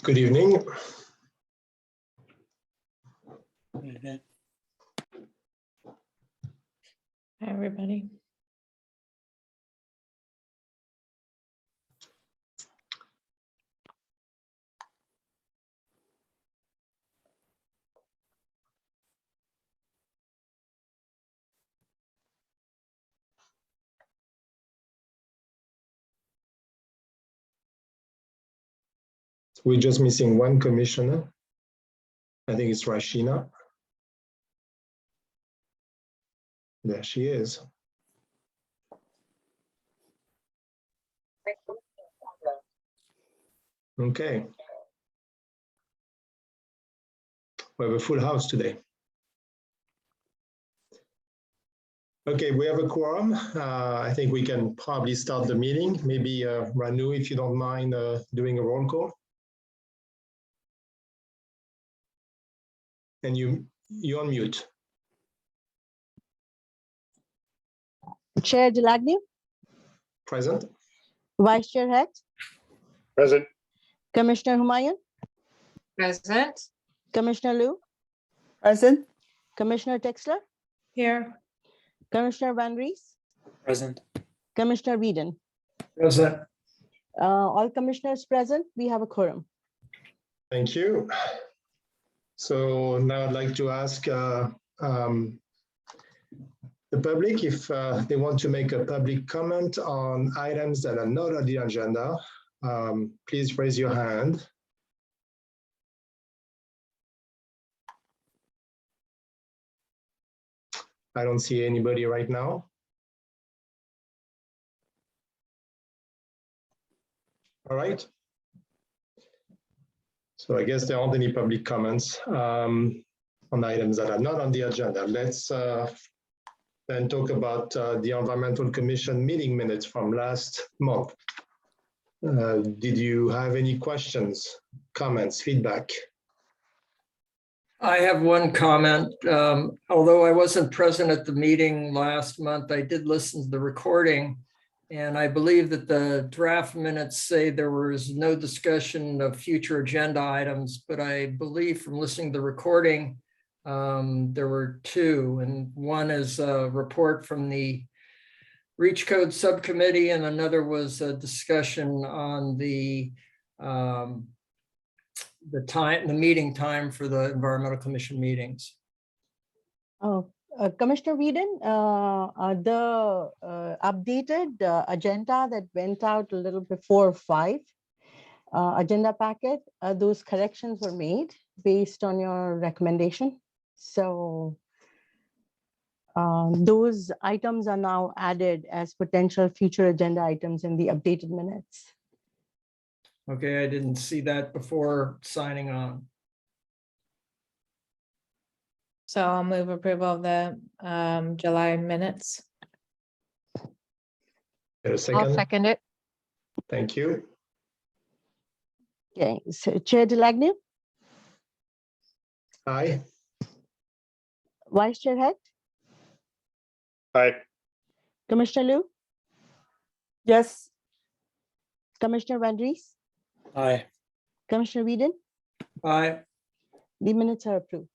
Good evening. Hi, everybody. We're just missing one commissioner. I think it's Rashina. There she is. Okay. We have a full house today. Okay, we have a quorum. I think we can probably start the meeting. Maybe Ranu, if you don't mind doing a roll call. And you're on mute. Chair Delagnew, Present. Vice Chair Hecht, Present. Commissioner Humayun, Present. Commissioner Liu, Present. Commissioner Texler, Here. Commissioner Van Rees, Present. Commissioner Whedon. Present. All commissioners present, we have a quorum. Thank you. So now I'd like to ask the public if they want to make a public comment on items that are not on the agenda. Please raise your hand. I don't see anybody right now. All right. So I guess there aren't any public comments on items that are not on the agenda. Let's then talk about the Environmental Commission meeting minutes from last month. Did you have any questions, comments, feedback? I have one comment. Although I wasn't present at the meeting last month, I did listen to the recording. And I believe that the draft minutes say there was no discussion of future agenda items, but I believe from listening to the recording, there were two. And one is a report from the Reach Code Subcommittee, and another was a discussion on the meeting time for the Environmental Commission meetings. Oh, Commissioner Whedon, the updated agenda that went out a little before 5 agenda packet, those corrections were made based on your recommendation. So those items are now added as potential future agenda items in the updated minutes. Okay, I didn't see that before signing on. So I'll move approval of the July minutes. A second. I'll second it. Thank you. Okay, so Chair Delagnew, Aye. Vice Chair Hecht, Aye. Commissioner Liu, Yes. Commissioner Van Rees, Aye. Commissioner Whedon. Aye. The minutes are approved.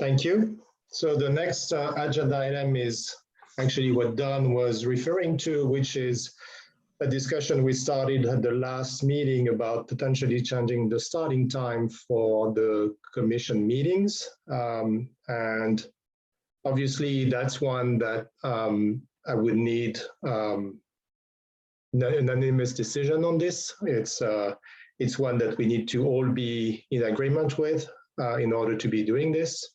Thank you. So the next agenda item is actually what Don was referring to, which is a discussion we started at the last meeting about potentially changing the starting time for the commission meetings. And obviously that's one that I would need an unanimous decision on this. It's one that we need to all be in agreement with in order to be doing this.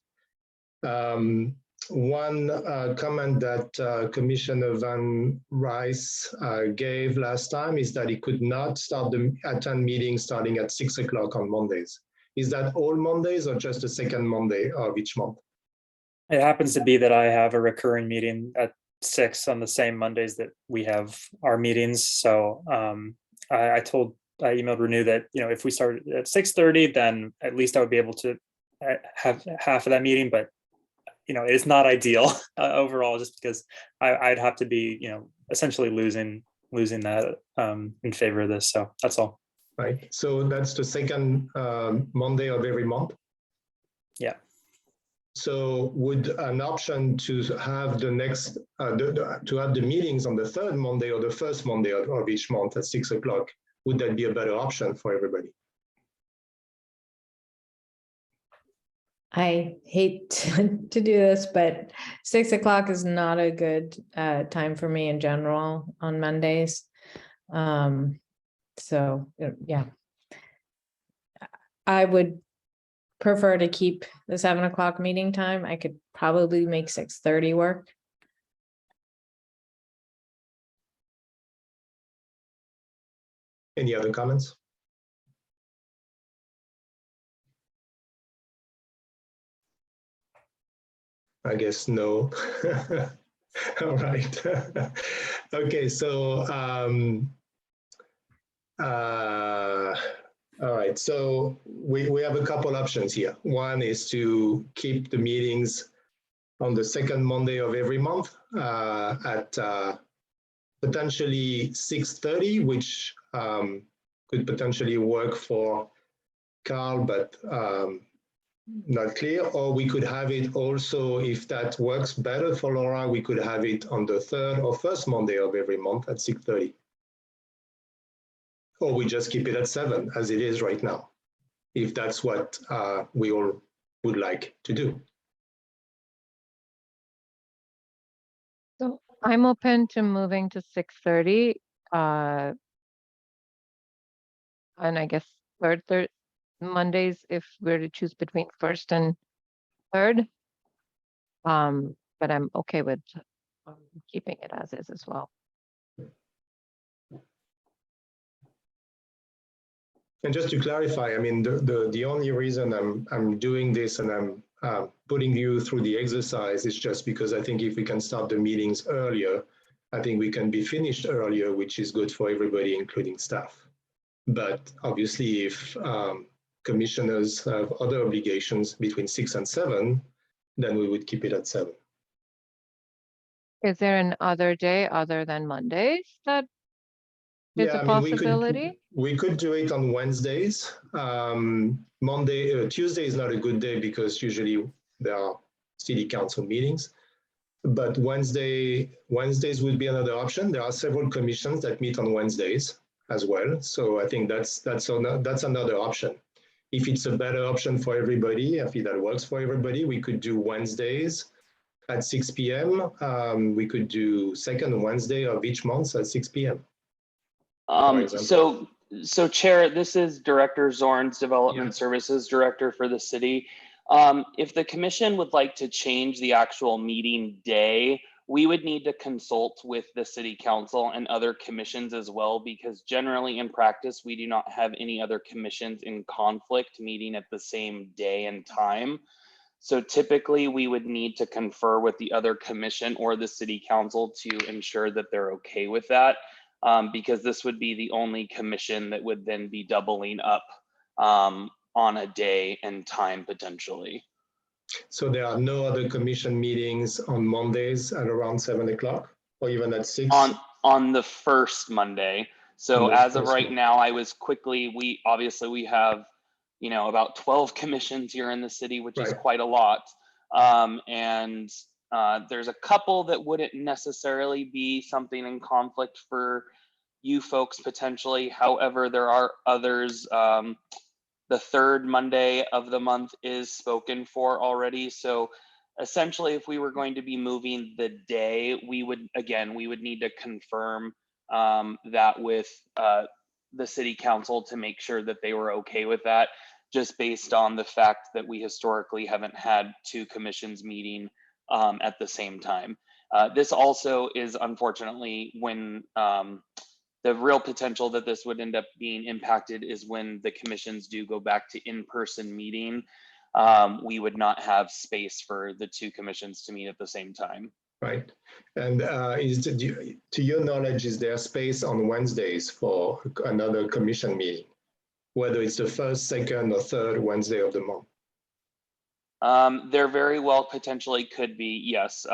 One comment that Commissioner Van Rees gave last time is that he could not attend meetings starting at 6 o'clock on Mondays. Is that all Mondays or just the second Monday of each month? It happens to be that I have a recurring meeting at 6 on the same Mondays that we have our meetings. So I emailed Renew that, if we started at 6:30, then at least I would be able to have half of that meeting, but it's not ideal overall, just because I'd have to be, essentially losing that in favor of this. So that's all. right? So that's the second Monday of every month. Yeah. So would an option to have the next, to have the meetings on the third Monday or the first Monday of each month at 6 o'clock, would that be a better option for everybody? I hate to do this, but 6 o'clock is not a good time for me in general on Mondays. So yeah, I would prefer to keep the 7 o'clock meeting time. I could probably make 6:30 work. Any other comments? I guess no. All right. Okay, so all right, so we have a couple options here. One is to keep the meetings on the second Monday of every month at potentially 6:30, which could potentially work for Carl, but not clear. Or we could have it also, if that works better for Laura, we could have it on the third or first Monday of every month at 6:30. Or we just keep it at 7 as it is right now, if that's what we all would like to do. So I'm open to moving to 6:30. And I guess third Mondays, if we're to choose between first and third. But I'm okay with keeping it as is as well. And just to clarify, I mean, the only reason I'm doing this and I'm putting you through the exercise is just because I think if we can start the meetings earlier, I think we can be finished earlier, which is good for everybody, including staff. But obviously, if commissioners have other obligations between 6 and 7, then we would keep it at 7. Is there an other day other than Mondays that is a possibility? We could do it on Wednesdays. Tuesday is not a good day because usually there are city council meetings. But Wednesdays would be another option. There are several commissions that meet on Wednesdays as well. So I think that's another option. If it's a better option for everybody, if that works for everybody, we could do Wednesdays at 6 p.m. We could do second Wednesday of each month at 6 p.m. So Chair, this is Director Zorn's Development Services Director for the city. If the commission would like to change the actual meeting day, we would need to consult with the city council and other commissions as well, because generally in practice, we do not have any other commissions in conflict meeting at the same day and time. So typically we would need to confer with the other commission or the city council to ensure that they're okay with that, because this would be the only commission that would then be doubling up on a day and time potentially. So there are no other commission meetings on Mondays at around 7 o'clock or even at 6? On the first Monday. So as of right now, we obviously have, about 12 commissions here in the city, which is quite a lot. And there's a couple that wouldn't necessarily be something in conflict for you folks potentially. However, there are others. The third Monday of the month is spoken for already. So essentially, if we were going to be moving the day, we would need to confirm that with the city council to make sure that they were okay with that, just based on the fact that we historically haven't had two commissions meeting at the same time. This also is unfortunately when the real potential that this would end up being impacted is when the commissions do go back to in-person meeting. We would not have space for the two commissions to meet at the same time. Right. And to your knowledge, is there space on Wednesdays for another commission meeting, whether it's the first, second, or third Wednesday of the month? There very well potentially could be, yes.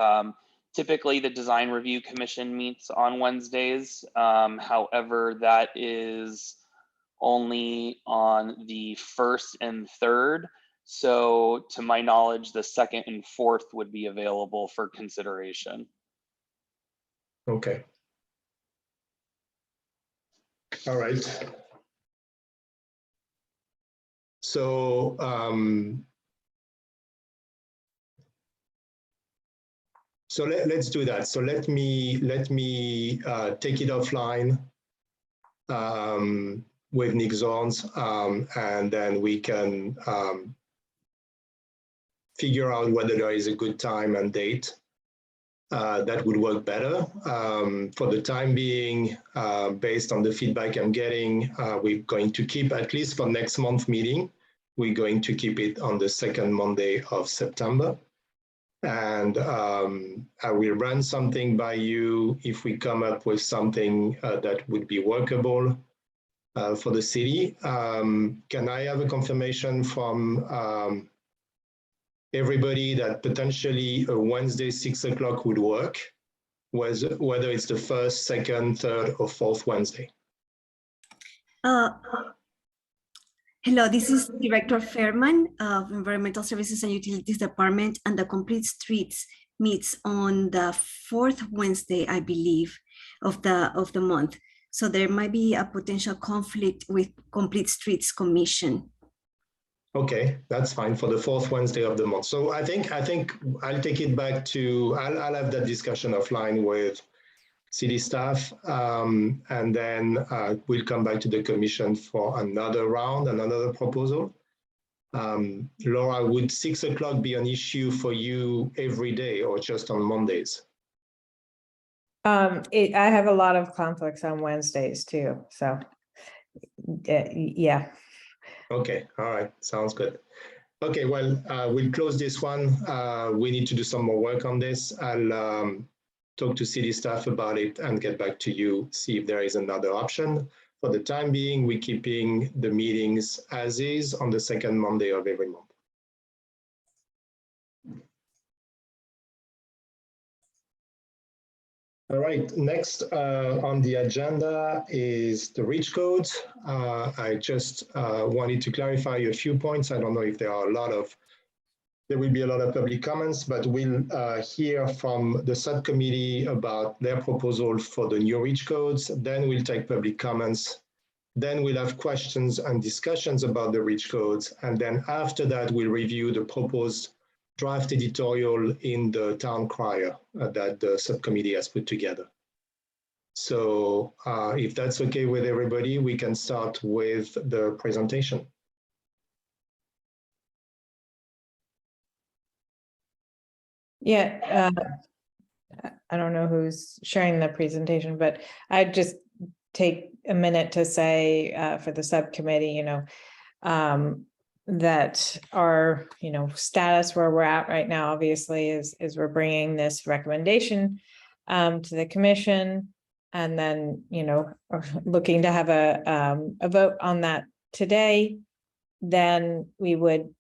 Typically, the Design Review Commission meets on Wednesdays. However, that is only on the 1st and 3rd. So to my knowledge, the 2nd and 4th would be available for consideration. Okay. All right. So let's do that. So let me take it offline with Nick Zorns, and then we can figure out whether there is a good time and date that would work better. For the time being, based on the feedback I'm getting, we're going to keep, at least for next month meeting, we're going to keep it on the 2nd Monday of September. And I will run something by you if we come up with something that would be workable for the city. Can I have a confirmation from everybody that potentially a Wednesday 6 o'clock would work, whether it's the 1st, 2nd, 3rd, or 4th Wednesday? Hello, this is Director Fairman of Environmental Services and Utilities Department, and the Complete Streets meets on the 4th Wednesday, I believe, of the month. So there might be a potential conflict with Complete Streets Commission. Okay, that's fine for the 4th Wednesday of the month. So I think I'll take it back to, I'll have that discussion offline with city staff, and then we'll come back to the commission for another round, another proposal. Laura, would 6 o'clock be an issue for you every day or just on Mondays? I have a lot of conflicts on Wednesdays too, so yeah. Okay, all right, sounds good. Okay, well, we'll close this one. We need to do some more work on this. I'll talk to city staff about it and get back to you, see if there is another option. For the time being, we're keeping the meetings as is on the 2nd Monday of every month. All right, next on the agenda is the REACH codes. I just wanted to clarify a few points. I don't know if there will be a lot of public comments, but we'll hear from the subcommittee about their proposal for the new REACH codes. Then we'll take public comments. Then we'll have questions and discussions about the REACH codes. And then after that, we'll review the proposed draft editorial in the town crier that the subcommittee has put together. So if that's okay with everybody, we can start with the presentation. Yeah, I don't know who's sharing the presentation, but I'd just take a minute to say for the subcommittee, that our, status where we're at right now, obviously, is we're bringing this recommendation to the commission, and then, looking to have a vote on that today. Then we would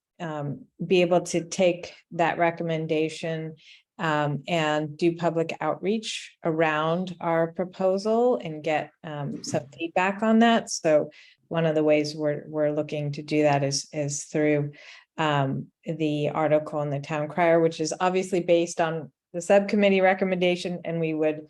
be able to take that recommendation and do public outreach around our proposal and get some feedback on that. So one of the ways we're looking to do that is through the article in the town crier, which is obviously based on the subcommittee recommendation, and we would,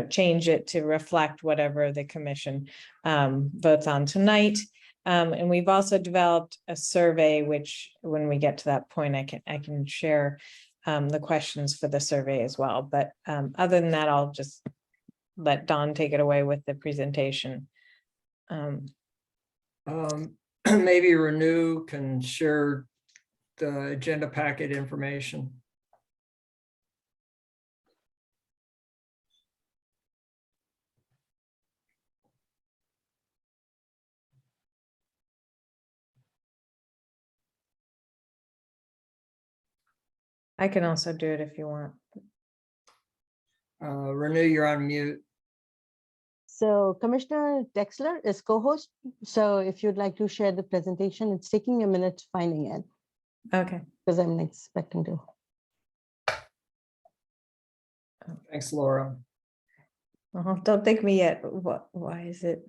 change it to reflect whatever the commission votes on tonight. And we've also developed a survey, which when we get to that point, I can share the questions for the survey as well. But other than that, I'll just let Don take it away with the presentation. Maybe Renew can share the agenda packet information. I can also do it if you want. Renew, you're on mute. So Commissioner Dexler is co-host. So if you'd like to share the presentation, it's taking me a minute finding it. Okay. Because I'm expecting to. Thanks, Laura. Don't think me yet. Why is it?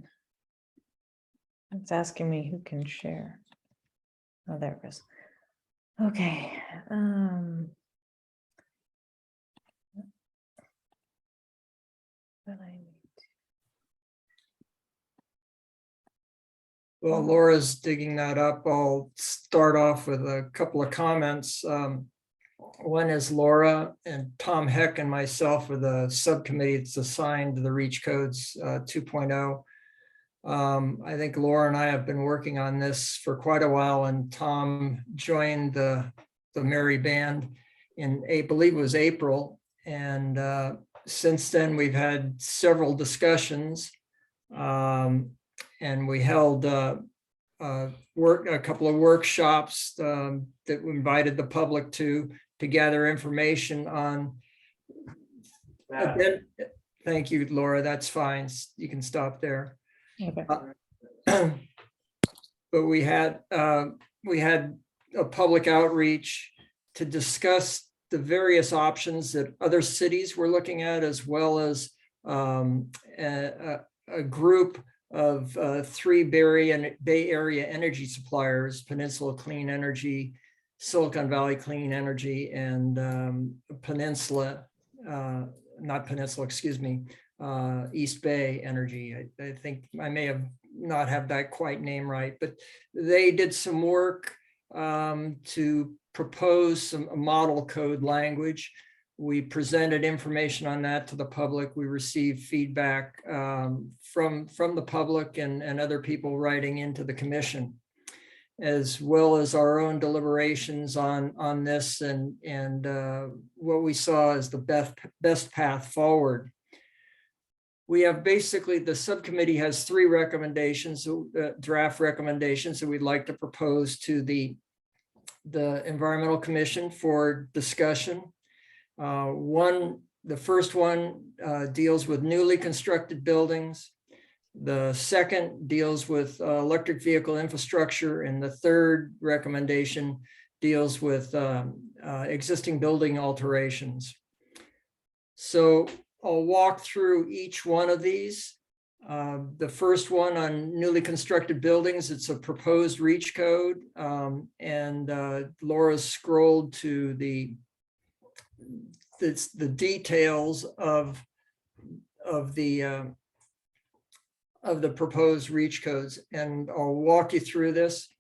It's asking me who can share. Oh, there it goes. Okay. Well, Laura's digging that up. I'll start off with a couple of comments. One is Laura and Tom Heck and myself are the subcommittee that's assigned to the REACH Codes 2.0. I think Laura and I have been working on this for quite a while, and Tom joined the Merry Band in, I believe it was April. And since then, we've had several discussions. And we held a couple of workshops that we invited the public to gather information on. Thank you, Laura. That's fine. You can stop there. Okay. But we had a public outreach to discuss the various options that other cities were looking at, as well as a group of 3 Bay Area energy suppliers: Peninsula Clean Energy, Silicon Valley Clean Energy, and East Bay Energy. I think I may have not have that quite name right, but they did some work to propose some model code language. We presented information on that to the public. We received feedback from the public and other people writing into the commission, as well as our own deliberations on this and what we saw as the best path forward. We have basically, the subcommittee has 3 recommendations, draft recommendations that we'd like to propose to the Environmental Commission for discussion. The first one deals with newly constructed buildings. The second deals with electric vehicle infrastructure. And the third recommendation deals with existing building alterations. So I'll walk through each one of these. The first one on newly constructed buildings, it's a proposed REACH code. Laura scrolled to the details of the proposed REACH codes, and I'll walk you through this.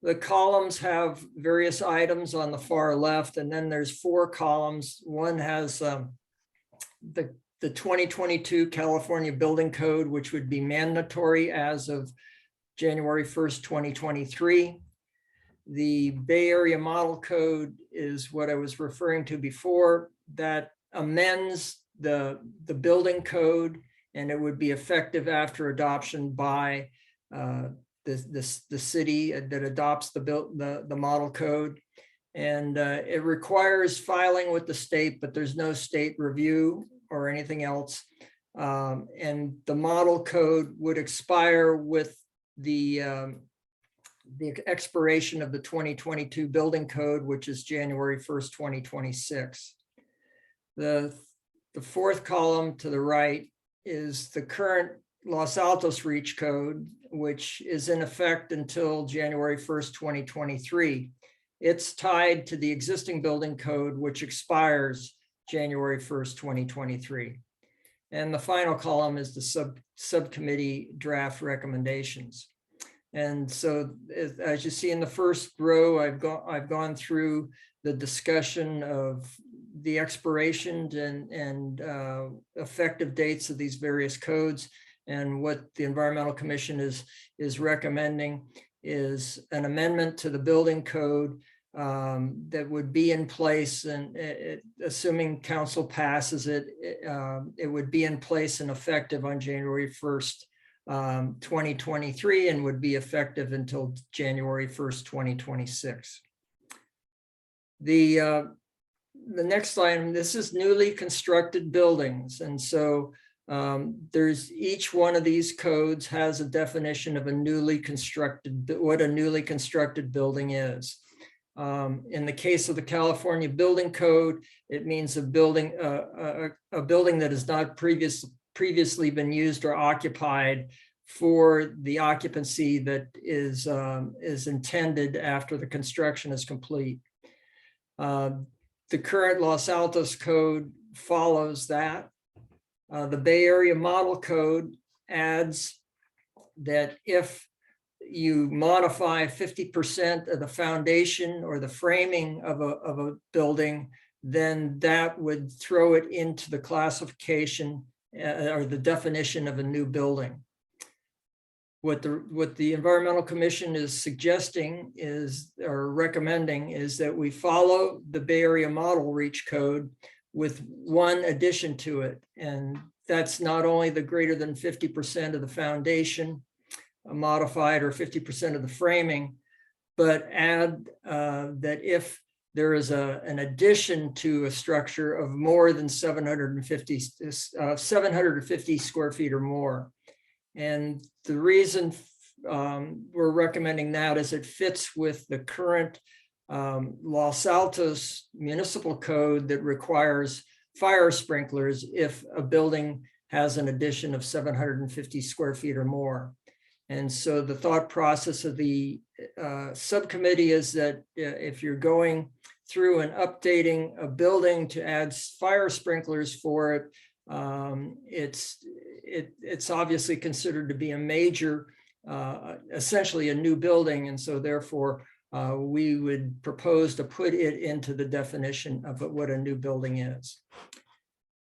The columns have various items on the far left, and then there's 4 columns. One has the 2022 California Building Code, which would be mandatory as of January 1st, 2023. The Bay Area Model Code is what I was referring to before, that amends the building code, and it would be effective after adoption by the city that adopts the model code. And it requires filing with the state, but there's no state review or anything else. And the model code would expire with the expiration of the 2022 building code, which is January 1st, 2026. The 4th column to the right is the current Los Altos REACH code, which is in effect until January 1st, 2023. It's tied to the existing building code, which expires January 1st, 2023. And the final column is the subcommittee draft recommendations. And so, as you see in the first row, I've gone through the discussion of the expiration and effective dates of these various codes. And what the Environmental Commission is recommending is an amendment to the building code that would be in place, and assuming council passes it, it would be in place and effective on January 1st, 2023, and would be effective until January 1st, 2026. The next item, this is newly constructed buildings. And so there's each one of these codes has a definition of what a newly constructed building is. In the case of the California Building Code, it means a building that has not previously been used or occupied for the occupancy that is intended after the construction is complete. The current Los Altos code follows that. The Bay Area Model Code adds that if you modify 50% of the foundation or the framing of a building, then that would throw it into the classification or the definition of a new building. What the Environmental Commission is suggesting is, or recommending, is that we follow the Bay Area Model Reach Code with one addition to it. And that's not only the greater than 50% of the foundation modified or 50% of the framing, but add that if there is an addition to a structure of more than 750 square feet or more. And the reason we're recommending that is it fits with the current Los Altos municipal code that requires fire sprinklers if a building has an addition of 750 square feet or more. And so the thought process of the subcommittee is that if you're going through and updating a building to add fire sprinklers for it, it's obviously considered to be a major, essentially a new building. And so therefore, we would propose to put it into the definition of what a new building is.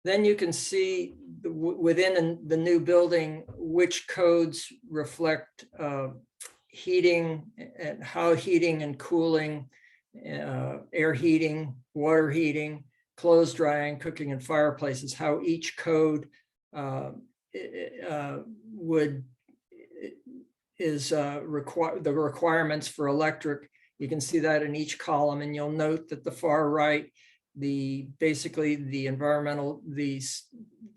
Then you can see within the new building which codes reflect heating and how heating and cooling, air heating, water heating, clothes drying, cooking, and fireplaces, how each code the requirements for electric. You can see that in each column, and you'll note that the far right, basically the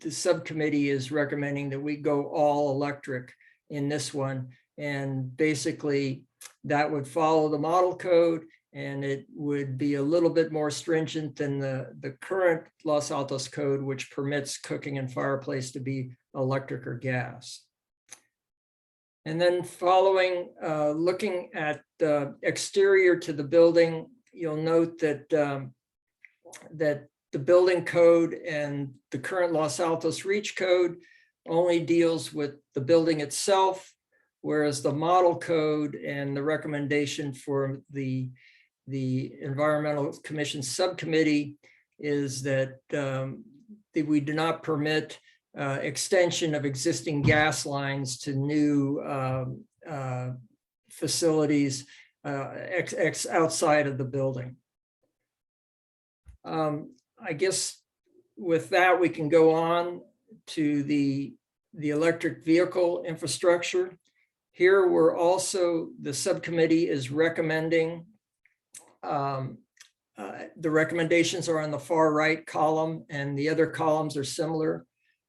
subcommittee is recommending that we go all electric in this one, and basically that would follow the model code, and it would be a little bit more stringent than the current Los Altos code, which permits cooking and fireplace to be electric or gas. And then following, looking at the exterior to the building, you'll note that that the building code and the current Los Altos Reach Code only deals with the building itself, whereas the model code and the recommendation for the Environmental Commission subcommittee is that we do not permit extension of existing gas lines to new facilities outside of the building. I guess with that, we can go on to the electric vehicle infrastructure. Here, we're also, the subcommittee is recommending, the recommendations are on the far right column, and the other columns are similar.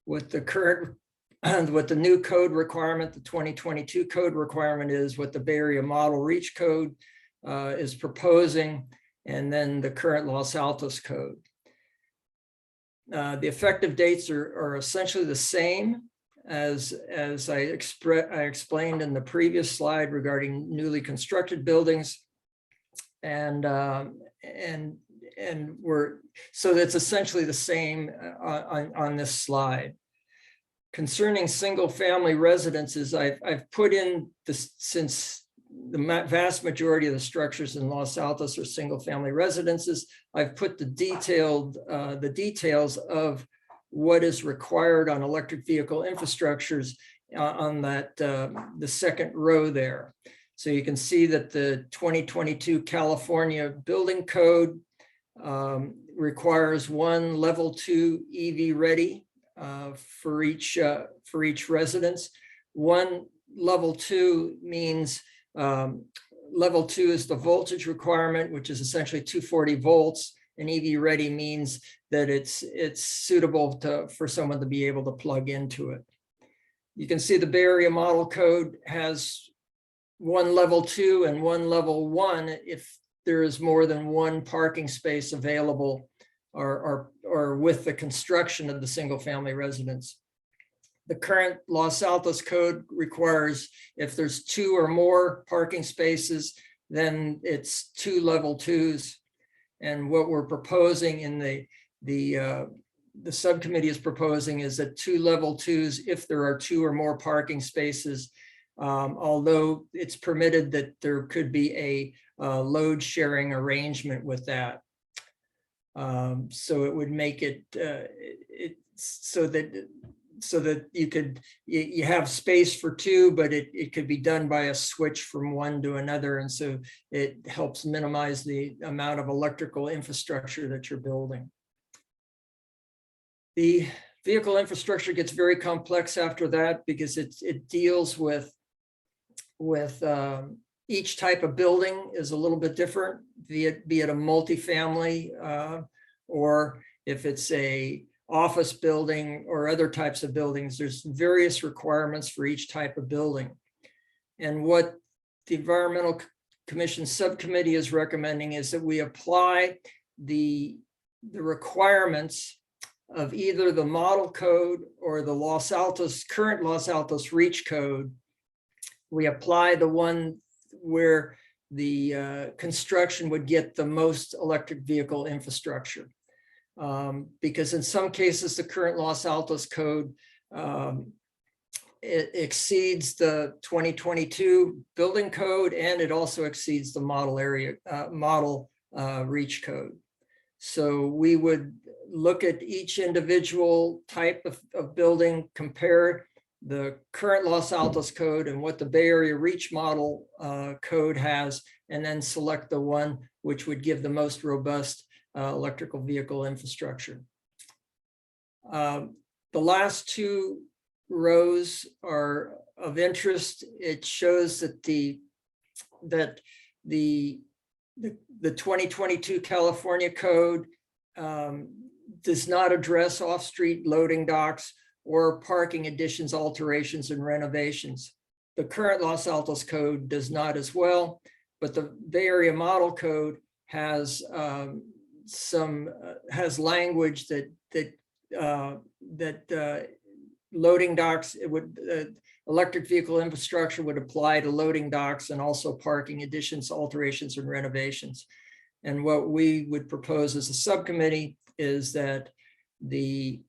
With the current, what the new code requirement, the 2022 code requirement is what the Bay Area Model Reach Code is proposing, and then the current Los Altos code. The effective dates are essentially the same as I explained in the previous slide regarding newly constructed buildings, and so that's essentially the same on this slide. Concerning single family residences, I've put in this, since the vast majority of the structures in Los Altos are single family residences, I've put the details of what is required on electric vehicle infrastructures on that the second row there. So you can see that the 2022 California Building Code requires one level 2 EV ready for each residence. One level 2 means level 2 is the voltage requirement, which is essentially 240 volts. And EV ready means that it's suitable for someone to be able to plug into it. You can see the Bay Area Model Code has one level 2 and one level 1 if there is more than one parking space available or with the construction of the single family residence. The current Los Altos code requires if there's 2 or more parking spaces, then it's 2 level 2s. And what we're proposing in the subcommittee is proposing is that 2 level 2s if there are 2 or more parking spaces, although it's permitted that there could be a load sharing arrangement with that. So it would make it, so that you have space for 2, but it could be done by a switch from one to another. And so it helps minimize the amount of electrical infrastructure that you're building. The vehicle infrastructure gets very complex after that because it deals with each type of building is a little bit different, be it a multifamily or if it's a office building or other types of buildings. There's various requirements for each type of building. And what the Environmental Commission Subcommittee is recommending is that we apply the requirements of either the model code or the current Los Altos REACH code. We apply the one where the construction would get the most electric vehicle infrastructure. Because in some cases, the current Los Altos code it exceeds the 2022 building code, and it also exceeds the model REACH code. So we would look at each individual type of building, compare the current Los Altos code and what the Bay Area REACH model code has, and then select the one which would give the most robust electrical vehicle infrastructure. The last 2 rows are of interest. It shows that the 2022 California code does not address off-street loading docks or parking additions, alterations, and renovations. The current Los Altos code does not as well, but the Bay Area model code has has language that loading docks, electric vehicle infrastructure would apply to loading docks and also parking additions, alterations, and renovations. And what we would propose as a subcommittee is that we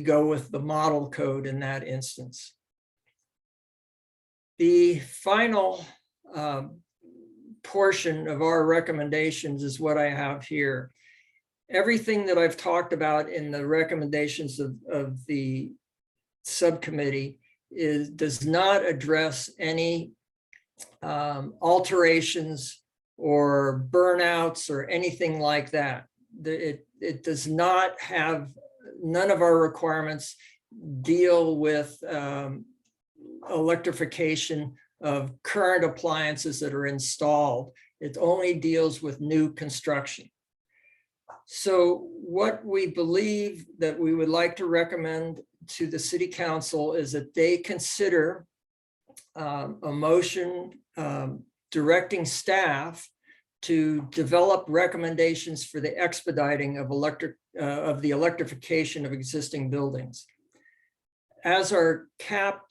go with the model code in that instance. The final portion of our recommendations is what I have here. Everything that I've talked about in the recommendations of the subcommittee does not address any alterations or burnouts or anything like that. It does not have, none of our requirements deal with electrification of current appliances that are installed. It only deals with new construction. So what we believe that we would like to recommend to the City Council is that they consider a motion directing staff to develop recommendations for the expediting of the electrification of existing buildings. As our CAP,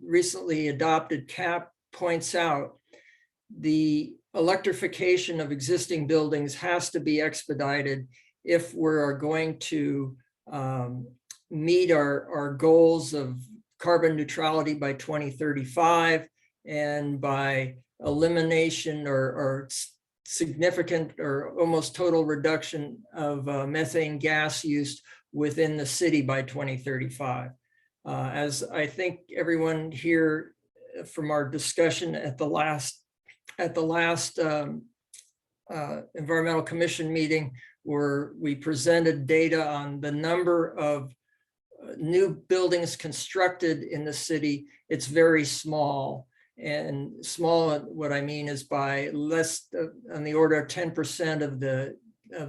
recently adopted CAP points out, the electrification of existing buildings has to be expedited if we're going to meet our goals of carbon neutrality by 2035 and by elimination or significant or almost total reduction of methane gas use within the city by 2035. As I think everyone here from our discussion at the last Environmental Commission meeting, where we presented data on the number of new buildings constructed in the city, it's very small. And small, what I mean is by less on the order of 10% of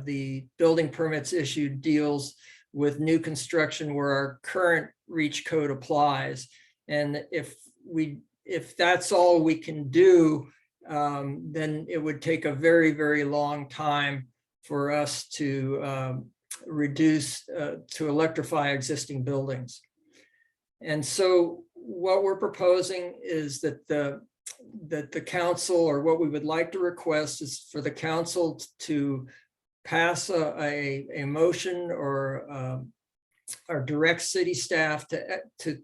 the building permits issued deals with new construction where our current REACH code applies. And if that's all we can do, then it would take a very, very long time for us to reduce, to electrify existing buildings. And so what we're proposing is that the council, or what we would like to request, is for the council to pass a motion or direct city staff to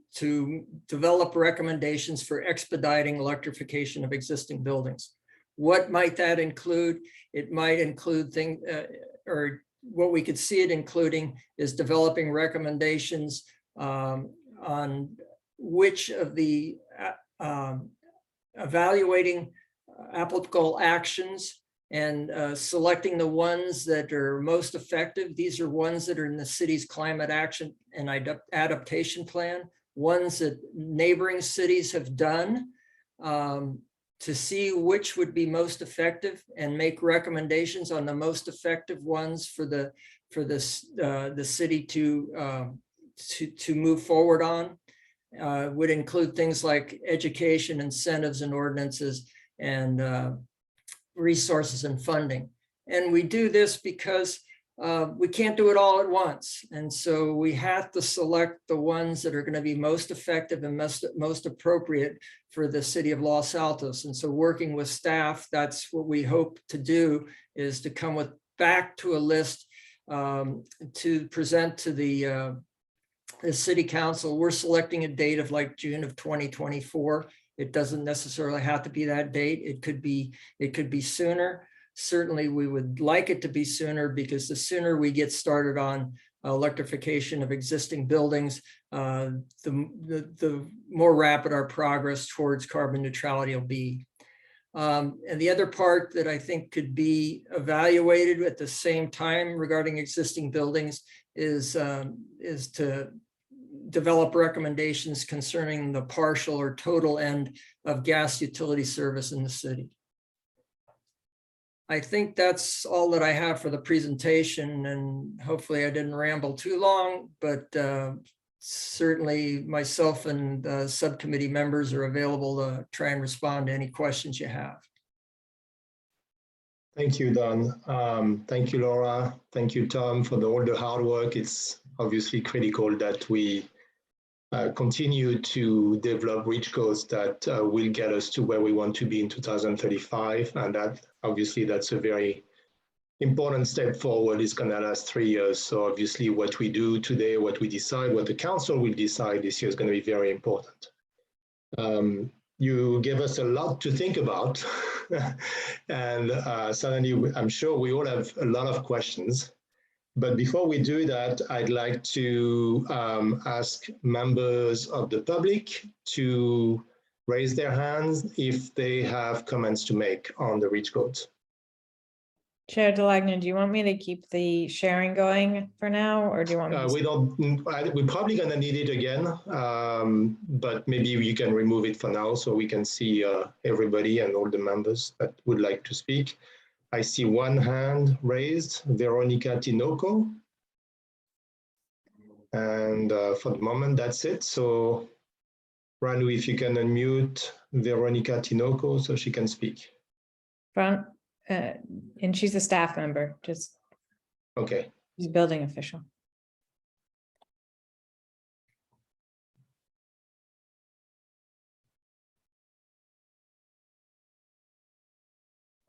develop recommendations for expediting electrification of existing buildings. What might that include? It might include things, or what we could see it including is developing recommendations on which of the evaluating applicable actions and selecting the ones that are most effective. These are ones that are in the city's climate action and adaptation plan, ones that neighboring cities have done, to see which would be most effective and make recommendations on the most effective ones for the city to move forward on. Would include things like education, incentives and ordinances, and resources and funding. And we do this because we can't do it all at once. And so we have to select the ones that are going to be most effective and most appropriate for the city of Los Altos. And so working with staff, that's what we hope to do, is to come back to a list to present to the city council. We're selecting a date of like June of 2024. It doesn't necessarily have to be that date. It could be sooner. Certainly we would like it to be sooner, because the sooner we get started on electrification of existing buildings, the more rapid our progress towards carbon neutrality will be. And the other part that I think could be evaluated at the same time regarding existing buildings is to develop recommendations concerning the partial or total end of gas utility service in the city. I think that's all that I have for the presentation, and hopefully I didn't ramble too long, but certainly myself and subcommittee members are available to try and respond to any questions you have. Thank you, Don. Thank you, Laura. Thank you, Tom, for all the hard work. It's obviously critical that we continue to develop reach codes that will get us to where we want to be in 2035. And that obviously that's a very important step forward. It's going to last 3 years. So obviously what we do today, what we decide, what the council will decide this year is going to be very important. You gave us a lot to think about. And suddenly I'm sure we all have a lot of questions. But before we do that, I'd like to ask members of the public to raise their hands if they have comments to make on the reach codes. Chair Delagna, do you want me to keep the sharing going for now, or do you want me to we're probably going to need it again, but maybe you can remove it for now so we can see everybody and all the members that would like to speak. I see one hand raised, Veronica Tinoco. And for the moment, that's it. So Ranu, if you can unmute Veronica Tinoco so she can speak. front? And she's a staff member, just okay. She's a building official.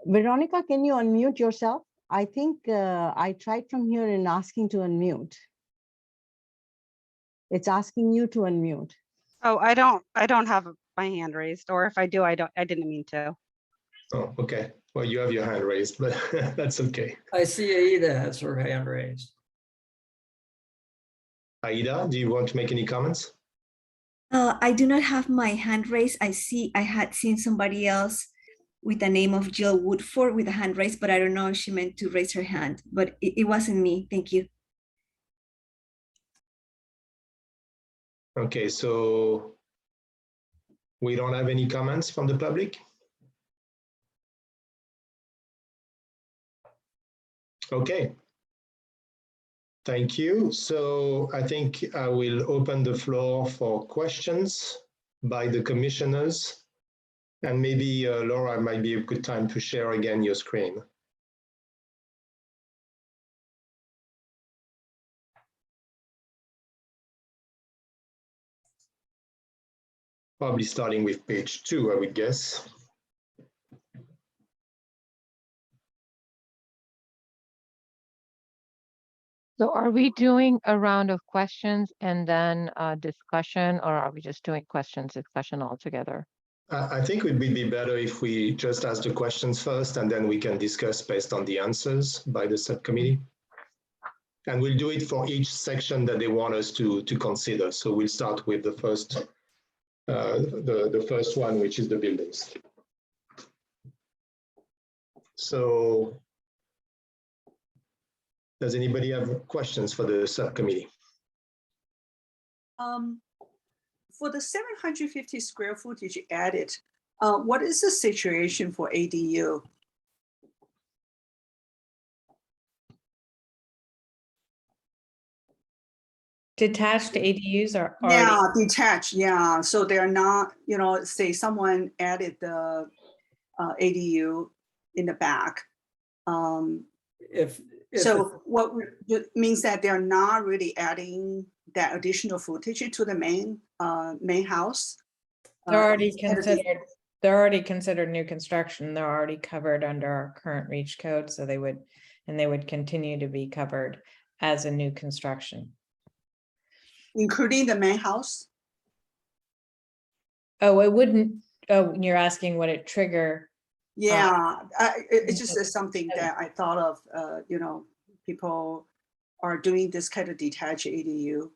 Veronica, can you unmute yourself? I think I tried from here and asking to unmute. It's asking you to unmute. Oh, I don't have my hand raised, or if I do, I didn't mean to. Oh, okay. Well, you have your hand raised, but that's okay. I see Aida has her hand raised. Aida, do you want to make any comments? I do not have my hand raised. I had seen somebody else with the name of Jill Woodford with a hand raised, but I don't know if she meant to raise her hand, but it wasn't me. Thank you. Okay, so we don't have any comments from the public? Okay. Thank you. So I think I will open the floor for questions by the commissioners. And maybe Laura might be a good time to share again your screen. probably starting with page 2, I would guess. So are we doing a round of questions and then discussion, or are we just doing questions, discussion all together? I think it would be better if we just ask the questions first, and then we can discuss based on the answers by the subcommittee. And we'll do it for each section that they want us to consider. So we'll start with the first one, which is the buildings. So does anybody have questions for the subcommittee? For the 750 square footage added, what is the situation for ADU? Detached ADUs are already. Yeah, detached, yeah. So they're not, you know, say someone added the ADU in the back. If So what means that they're not really adding that additional footage to the main house? They're already considered. They're already considered new construction. They're already covered under our current REACH code, so they would continue to be covered as a new construction. Including the main house? Oh, it wouldn't. Oh, you're asking what it trigger? Yeah, it's just something that I thought of. You know, people are doing this kind of detached ADU.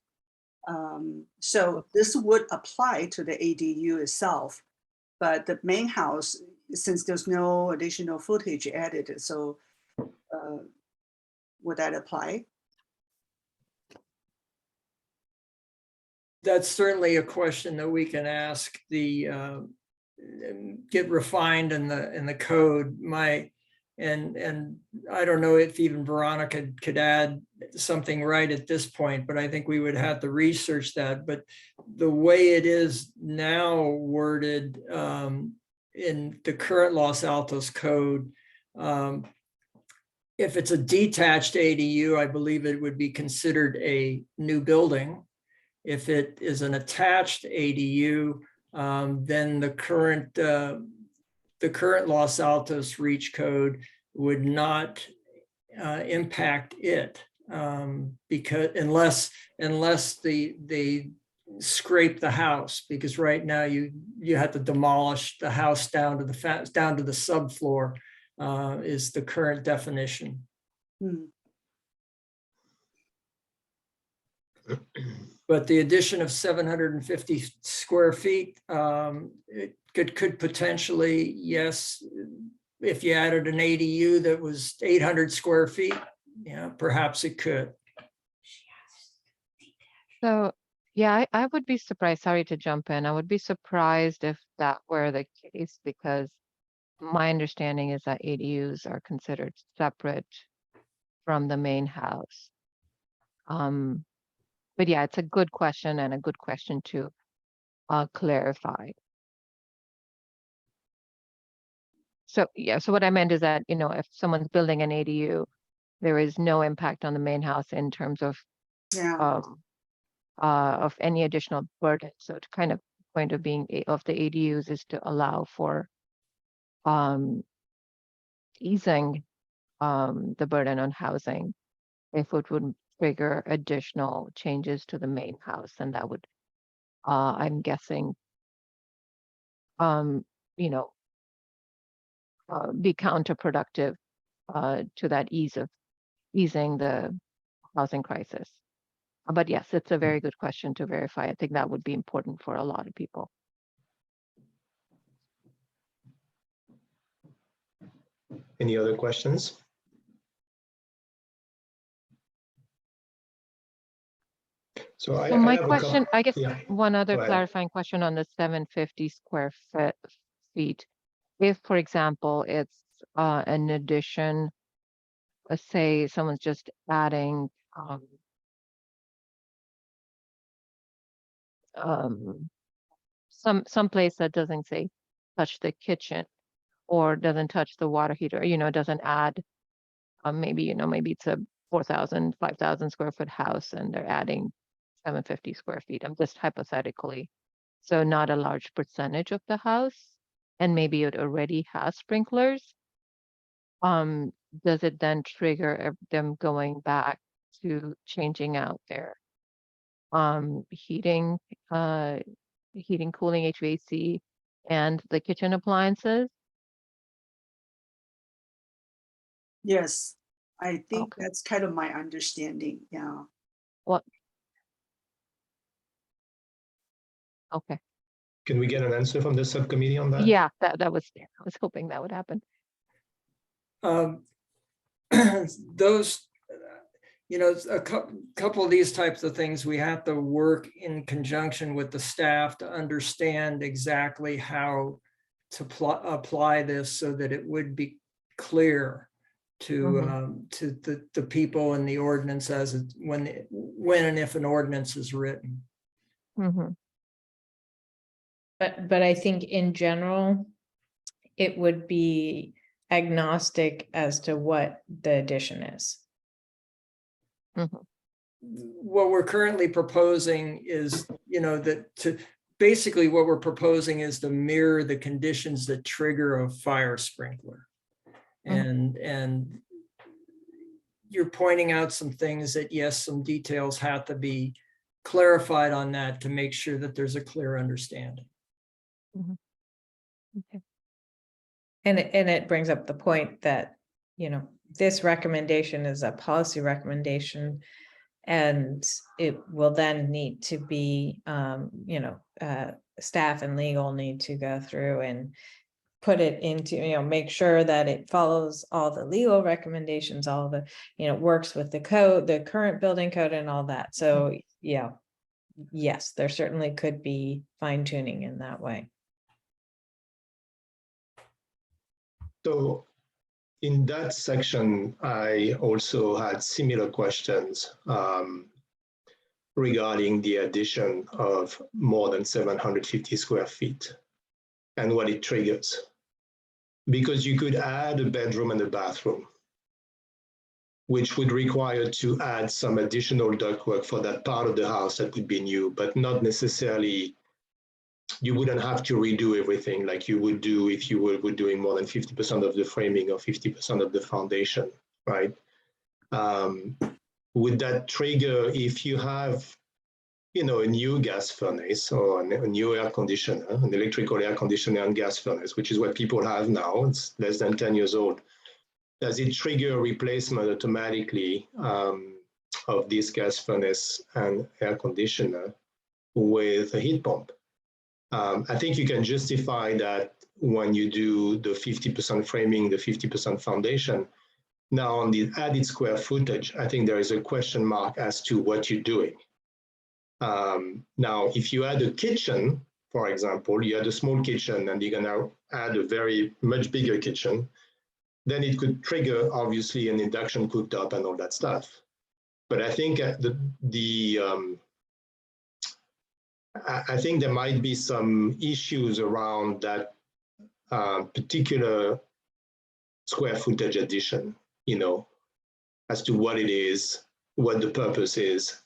So this would apply to the ADU itself, but the main house, since there's no additional footage added, so would that apply? That's certainly a question that we can ask get refined in the code. And I don't know if even Veronica could add something right at this point, but I think we would have to research that. But the way it is now worded in the current Los Altos code, if it's a detached ADU, I believe it would be considered a new building. If it is an attached ADU, then the current Los Altos REACH code would not impact it because unless they scrape the house, because right now you have to demolish the house down to the subfloor is the current definition. But the addition of 750 square feet, it could potentially, yes, if you added an ADU that was 800 square feet, yeah, perhaps it could. So, yeah, I would be surprised, sorry to jump in, I would be surprised if that were the case, because my understanding is that ADUs are considered separate from the main house. But yeah, it's a good question and a good question to clarify. So yeah, so what I meant is that, you know, if someone's building an ADU, there is no impact on the main house in terms of any additional burden. So the kind of point of being of the ADUs is to allow for easing the burden on housing if it would trigger additional changes to the main house, and that would I'm guessing you know be counterproductive to that easing the housing crisis. But yes, it's a very good question to verify. I think that would be important for a lot of people. Any other questions? So my question, I guess, yeah. one other clarifying question on the 750 square feet. If, for example, it's an addition, let's say someone's just adding some place that doesn't say touch the kitchen or doesn't touch the water heater, you know, doesn't add maybe, you know, maybe it's a 4,000, 5,000 square foot house and they're adding 750 square feet. I'm just hypothetically so not a large percentage of the house, and maybe it already has sprinklers, does it then trigger them going back to changing out their heating, cooling, HVAC, and the kitchen appliances? Yes, I think Okay. that's kind of my understanding, yeah. What? Okay. Can we get an answer from the subcommittee on that? Yeah, that was, I was hoping that would happen. Those, a couple of these types of things, we have to work in conjunction with the staff to understand exactly how to apply this so that it would be clear to the people in the ordinance as when and if an ordinance is written. Mm-hmm. But I think in general, it would be agnostic as to what the addition is. What we're currently proposing is, basically what we're proposing is to mirror the conditions that trigger a fire sprinkler. And you're pointing out some things that, yes, some details have to be clarified on that to make sure that there's a clear understanding. Okay. And it brings up the point that, this recommendation is a policy recommendation, and it will then need to be, staff and legal need to go through and put it into, make sure that it follows all the legal recommendations, all the, works with the code, the current building code and all that. So, yeah, yes, there certainly could be fine tuning in that way. So in that section, I also had similar questions regarding the addition of more than 750 square feet and what it triggers. Because you could add a bedroom and a bathroom, which would require to add some additional ductwork for that part of the house that would be new, but not necessarily, you wouldn't have to redo everything like you would do if you were doing more than 50% of the framing or 50% of the foundation, right? Would that trigger if you have, a new gas furnace or a new air conditioner, an electrical air conditioner and gas furnace, which is what people have now, it's less than 10 years old. Does it trigger a replacement automatically of this gas furnace and air conditioner with a heat pump? I think you can justify that when you do the 50% framing, the 50% foundation. Now on the added square footage, I think there is a question mark as to what you're doing. Now, if you add a kitchen, for example, you had a small kitchen and you're gonna add a very much bigger kitchen, then it could trigger obviously an induction cooktop and all that stuff. But I think I think there might be some issues around that particular square footage addition, as to what it is, what the purpose is,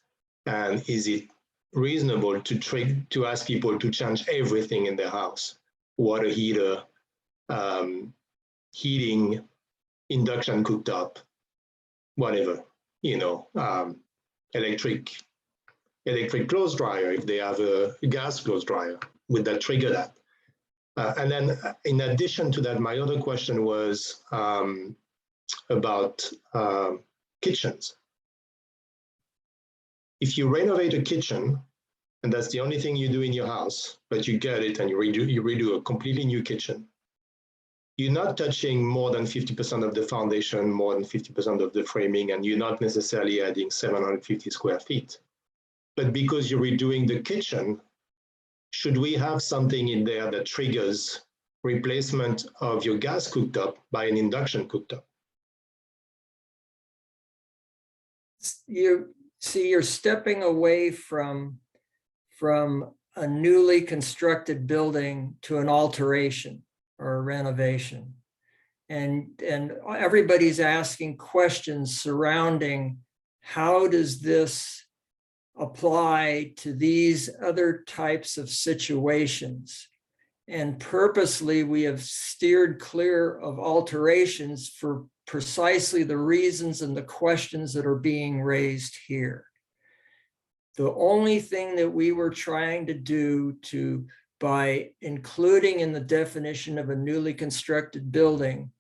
and is it reasonable to ask people to change everything in their house, water heater, heating, induction cooktop, whatever, electric clothes dryer, if they have a gas clothes dryer, would that trigger that? And then in addition to that, my other question was about kitchens. If you renovate a kitchen, and that's the only thing you do in your house, but you get it and you redo a completely new kitchen, you're not touching more than 50% of the foundation, more than 50% of the framing, and you're not necessarily adding 750 square feet. But because you're redoing the kitchen, should we have something in there that triggers replacement of your gas cooktop by an induction cooktop? You're stepping away from a newly constructed building to an alteration or a renovation. And everybody's asking questions surrounding how does this apply to these other types of situations. And purposely, we have steered clear of alterations for precisely the reasons and the questions that are being raised here. The only thing that we were trying to do by including in the definition of a newly constructed building,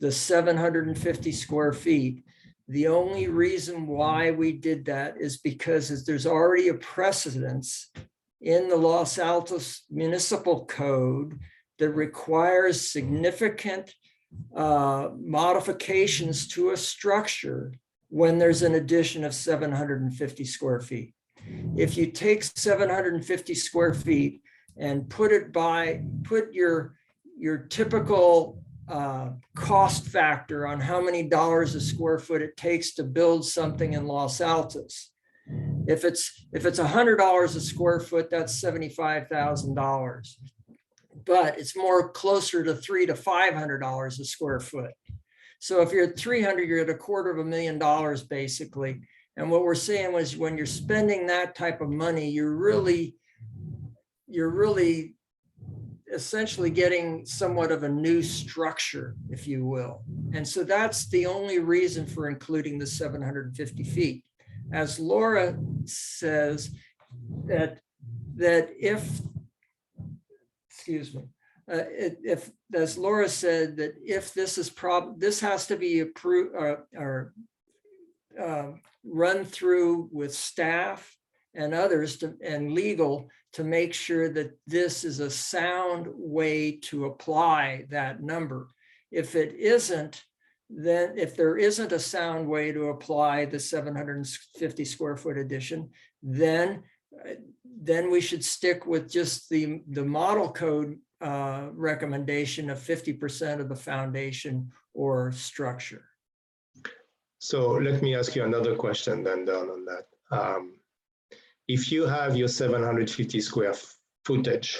the 750 square feet, the only reason why we did that is because there's already a precedence in the Los Altos Municipal Code that requires significant modifications to a structure when there's an addition of 750 square feet. If you take 750 square feet and put your typical cost factor on how many dollars a square foot it takes to build something in Los Altos. If it's $100 a square foot, that's $75,000. But it's more closer to $300 to $500 a square foot. So if you're at 300, you're at $250,000 basically. And what we're saying was, when you're spending that type of money, you're really essentially getting somewhat of a new structure, if you will. And so that's the only reason for including the 750 feet. As Laura says, that if, excuse me, as Laura said, that if this is this has to be approved or run through with staff and others and legal to make sure that this is a sound way to apply that number. If it isn't, then if there isn't a sound way to apply the 750 square foot addition, then we should stick with just the model code recommendation of 50% of the foundation or structure. So let me ask you another question then, Don, on that. If you have your 750 square footage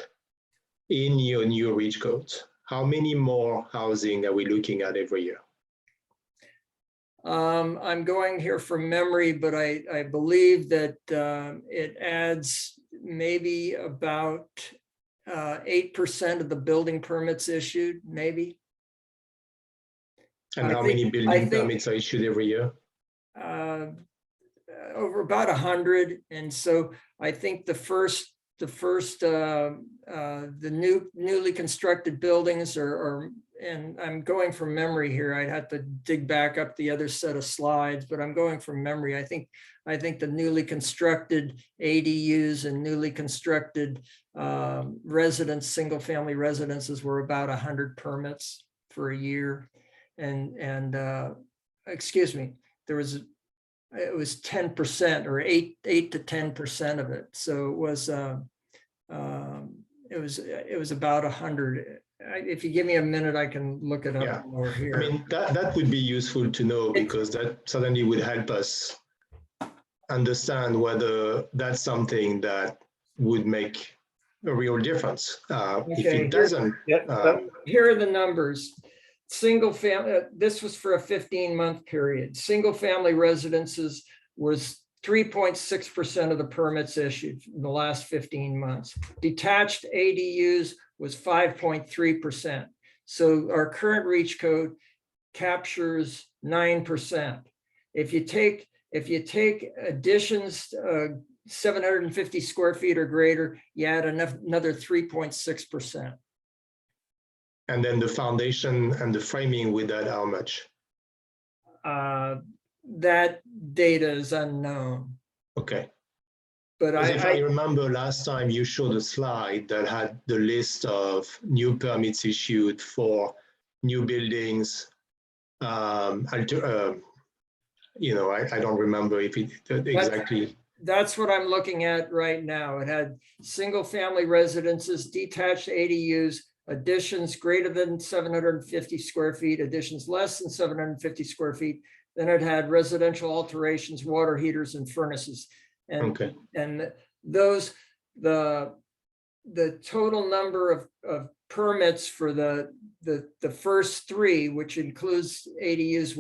in your new reach codes, how many more housing are we looking at every year? I'm going here from memory, but I believe that it adds maybe about 8% of the building permits issued, maybe. And how many building permits are issued every year? Over about 100. And so I think the newly constructed buildings are, and I'm going from memory here, I'd have to dig back up the other set of slides, but I'm going from memory. I think the newly constructed ADUs and newly constructed single family residences were about 100 permits for a year. And excuse me, it was 10% or 8 to 10% of it. So it was about 100. If you give me a minute, I can look it up more here. I mean, that would be useful to know, because that certainly would help us understand whether that's something that would make a real difference. If it doesn't. Here are the numbers. Single family, this was for a 15-month period. Single family residences was 3.6% of the permits issued in the last 15 months. Detached ADUs was 5.3%. So our current reach code captures 9%. If you take additions 750 square feet or greater, you add another 3.6%. And then the foundation and the framing with that, how much? That data is unknown. Okay. But if I remember last time you showed a slide that had the list of new permits issued for new buildings. I don't remember if it exactly. That's what I'm looking at right now. It had single family residences, detached ADUs, additions greater than 750 square feet, additions less than 750 square feet. Then it had residential alterations, water heaters and furnaces. And, and those, the total number of permits for the first three, which includes ADUs,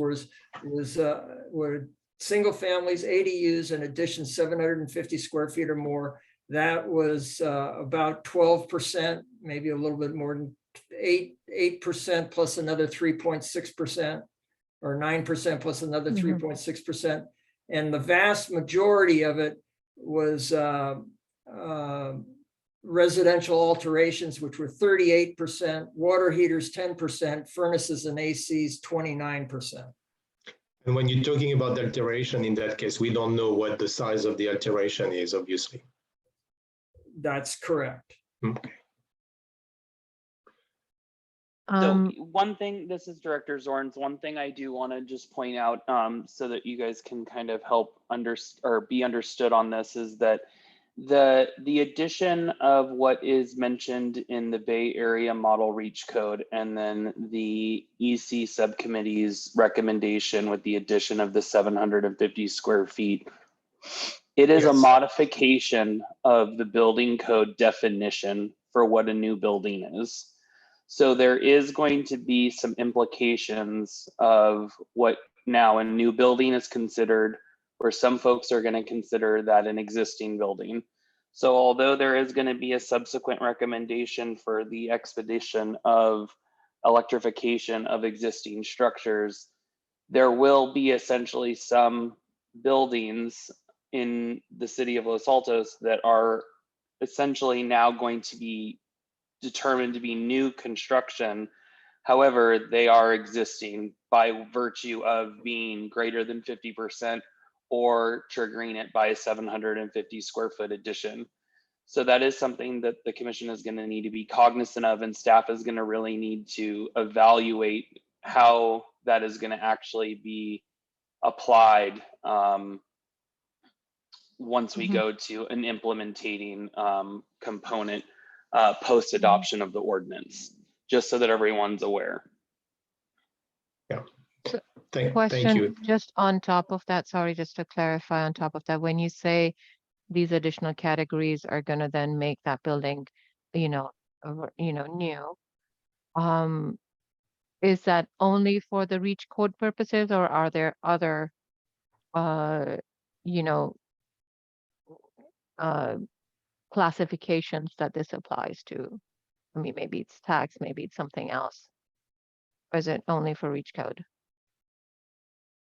were single families, ADUs, in addition 750 square feet or more. That was about 12%, maybe a little bit more than 8% plus another 3.6%, or 9% plus another 3.6%. And the vast majority of it was residential alterations, which were 38%, water heaters 10%, furnaces and ACs 29%. And when you're talking about alteration, in that case, we don't know what the size of the alteration is, obviously. That's correct. Okay. So one thing, this is Director Zorns, one thing I do want to just point out so that you guys can kind of help be understood on this is that the addition of what is mentioned in the Bay Area Model Reach Code and then the EC Subcommittee's recommendation with the addition of the 750 square feet, it is a modification of the building code definition for what a new building is. So there is going to be some implications of what now a new building is considered, where some folks are going to consider that an existing building. So although there is going to be a subsequent recommendation for the expedition of electrification of existing structures, there will be essentially some buildings in the city of Los Altos that are essentially now going to be determined to be new construction. However, they are existing by virtue of being greater than 50% or triggering it by a 750 square foot addition. So that is something that the commission is going to need to be cognizant of, and staff is going to really need to evaluate how that is going to actually be applied once we go to an implementing component post adoption of the ordinance, just so that everyone's aware. Yeah. Question, thank you. just on top of that, sorry, just to clarify on top of that, when you say these additional categories are going to then make that building, new, is that only for the reach code purposes, or are there other, classifications that this applies to? I mean, maybe it's tax, maybe it's something else. Or is it only for reach code?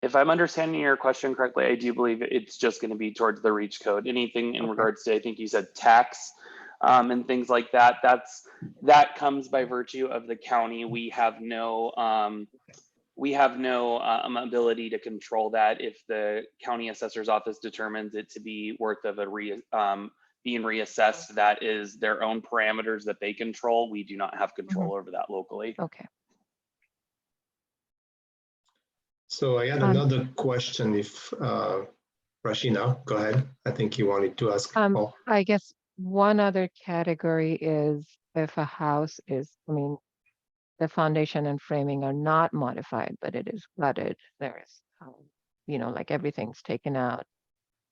If I'm understanding your question correctly, I do believe it's just going to be towards the reach code. Anything in regards to, I think you said tax and things like that, that comes by virtue of the county. We have no ability to control that. If the county assessor's office determines it to be worth of being reassessed, that is their own parameters that they control. We do not have control over that locally. Okay. So I had another question. If Rashina, go ahead. I think you wanted to ask. I guess one other category is if a house is, the foundation and framing are not modified, but it is gutted. There is, like everything's taken out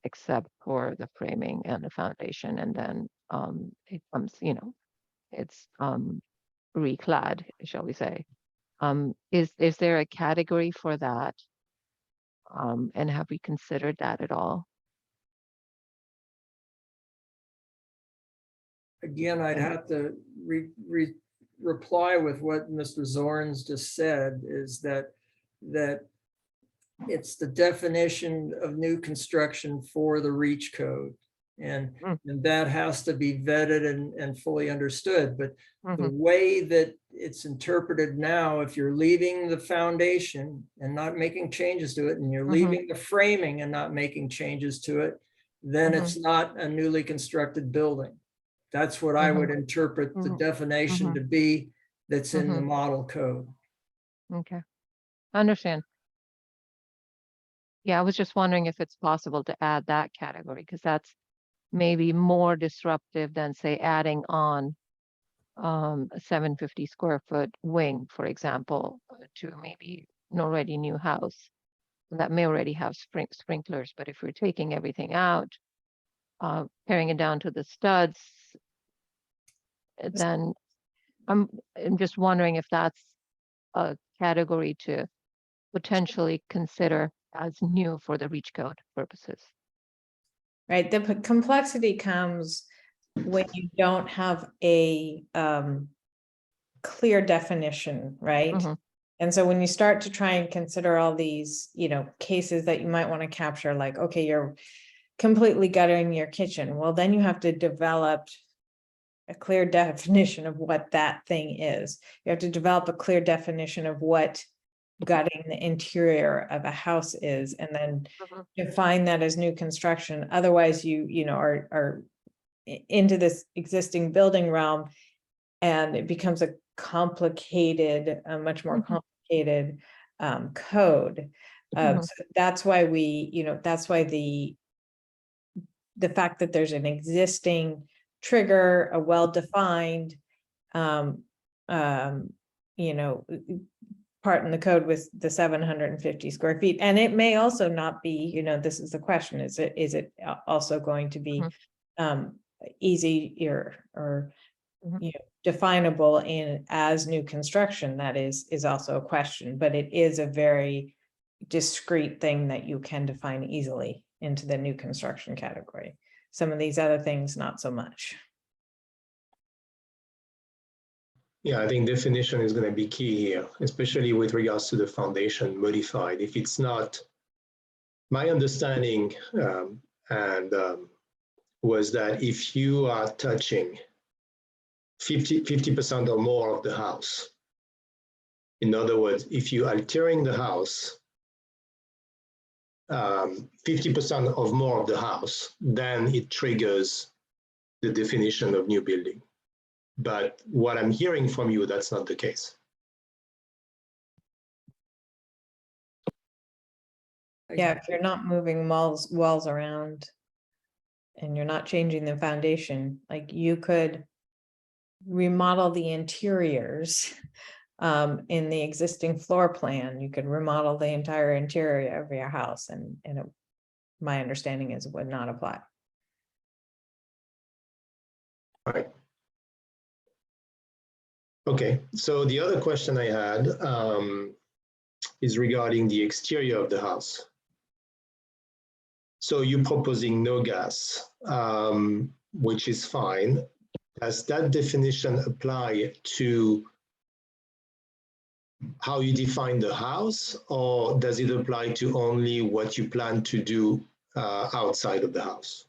except for the framing and the foundation, and then it comes, it's reclad, shall we say. Is there a category for that? And have we considered that at all? Again, I'd have to reply with what Mr. Zorns just said, is that it's the definition of new construction for the reach code. And that has to be vetted and fully understood. But the way that it's interpreted now, if you're leaving the foundation and not making changes to it, and you're leaving the framing and not making changes to it, then it's not a newly constructed building. That's what I would interpret the definition to be that's in the model code. Okay, I understand. Yeah, I was just wondering if it's possible to add that category, because that's maybe more disruptive than, say, adding on a 750 square foot wing, for example, to maybe an already new house that may already have sprinklers. But if we're taking everything out, paring it down to the studs, then I'm just wondering if that's a category to potentially consider as new for the REACH code purposes. Right, the complexity comes when you don't have a clear definition, right? Mhm. And so when you start to try and consider all these, cases that you might want to capture, like, okay, you're completely guttering your kitchen. Well, then you have to develop a clear definition of what that thing is. You have to develop a clear definition of what gutting the interior of a house is, and then Mhm. define that as new construction. Otherwise, you are into this existing building realm, and it becomes a complicated, a much more Mhm. complicated code. Mhm. So that's why that's why the fact that there's an existing trigger, a well-defined, um, part in the code with the 750 square feet. And it may also not be, this is the question, is it also going to be easier or Mhm. definable in as new construction? That is also a question, but it is a very discrete thing that you can define easily into the new construction category. Some of these other things, not so much. Yeah, I think definition is going to be key here, especially with regards to the foundation modified. If it's not, my understanding was that if you are touching 50% or more of the house, in other words, if you're altering the house 50% of more of the house, then it triggers the definition of new building. But what I'm hearing from you, that's not the case. Yeah, if you're not moving walls around and you're not changing the foundation, like you could remodel the interiors in the existing floor plan. You could remodel the entire interior of your house, and my understanding is it would not apply. Right. Okay, so the other question I had is regarding the exterior of the house. So you're proposing no gas, which is fine. Does that definition apply to how you define the house, or does it apply to only what you plan to do outside of the house?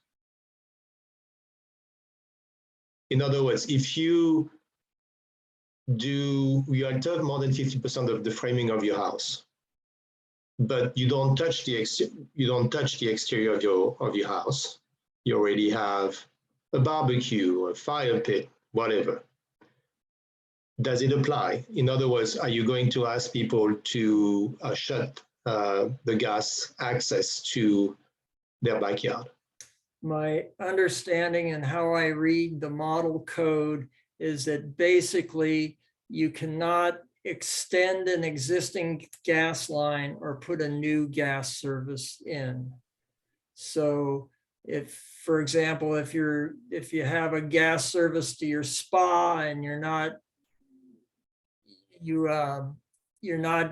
In other words, if you alter more than 50% of the framing of your house, but you don't touch the exterior of your house, you already have a barbecue, a fire pit, whatever. Does it apply? In other words, are you going to ask people to shut the gas access to their backyard? My understanding and how I read the model code is that basically you cannot extend an existing gas line or put a new gas service in. So if, for example, if you have a gas service to your spa and you're not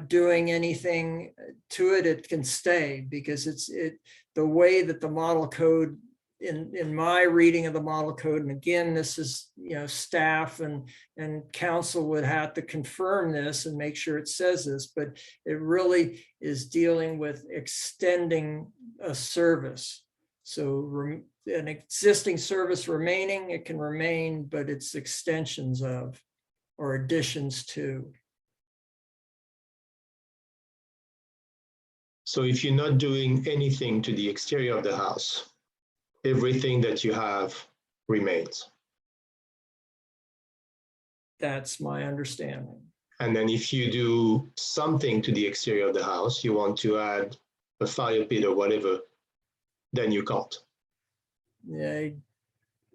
doing anything to it, it can stay, because the way that the model code, in my reading of the model code, and again, this is, staff and council would have to confirm this and make sure it says this, but it really is dealing with extending a service. So an existing service remaining, it can remain, but it's extensions of or additions to. So if you're not doing anything to the exterior of the house, everything that you have remains. That's my understanding. And then if you do something to the exterior of the house, you want to add a fire pit or whatever, then you can't. Yeah.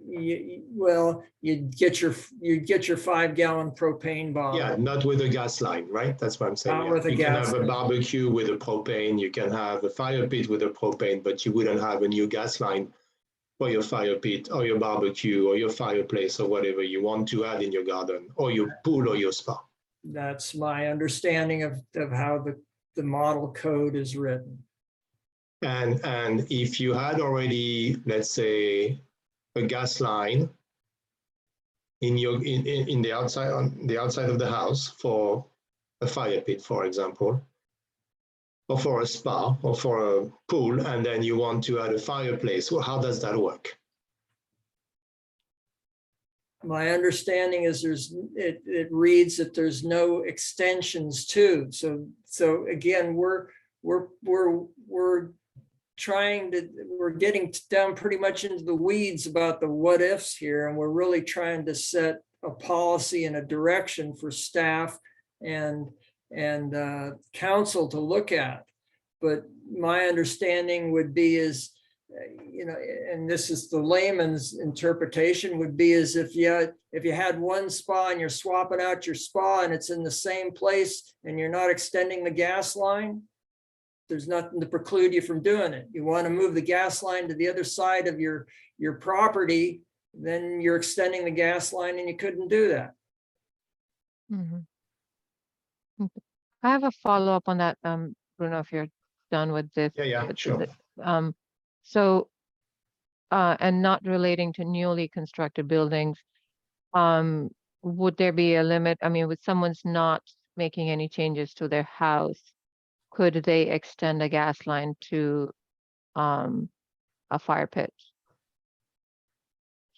Well, you'd get your 5-gallon propane bottle. Yeah, not with a gas line, right? That's what I'm saying. Not with a you can gas have a line. barbecue with a propane, you can have a fire pit with a propane, but you wouldn't have a new gas line for your fire pit or your barbecue or your fireplace or whatever you want to add in your garden or your pool or your spa. That's my understanding of how the model code is written. And if you had already, let's say, a gas line in the outside, on the outside of the house for a fire pit, for example, or for a spa or for a pool, and then you want to add a fireplace, well, how does that work? My understanding is it reads that there's no extensions too. So again, we're getting down pretty much into the weeds about the what ifs here, and we're really trying to set a policy and a direction for staff and council to look at. But my understanding would be is, and this is the layman's interpretation, would be as if you had one spa and you're swapping out your spa and it's in the same place and you're not extending the gas line, there's nothing to preclude you from doing it. You want to move the gas line to the other side of your property, then you're extending the gas line and you couldn't do that. Mm-hmm. I have a follow-up on that, Bruno, if you're done with this. Yeah, sure. So, and not relating to newly constructed buildings, would there be a limit? I mean, with someone's not making any changes to their house, could they extend a gas line to a fire pit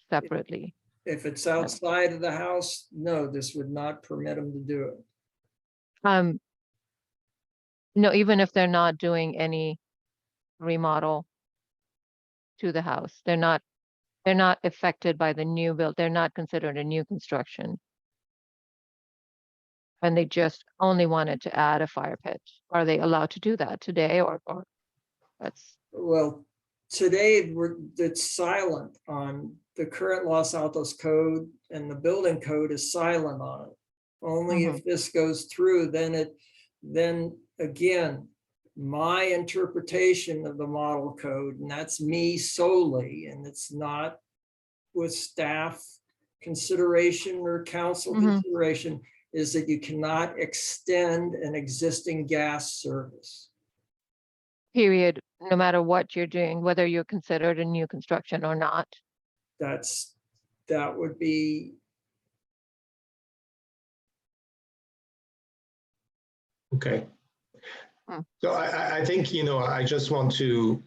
separately? If it's outside of the house, no, this would not permit them to do it. No, even if they're not doing any remodel to the house, they're not affected by the new build. They're not considered a new construction. And they just only wanted to add a fire pit. Are they allowed to do that today, or that's? Well, today it's silent on the current Los Altos code, and the building code is silent on it. Only if this goes through, then again, my interpretation of the model code, and that's me solely, and it's not with staff consideration or council consideration, is that you cannot extend an existing gas service. Period, no matter what you're doing, whether you're considered a new construction or not. That would be. Okay. So I think, I just want to,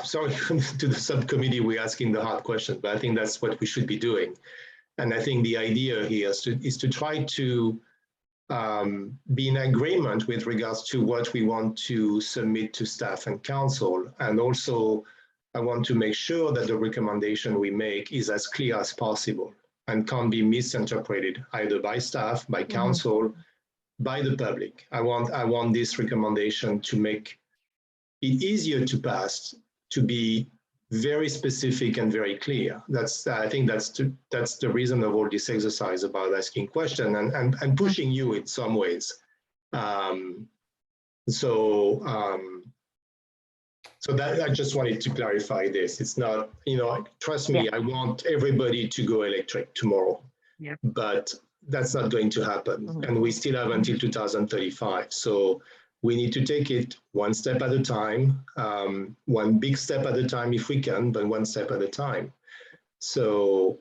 sorry, to the subcommittee, we're asking the hard question, but I think that's what we should be doing. And I think the idea here is to try to be in agreement with regards to what we want to submit to staff and council. And also, I want to make sure that the recommendation we make is as clear as possible and can't be misinterpreted either by staff, by council, by the public. I want this recommendation to make it easier to pass, to be very specific and very clear. I think that's the reason of all this exercise about asking questions and pushing you in some ways. So that I just wanted to clarify this. It's not, trust me, I want everybody to go electric tomorrow. Yeah. But that's not going to happen. And we still have until 2035. So we need to take it one step at a time, one big step at a time if we can, but one step at a time. So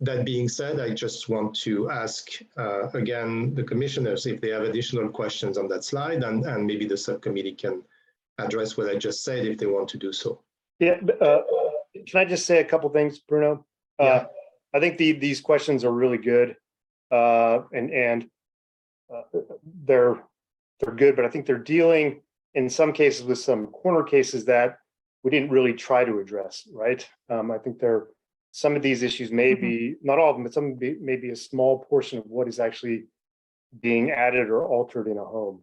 that being said, I just want to ask again the commissioners if they have additional questions on that slide, and maybe the subcommittee can address what I just said if they want to do so. Yeah, can I just say a couple things, Bruno? Yeah. I think these questions are really good. And they're good, but I think they're dealing in some cases with some corner cases that we didn't really try to address, right? I think some of these issues may be, not all of them, but some may be a small portion of what is actually being added or altered in a home.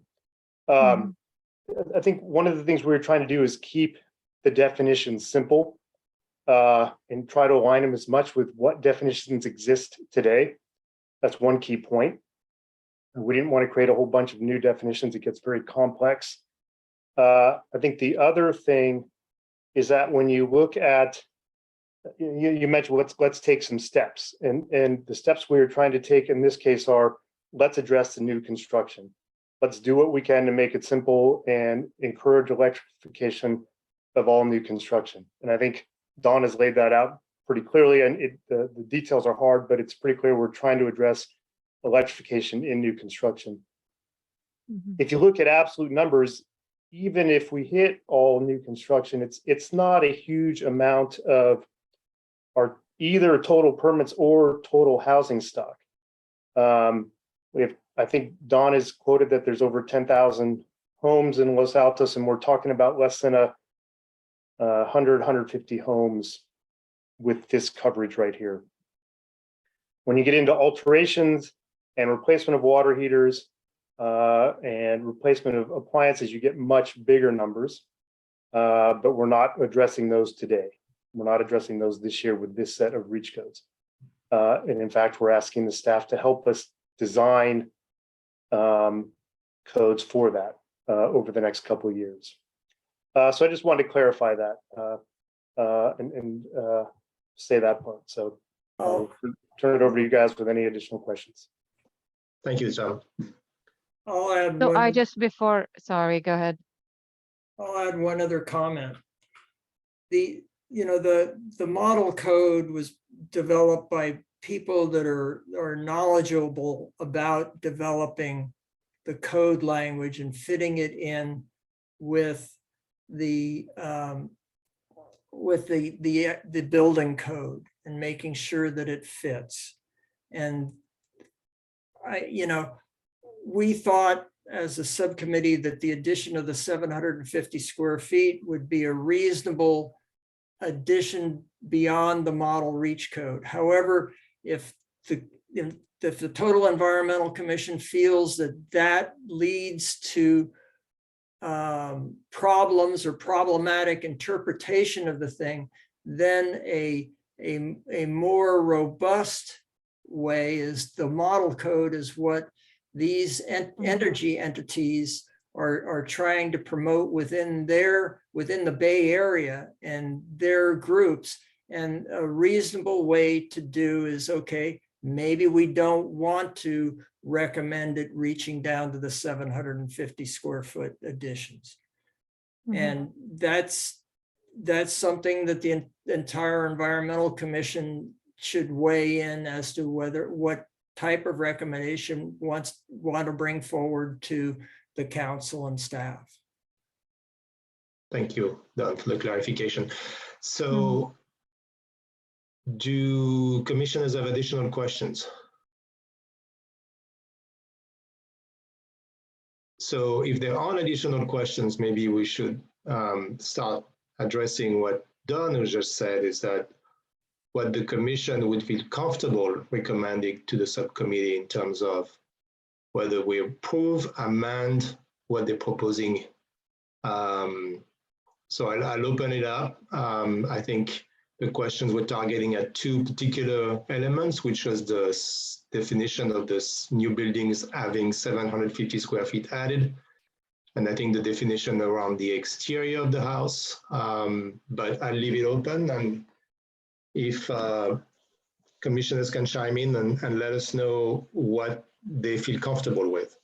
I think one of the things we're trying to do is keep the definitions simple and try to align them as much with what definitions exist today. That's one key point. We didn't want to create a whole bunch of new definitions. It gets very complex. I think the other thing is that when you look at, you mentioned let's take some steps, and the steps we're trying to take in this case are, let's address the new construction. let's do what we can to make it simple and encourage electrification of all new construction. And I think Dawn has laid that out pretty clearly, and the details are hard, but it's pretty clear we're trying to address electrification in new construction. If you look at absolute numbers, even if we hit all new construction, it's not a huge amount of our either total permits or total housing stock. I think Dawn has quoted that there's over 10,000 homes in Los Altos, and we're talking about less than 150 homes with this coverage right here. When you get into alterations and replacement of water heaters and replacement of appliances, you get much bigger numbers, but we're not addressing those today. We're not addressing those this year with this set of reach codes. And in fact, we're asking the staff to help us design codes for that over the next couple of years. So I just wanted to clarify that and say that part. So I'll turn it over to you guys with any additional questions. Thank you, Tom. I'll add So one, sorry, go ahead. I'll add one other comment. The model code was developed by people that are knowledgeable about developing the code language and fitting it in with the building code and making sure that it fits. And we thought as a subcommittee that the addition of the 750 square feet would be a reasonable addition beyond the model reach code. However, if the Total Environmental Commission feels that leads to problems or problematic interpretation of the thing, then a more robust way is the model code is what these energy entities are trying to promote within the Bay Area and their groups. And a reasonable way to do is, okay, maybe we don't want to recommend it reaching down to the 750 square foot additions. And that's something that the entire Environmental Commission should weigh in as to what type of recommendation want to bring forward to the council and staff. Thank you, Don, for the clarification. So do commissioners have additional questions? So if there aren't additional questions, maybe we should start addressing what Don has just said, is that what the commission would feel comfortable recommending to the subcommittee in terms of whether we approve, amend what they're proposing. So I'll open it up. I think the questions were targeting at two particular elements, which was the definition of this new buildings having 750 square feet added. And I think the definition around the exterior of the house, but I'll leave it open. And if commissioners can chime in and let us know what they feel comfortable with.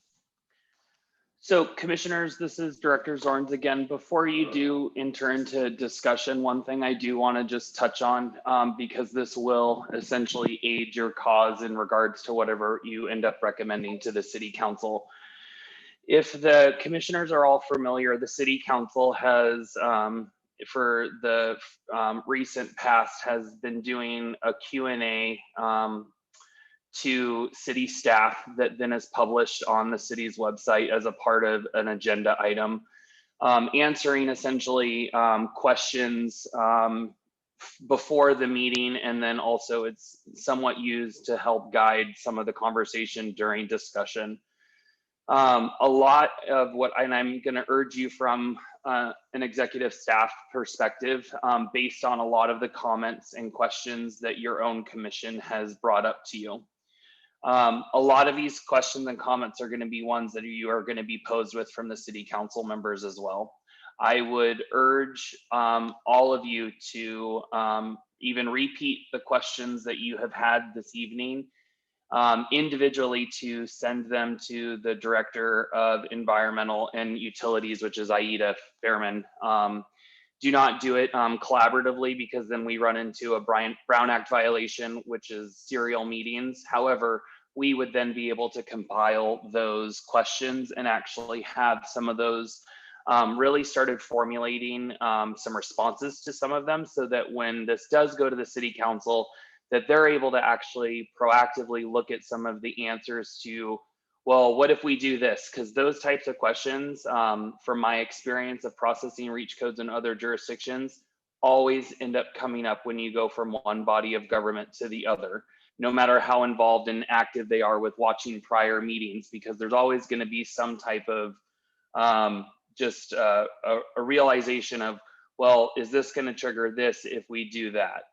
So commissioners, this is Director Zorns again. Before you do enter into discussion, one thing I do want to just touch on, because this will essentially aid your cause in regards to whatever you end up recommending to the city council. If the commissioners are all familiar, the city council has, for the recent past, has been doing a Q&A to city staff that then is published on the city's website as a part of an agenda item, answering essentially questions before the meeting, and then also it's somewhat used to help guide some of the conversation during discussion. A lot of what, and I'm going to urge you from an executive staff perspective, based on a lot of the comments and questions that your own commission has brought up to you. A lot of these questions and comments are going to be ones that you are going to be posed with from the city council members as well. I would urge all of you to even repeat the questions that you have had this evening individually to send them to the Director of Environmental and Utilities, which is Aida Fairman. Do not do it collaboratively, because then we run into a Brown Act violation, which is serial meetings. However, we would then be able to compile those questions and actually have some of those really started formulating some responses to some of them, so that when this does go to the City Council, that they're able to actually proactively look at some of the answers to, well, what if we do this? Because those types of questions, from my experience of processing reach codes in other jurisdictions, always end up coming up when you go from one body of government to the other, no matter how involved and active they are with watching prior meetings, because there's always going to be some type of just a realization of, well, is this going to trigger this if we do that?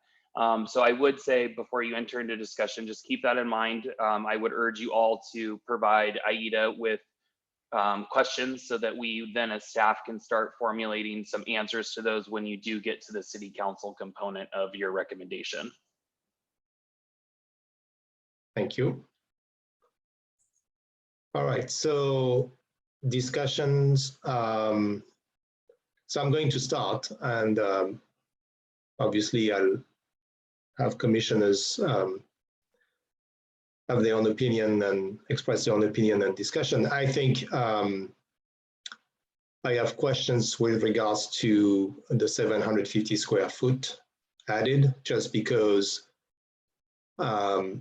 So I would say, before you enter into discussion, just keep that in mind. I would urge you all to provide Aida with questions, so that we then as staff can start formulating some answers to those when you do get to the City Council component of your recommendation. Thank you. All right, so discussions. So I'm going to start, and obviously I'll have commissioners have their own opinion and express their own opinion and discussion. I think I have questions with regards to the 750 square foot added, just because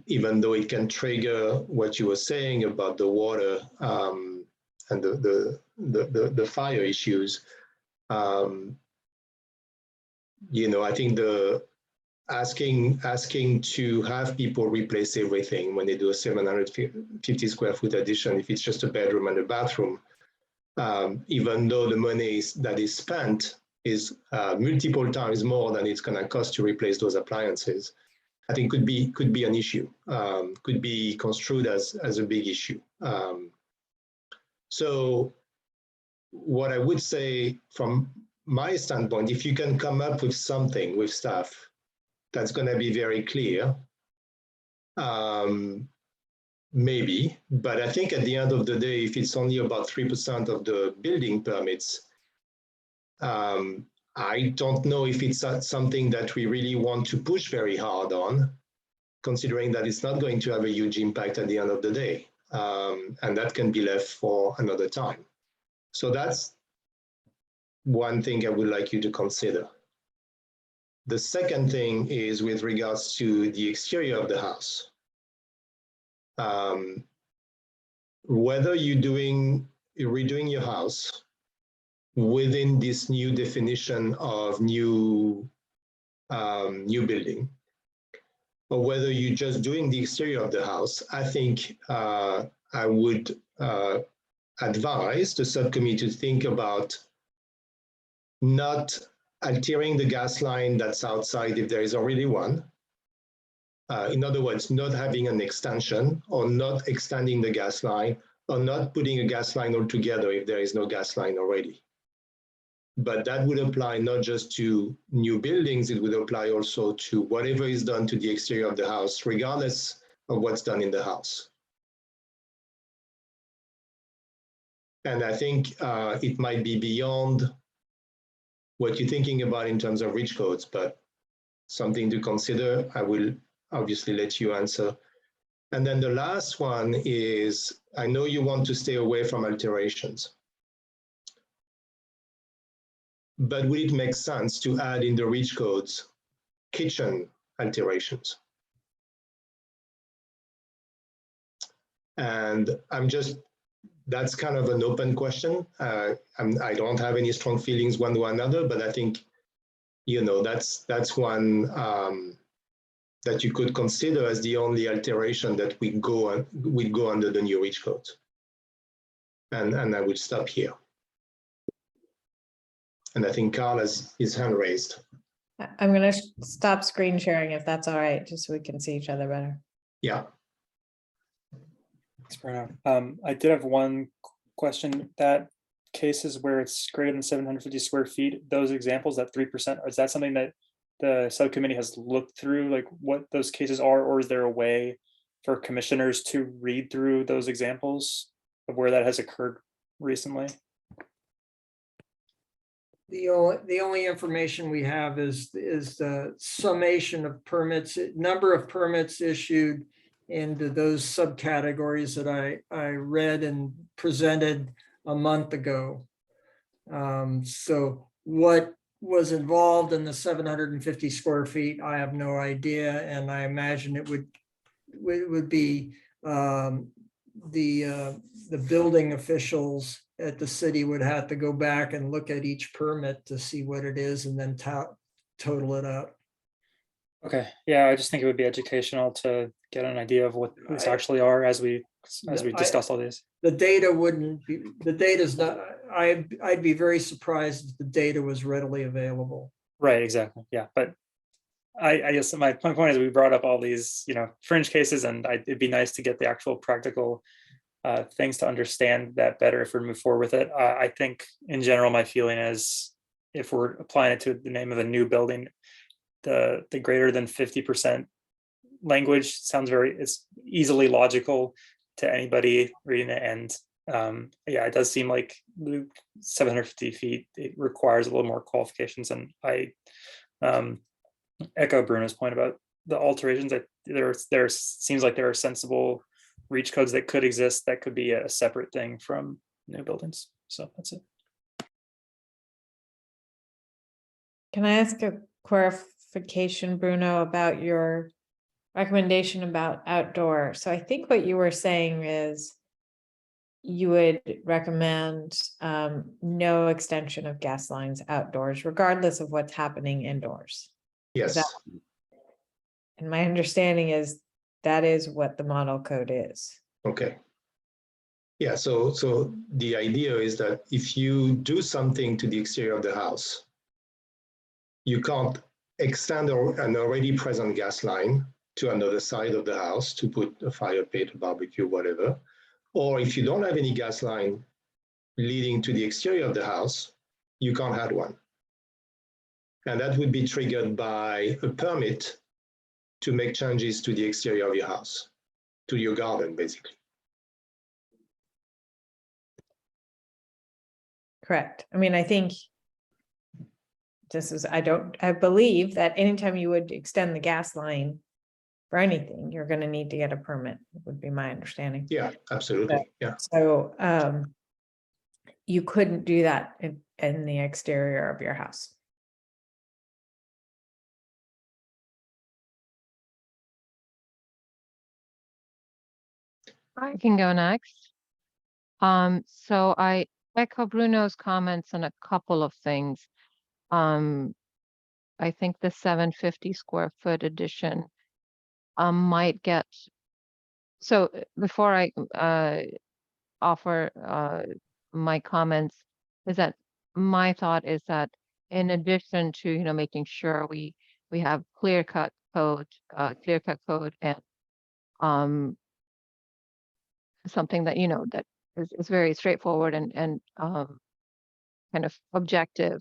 even though it can trigger what you were saying about the water and the fire issues, you know, I think the asking to have people replace everything when they do a 750 square foot addition, if it's just a bedroom and a bathroom, even though the money that is spent is multiple times more than it's going to cost to replace those appliances, I think could be an issue, could be construed as a big issue. So what I would say from my standpoint, if you can come up with something with staff that's going to be very clear, maybe, but I think at the end of the day, if it's only about 3% of the building permits, I don't know if it's something that we really want to push very hard on, considering that it's not going to have a huge impact at the end of the day. And that can be left for another time. So that's one thing I would like you to consider. The second thing is with regards to the exterior of the house. Whether you're redoing your house within this new definition of new building, or whether you're just doing the exterior of the house, I think I would advise the subcommittee to think about not altering the gas line that's outside if there is already one. In other words, not having an extension, or not extending the gas line, or not putting a gas line altogether if there is no gas line already. But that would apply not just to new buildings, it would apply also to whatever is done to the exterior of the house, regardless of what's done in the house. And I think it might be beyond what you're thinking about in terms of reach codes, but something to consider. I will obviously let you answer. And then the last one is, I know you want to stay away from alterations, but would it make sense to add in the reach codes kitchen alterations? And that's kind of an open question. I don't have any strong feelings one way or another, but I think, you know, that's one that you could consider as the only alteration that would go under the new reach codes. And I would stop here. And I think Carl has his hand raised. I'm going to stop screen sharing if that's all right, just so we can see each other better. Yeah. Thanks, Bruno. I did have one question. That cases where it's greater than 750 square feet, those examples, that 3%, is that something that the subcommittee has looked through, like what those cases are, or is there a way for commissioners to read through those examples of where that has occurred recently? The only information we have is the summation of permits, number of permits issued into those subcategories that I read and presented a month ago. So what was involved in the 750 square feet, I have no idea, and I imagine it would be the building officials at the city would have to go back and look at each permit to see what it is and then total it up. Okay, yeah, I just think it would be educational to get an idea of what these actually are as we discuss all these. The data wouldn't be, the data's not, I'd be very surprised if the data was readily available. Right, exactly, yeah, but I guess my point is we brought up all these, fringe cases, and it'd be nice to get the actual practical things to understand that better if we move forward with it. I think in general, my feeling is if we're applying it to the name of a new building, the greater than 50% language sounds it's easily logical to anybody reading it. And yeah, it does seem like 750 feet, it requires a little more qualifications. And I echo Bruno's point about the alterations. That there seems like there are sensible reach codes that could exist that could be a separate thing from new buildings. So that's it. Can I ask a clarification, Bruno, about your recommendation about outdoor? So I think what you were saying is you would recommend no extension of gas lines outdoors, regardless of what's happening indoors. Yes. And my understanding is that is what the model code is. Okay. Yeah, so the idea is that if you do something to the exterior of the house, you can't extend an already present gas line to another side of the house to put a fire pit, a barbecue, whatever. Or if you don't have any gas line leading to the exterior of the house, you can't add one. And that would be triggered by a permit to make changes to the exterior of your house, to your garden, basically. Correct. I mean, I think I believe that anytime you would extend the gas line for anything, you're going to need to get a permit, would be my understanding. Yeah, absolutely. Yeah. So you couldn't do that in the exterior of your house. I can go next. So I echo Bruno's comments on a couple of things. I think the 750 square foot addition might get, so before I offer my comments, is that my thought is that in addition to making sure we have clear-cut code and something that that is very straightforward and kind of objective.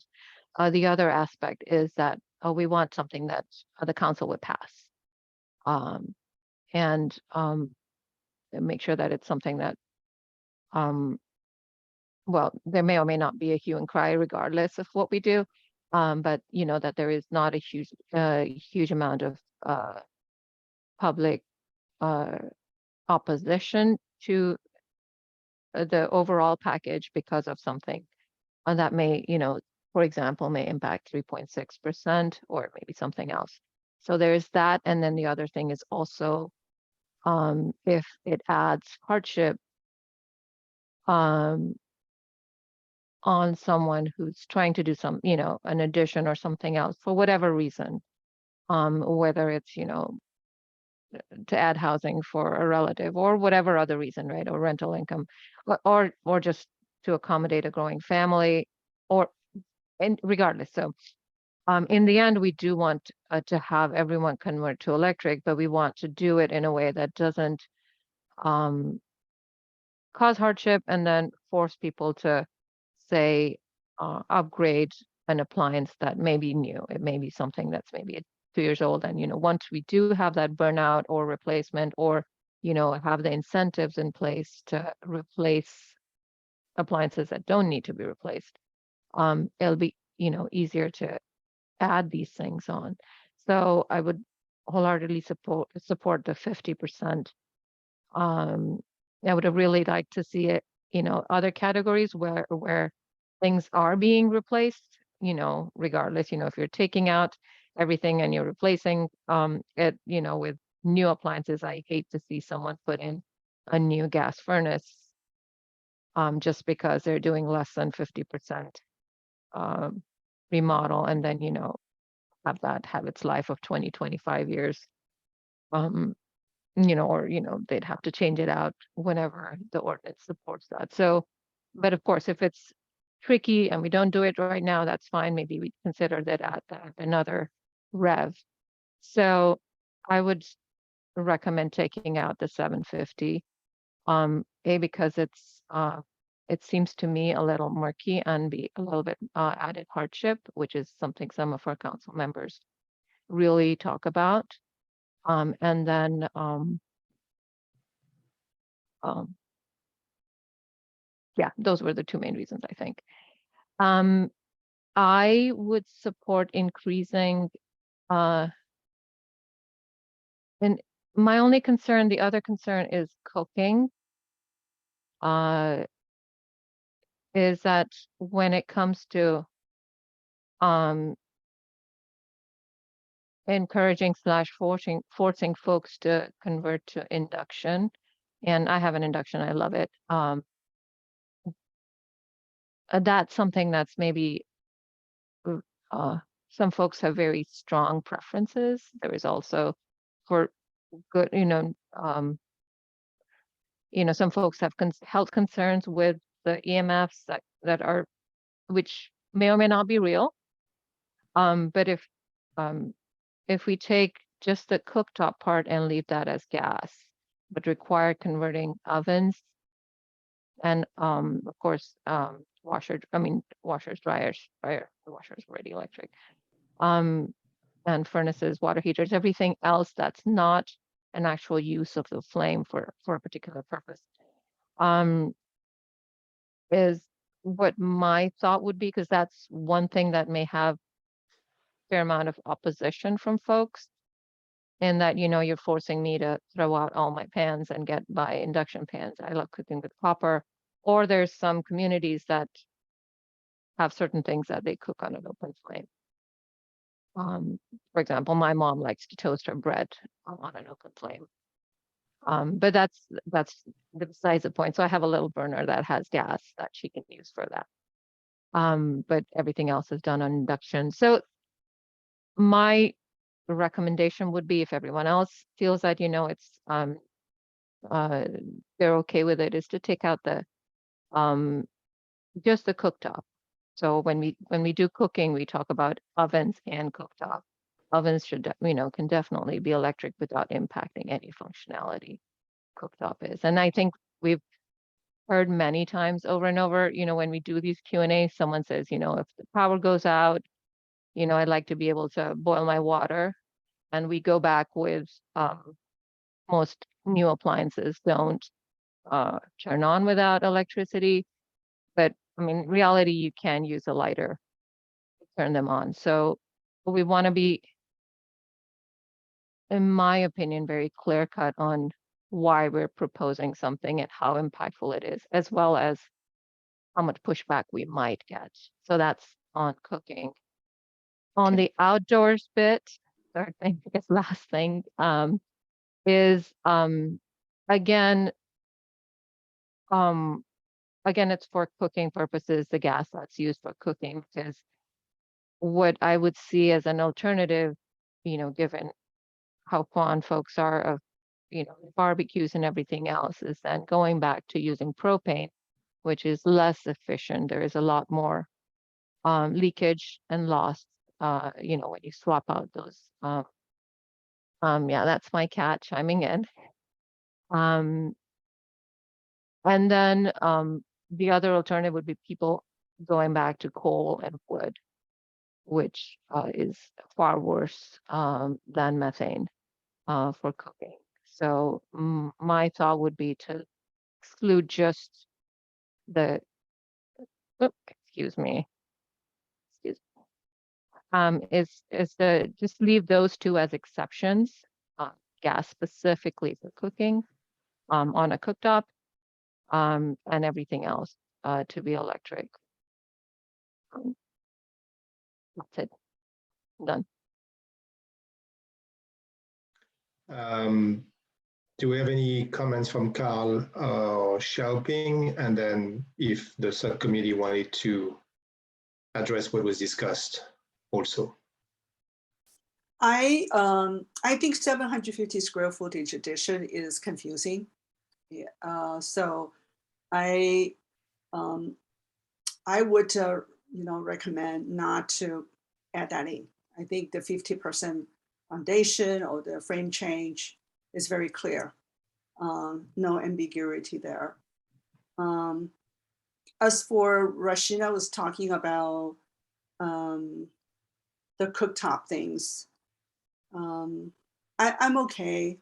The other aspect is that we want something that the council would pass, and make sure that it's something that well, there may or may not be a hue and cry regardless of what we do, but that there is not a huge amount of public opposition to the overall package because of something that may, for example, may impact 3.6% or maybe something else. So there's that. And then the other thing is also if it adds hardship on someone who's trying to do some, an addition or something else for whatever reason, whether it's, to add housing for a relative or whatever other reason, right? Or rental income, or just to accommodate a growing family, and regardless. So in the end, we do want to have everyone convert to electric, but we want to do it in a way that doesn't cause hardship and then force people to say upgrade an appliance that may be new. It may be something that's maybe 2 years old, and once we do have that burnout or replacement or have the incentives in place to replace appliances that don't need to be replaced, it'll be, easier to add these things on. So I would wholeheartedly support the 50%. I would have really liked to see it, other categories where things are being replaced, regardless, if you're taking out everything and you're replacing it, with new appliances. I hate to see someone put in a new gas furnace just because they're doing less than 50% remodel, and then, have that have its life of 20, 25 years. Or, they'd have to change it out whenever the ordinance supports that. So, but of course, if it's tricky and we don't do it right now, that's fine. Maybe we consider that at another rev. So I would recommend taking out the 750. Because it seems to me a little murky and be a little bit added hardship, which is something some of our council members really talk about. And then yeah, those were the two main reasons, I think. I would support increasing and my only concern, the other concern is cooking. Is that when it comes to encouraging / forcing folks to convert to induction, and I have an induction, I love it. That's something that's maybe some folks have very strong preferences. There is also for good, some folks have health concerns with the EMFs that are, which may or may not be real. But if we take just the cooktop part and leave that as gas, but require converting ovens and of course washers, dryers, the washer's already electric, and furnaces, water heaters, everything else that's not an actual use of the flame for a particular purpose, is what my thought would be, because that's one thing that may have fair amount of opposition from folks, and that, you're forcing me to throw out all my pans and buy induction pans. I love cooking with copper. Or there's some communities that have certain things that they cook on an open flame. For example, my mom likes to toast her bread on an open flame. But that's besides the point. So I have a little burner that has gas that she can use for that. But everything else is done on induction. So my recommendation would be, if everyone else feels that, it's they're okay with it, is to take out the just the cooktop. So when we do cooking, we talk about ovens and cooktop. Ovens should, can definitely be electric without impacting any functionality cooktop is. And I think we've heard many times over and over, when we do these Q&A, someone says, if the power goes out, I'd like to be able to boil my water. And we go back with most new appliances don't turn on without electricity. But I mean, reality, you can use a lighter to turn them on. So we want to be, in my opinion, very clear cut on why we're proposing something and how impactful it is, as well as how much pushback we might get. So that's on cooking. On the outdoors bit, third thing, I guess last thing, is again, it's for cooking purposes, the gas that's used for cooking, because what I would see as an alternative, given how fond folks are of, barbecues and everything else, is then going back to using propane, which is less efficient. There is a lot more leakage and loss, when you swap out those. Yeah, that's my cat chiming in. And then the other alternative would be people going back to coal and wood, which is far worse than methane for cooking. So my thought would be to exclude just the, excuse me. Is the, just leave those two as exceptions, gas specifically for cooking on a cooktop, and everything else to be electric. That's it. Done. Do we have any comments from Carl or Xiaoping? And then if the subcommittee wanted to address what was discussed also. I think 750 square footage addition is confusing. Yeah, so I would recommend not to add that in. I think the 50% foundation or the frame change is very clear. No ambiguity there. As for Rashina was talking about the cooktop things, I'm okay.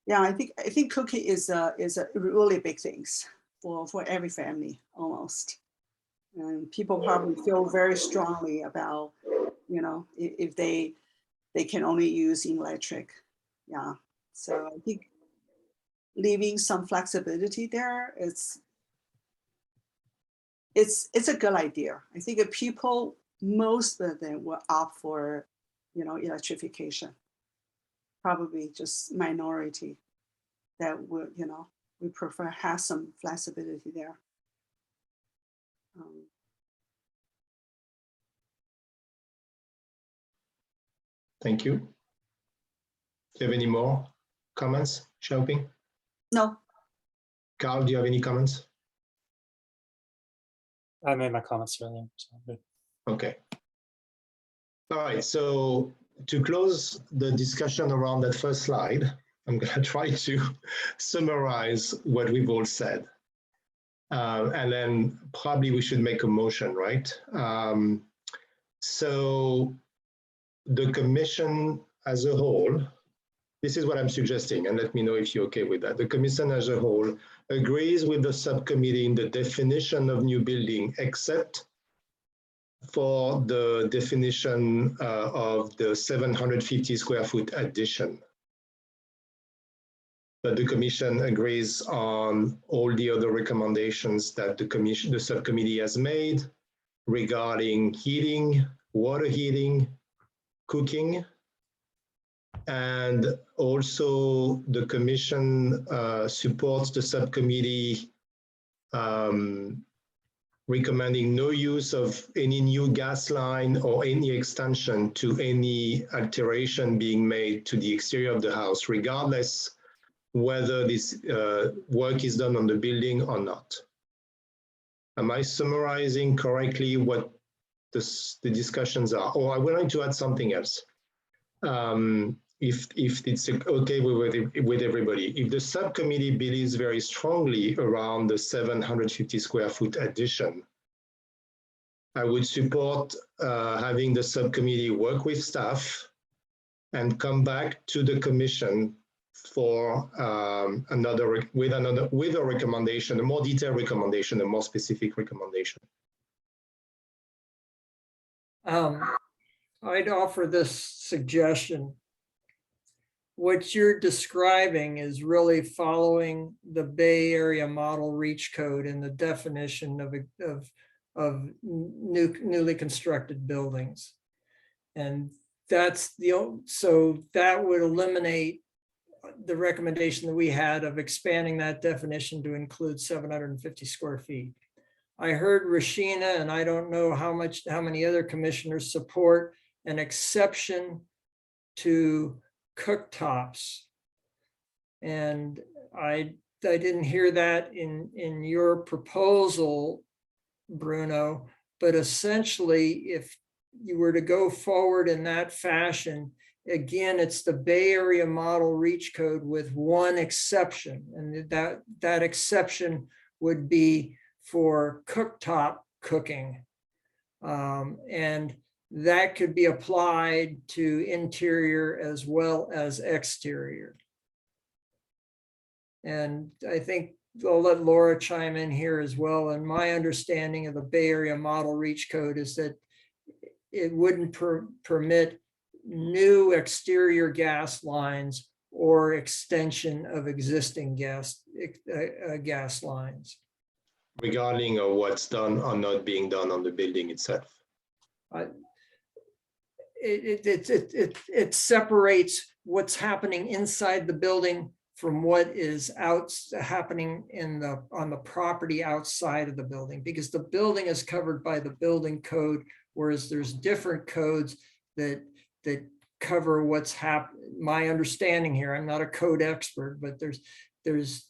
Yeah, I think cooking is a really big things for every family almost, and people probably feel very strongly about, if they can only use electric. Yeah, so I think leaving some flexibility there, it's a good idea. I think if people, most of them will opt for, electrification. Probably just minority that would, we prefer have some flexibility there. Thank you. Do you have any more comments, Xiaoping? No. Carl, do you have any comments? I made my comments earlier. So good. Okay. All right, so to close the discussion around that first slide, I'm going to try to summarize what we've all said. And then probably we should make a motion, right? So the commission as a whole, this is what I'm suggesting, and let me know if you're okay with that. The commission as a whole agrees with the subcommittee in the definition of new building, except for the definition of the 750 square foot addition. But the commission agrees on all the other recommendations that the subcommittee has made regarding heating, water heating, cooking, and also the commission supports the subcommittee recommending no use of any new gas line or any extension to any alteration being made to the exterior of the house, regardless whether this work is done on the building or not. Am I summarizing correctly what the discussions are? Or I would like to add something else. If it's okay with everybody, if the subcommittee believes very strongly around the 750 square foot addition, I would support having the subcommittee work with staff and come back to the commission for with a recommendation, a more detailed recommendation, a more specific recommendation. I'd offer this suggestion. What you're describing is really following the Bay Area Model Reach Code and the definition of newly constructed buildings. And so that would eliminate the recommendation that we had of expanding that definition to include 750 square feet. I heard Rashina, and I don't know how many other commissioners support an exception to cooktops. And I didn't hear that in your proposal, Bruno, but essentially if you were to go forward in that fashion, again, it's the Bay Area Model Reach Code with one exception, and that exception would be for cooktop cooking. And that could be applied to interior as well as exterior. And I think I'll let Laura chime in here as well. And my understanding of the Bay Area Model Reach Code is that it wouldn't permit new exterior gas lines or extension of existing gas lines. Regarding what's done or not being done on the building itself. It separates what's happening inside the building from what is happening on the property outside of the building, because the building is covered by the building code, whereas there's different codes that cover what's happening. My understanding here, I'm not a code expert, but there's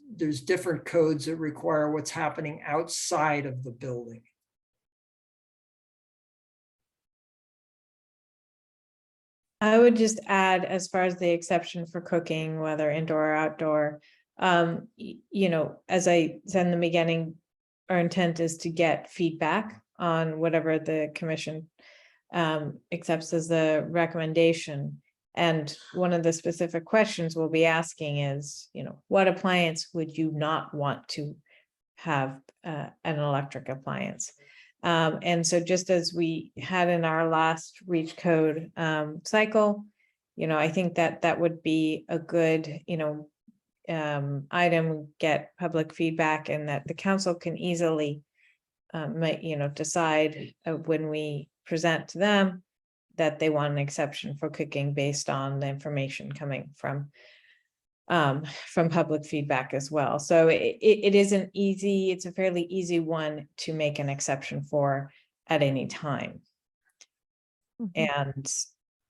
different codes that require what's happening outside of the building. I would just add, as far as the exception for cooking, whether indoor or outdoor, you know, as I said in the beginning, our intent is to get feedback on whatever the commission accepts as the recommendation. And one of the specific questions we'll be asking is, you know, what appliance would you not want to have an electric appliance? And so just as we had in our last Reach Code cycle, you know, I think that would be a good, you know, item, get public feedback, and that the council can easily, you know, decide when we present to them that they want an exception for cooking based on the information coming from public feedback as well. So it isn't easy. It's a fairly easy one to make an exception for at any time. And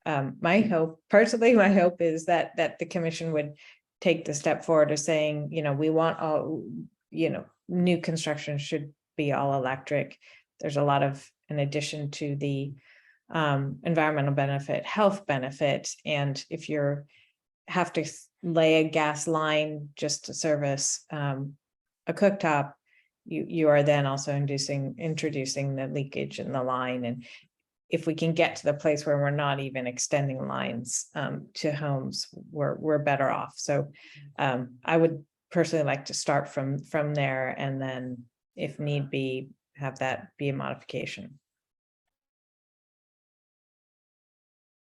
my hope, personally, my hope is that the commission would take the step forward of saying, you know, we want all, you know, new construction should be all electric. There's a lot of, in addition to the environmental benefit, health benefit. And if you're have to lay a gas line just to service a cooktop, you are then also introducing the leakage in the line. And if we can get to the place where we're not even extending lines to homes, we're better off. So I would personally like to start from there, and then if need be, have that be a modification.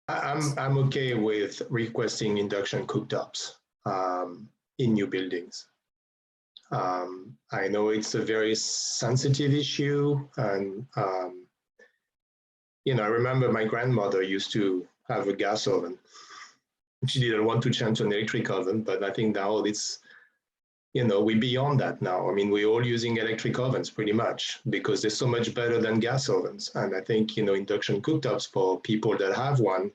I'm okay with requesting induction cooktops in new buildings. I know it's a very sensitive issue, and you know, I remember my grandmother used to have a gas oven. She didn't want to change to an electric oven, but I think now it's, you know, we're beyond that now. I mean, we're all using electric ovens pretty much because they're so much better than gas ovens. And I think, you know, induction cooktops for people that have one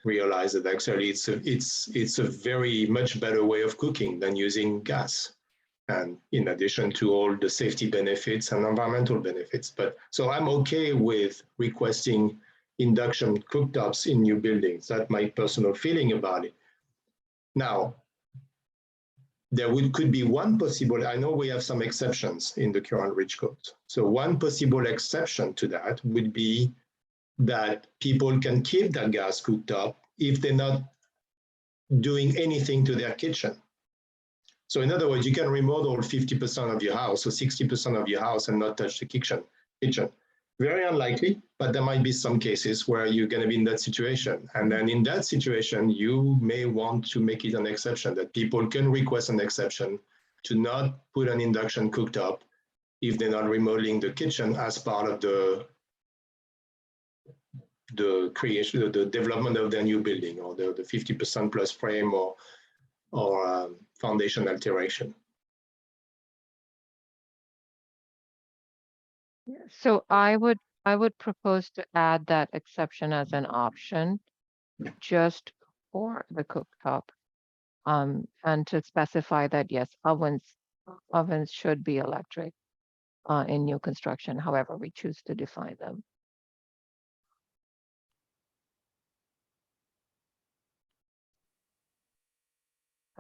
realize that actually it's a very much better way of cooking than using gas. And in addition to all the safety benefits and environmental benefits. But so I'm okay with requesting induction cooktops in new buildings. That's my personal feeling about it. Now, there could be one possible, I know we have some exceptions in the current Reach Code. So one possible exception to that would be that people can keep that gas cooktop if they're not doing anything to their kitchen. So in other words, you can remodel 50% of your house or 60% of your house and not touch the kitchen. Very unlikely, but there might be some cases where you're going to be in that situation. And then in that situation, you may want to make it an exception, that people can request an exception to not put an induction cooktop if they're not remodeling the kitchen as part of the creation, the development of their new building, or the 50% plus frame or foundation alteration. So I would propose to add that exception as an option just for the cooktop. And to specify that, yes, ovens should be electric in new construction, however we choose to define them.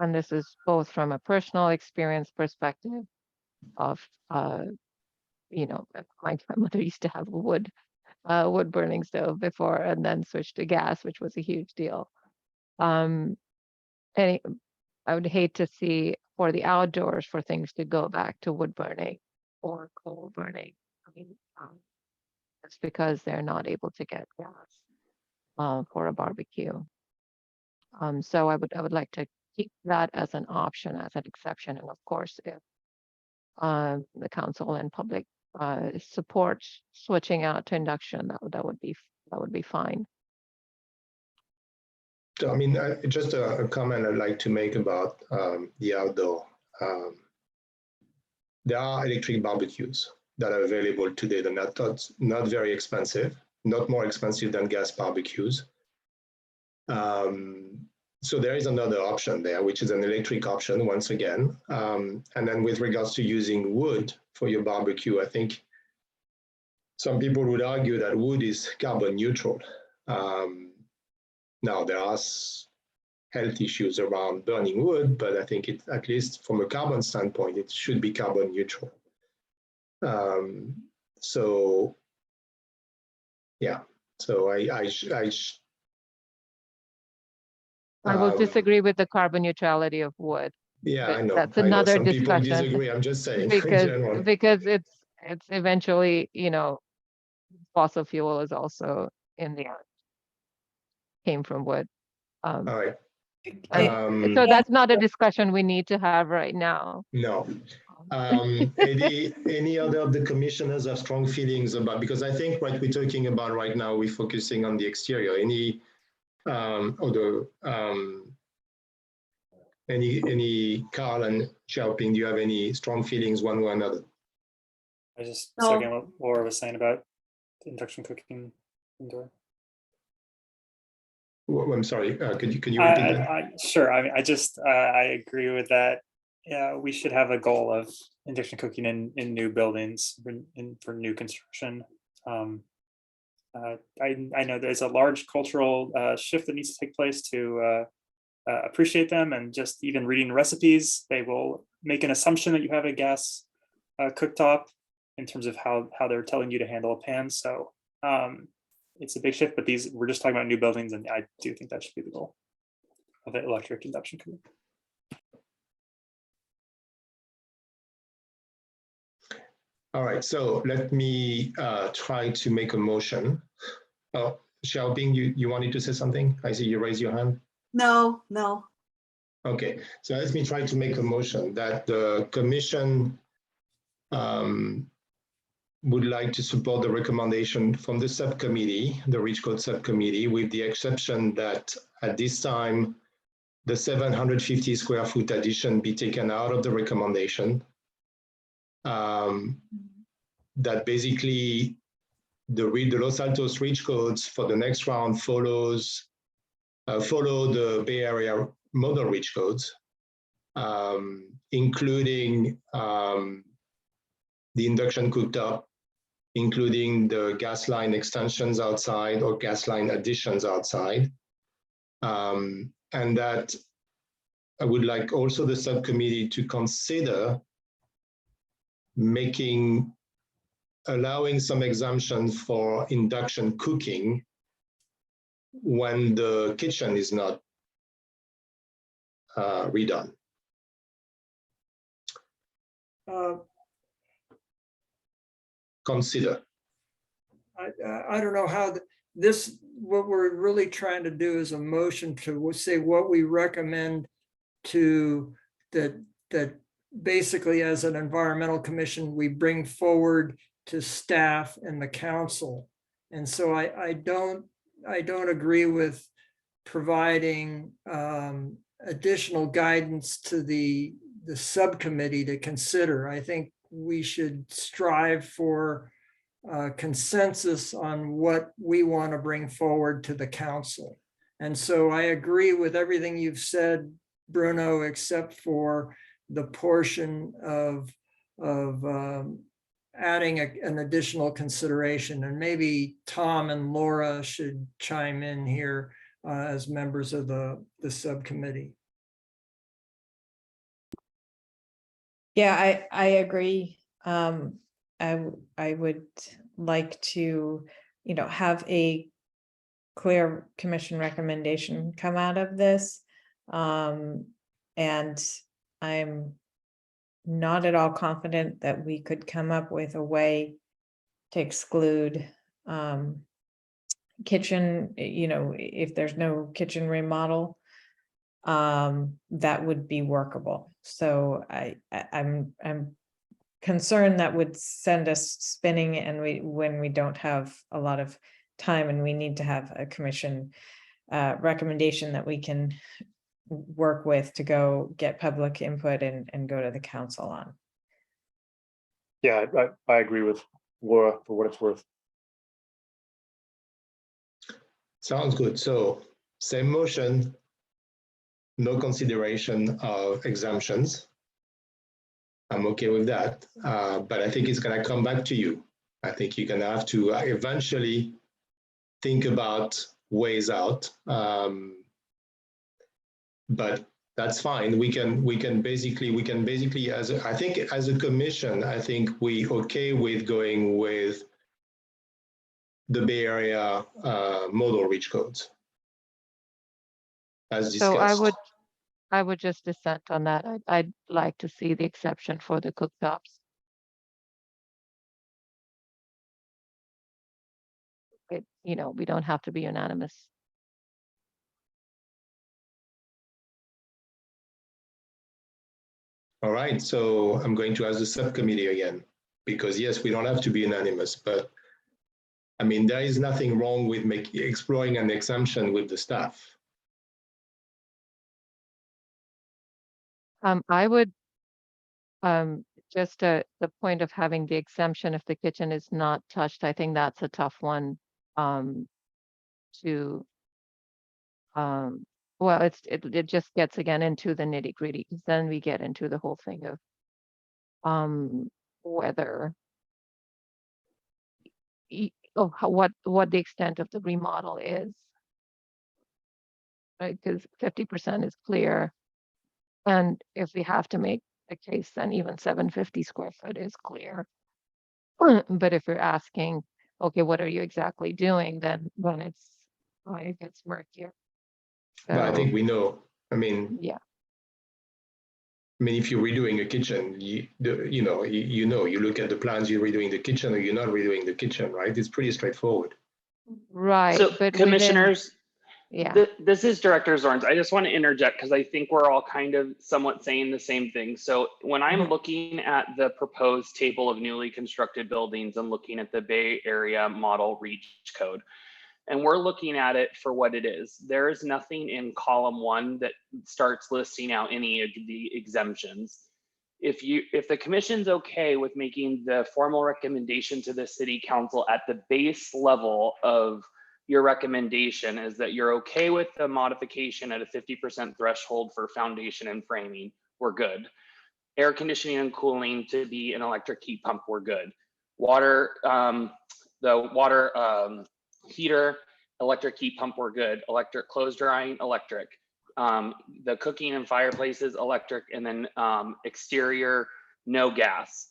And this is both from a personal experience perspective of, you know, my grandmother used to have a wood wood burning stove before and then switched to gas, which was a huge deal. And I would hate to see for the outdoors for things to go back to wood burning or coal burning. I mean, it's because they're not able to get gas for a barbecue. So I would like to keep that as an option, as an exception. And of course, if the council and public support switching out to induction, that would be fine. So, I mean, just a comment I'd like to make about the outdoor. There are electric barbecues that are available today. They're not very expensive, not more expensive than gas barbecues. So there is another option there, which is an electric option once again. And then with regards to using wood for your barbecue, I think some people would argue that wood is carbon neutral. Now there are health issues around burning wood, but I think it, at least from a carbon standpoint, it should be carbon neutral. So yeah, so I will disagree with the carbon neutrality of wood. Yeah, I know. That's another some discussion. People disagree. I'm just saying. Because it's eventually, you know, fossil fuel is also in the earth, came from wood. All right. So that's not a discussion we need to have right now. No. Any other of the commissioners have strong feelings about, because I think what we're talking about right now, we're focusing on the exterior. Any Carl and Xiaoping, do you have any strong feelings one way or another? I just second what Laura was saying about induction cooking indoor. Well, I'm sorry, can you repeat that? Sure, I mean, I agree with that. Yeah, we should have a goal of induction cooking in new buildings for new construction. I know there's a large cultural shift that needs to take place to appreciate them, and just even reading recipes, they will make an assumption that you have a gas cooktop in terms of how they're telling you to handle a pan. So it's a big shift, but we're just talking about new buildings, and I do think that should be the goal of the electric induction cooking. All right, so let me try to make a motion. Oh, Xiaoping, you wanted to say something? I see you raise your hand. No. Okay, so let me try to make a motion that the commission would like to support the recommendation from the subcommittee, the Rich Code subcommittee, with the exception that at this time, the 750 square foot addition be taken out of the recommendation. That basically the Los Altos Rich Codes for the next round follow the Bay Area Model Rich Codes, including the induction cooktop, including the gas line extensions outside or gas line additions outside. And that I would like also the subcommittee to consider allowing some exemptions for induction cooking when the kitchen is not redone. Consider. I don't know how what we're really trying to do is a motion to say what we recommend to that basically as an environmental commission, we bring forward to staff and the council. And so I don't agree with providing additional guidance to the subcommittee to consider. I think we should strive for consensus on what we want to bring forward to the council. And so I agree with everything you've said, Bruno, except for the portion of adding an additional consideration. And maybe Tom and Laura should chime in here as members of the subcommittee. Yeah, I agree. I would like to, have a clear commission recommendation come out of this. And I'm not at all confident that we could come up with a way to exclude kitchen, if there's no kitchen remodel, that would be workable. So I'm concerned that would send us spinning, and when we don't have a lot of time and we need to have a commission recommendation that we can work with to go get public input and go to the council on. Yeah, I agree with Laura for what it's worth. Sounds good. So same motion, no consideration of exemptions. I'm okay with that, but I think it's going to come back to you. I think you're going to have to eventually think about ways out, but that's fine. We can basically as a commission, I think we okay with going with the Bay Area model reach codes as discussed. So I would just dissent on that. I'd like to see the exception for the cooktops. We don't have to be unanimous. All right, so I'm going to ask the subcommittee again, because yes, we don't have to be unanimous, but I mean, there is nothing wrong with exploring an exemption with the staff. I would just the point of having the exemption if the kitchen is not touched, I think that's a tough one to well, it just gets again into the nitty gritty, because then we get into the whole thing of whether what the extent of the remodel is, right? Because 50% is clear, and if we have to make a case, then even 750 square foot is clear. But if you're asking, okay, what are you exactly doing, then it gets murkier. So, But I think we know. I mean, yeah. I mean, if you're redoing a kitchen, you look at the plans, you're redoing the kitchen or you're not redoing the kitchen, right? It's pretty straightforward. Right. So but commissioners, yeah. this is Director Zorns. I just want to interject because I think we're all kind of somewhat saying the same thing. So when I'm looking at the proposed table of newly constructed buildings and looking at the Bay Area model reach code, and we're looking at it for what it is, there is nothing in column 1 that starts listing out any of the exemptions. If the commission's okay with making the formal recommendation to the city council at the base level of your recommendation is that you're okay with the modification at a 50% threshold for foundation and framing, we're good. Air conditioning and cooling to be an electric heat pump, we're good. Water, the water heater, electric heat pump, we're good. Electric clothes drying, electric. The cooking and fireplaces, electric, and then exterior, no gas.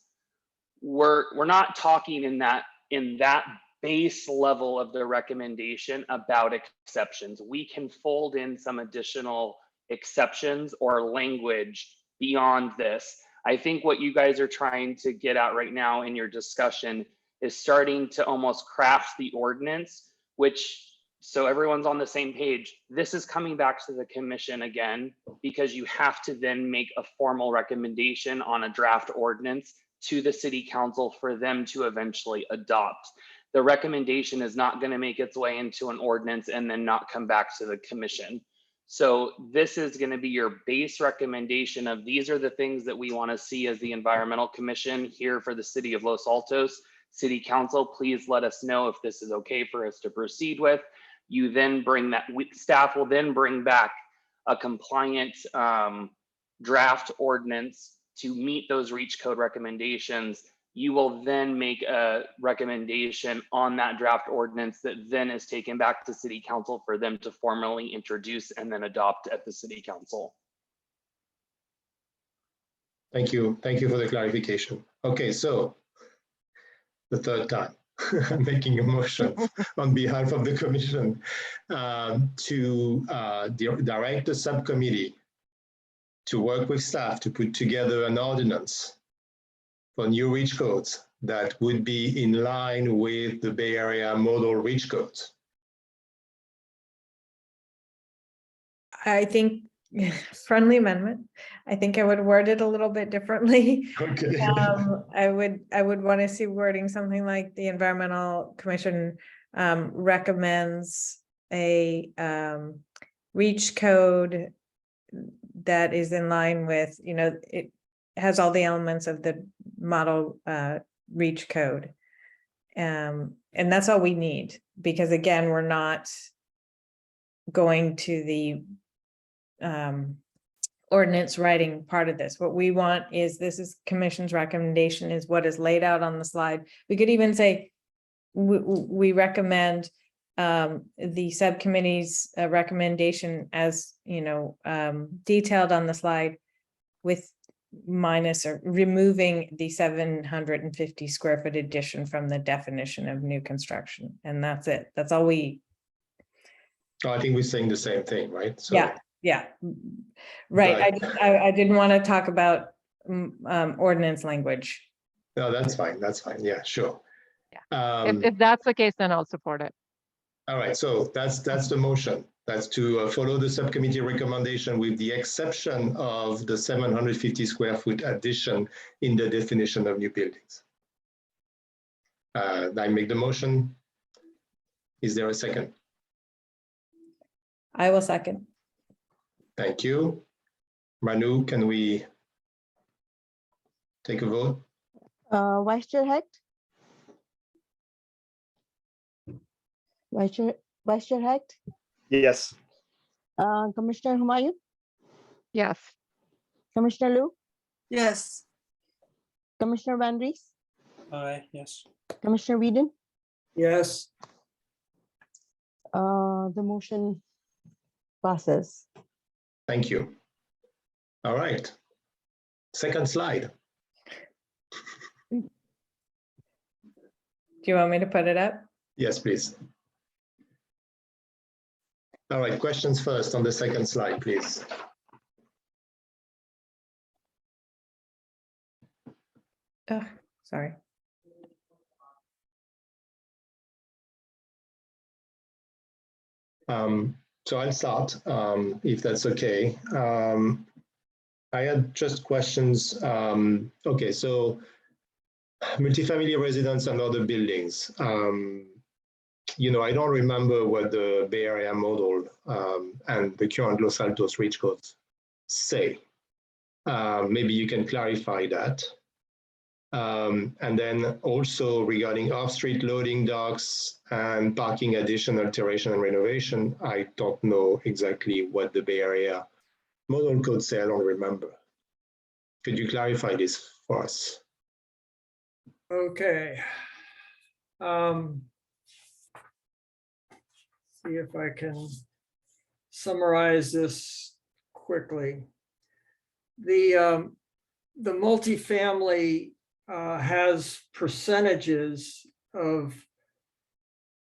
We're not talking in that base level of the recommendation about exceptions. We can fold in some additional exceptions or language beyond this. I think what you guys are trying to get at right now in your discussion is starting to almost craft the ordinance, which, so everyone's on the same page, this is coming back to the commission again, because you have to then make a formal recommendation on a draft ordinance to the city council for them to eventually adopt. The recommendation is not going to make its way into an ordinance and then not come back to the commission. So this is going to be your base recommendation of these are the things that we want to see as the environmental commission here for the city of Los Altos. City council, please let us know if this is okay for us to proceed with. You then bring that, staff will then bring back a compliant draft ordinance to meet those reach code recommendations. You will then make a recommendation on that draft ordinance that then is taken back to city council for them to formally introduce and then adopt at the city council. Thank you. Thank you for the clarification. Okay, so the third time. making a motion on behalf of the commission to direct the subcommittee to work with staff to put together an ordinance for new reach codes that would be in line with the Bay Area model reach codes. I think friendly amendment. I think I would word it a little bit differently. Okay. I would want to see wording something like the Environmental Commission recommends a reach code that is in line with, you know, it has all the elements of the model reach code. And that's all we need, because again, we're not going to the ordinance writing part of this. What we want is, this is commission's recommendation, is what is laid out on the slide. We could even say we recommend the subcommittee's recommendation as, you know, detailed on the slide, with minus or removing the 750 square foot addition from the definition of new construction. And that's it. That's all we. Oh, I think we're saying the same thing, right? So, yeah, right. But- I didn't want to talk about ordinance language. No, that's fine. That's fine. Yeah, sure. If that's the case, then I'll support it. All right, so that's the motion. That's to follow the subcommittee recommendation with the exception of the 750 square foot addition in the definition of new buildings. I make the motion. Is there a second? I will second. Thank you. Manu, can we take a vote? Vice Chair Hecht? Vice Chair Hecht? Yes. Commissioner Humayun? Yes. Commissioner Liu? Yes. Commissioner Van Rees? Yes. Commissioner Whedon? Yes. The motion passes. Thank you. All right. Second slide. Do you want me to put it up? Yes, please. All right, questions first on the second slide, please. Oh, sorry. So I'll start, if that's okay. I had just questions. Okay, so multifamily residents and other buildings. You know, I don't remember what the Bay Area model and the current Los Altos reach codes say. Maybe you can clarify that. And then also regarding off-street loading docks and parking addition, alteration, and renovation, I don't know exactly what the Bay Area model code say. I don't remember. Could you clarify this for us? Okay. See if I can summarize this quickly. The multifamily has percentages of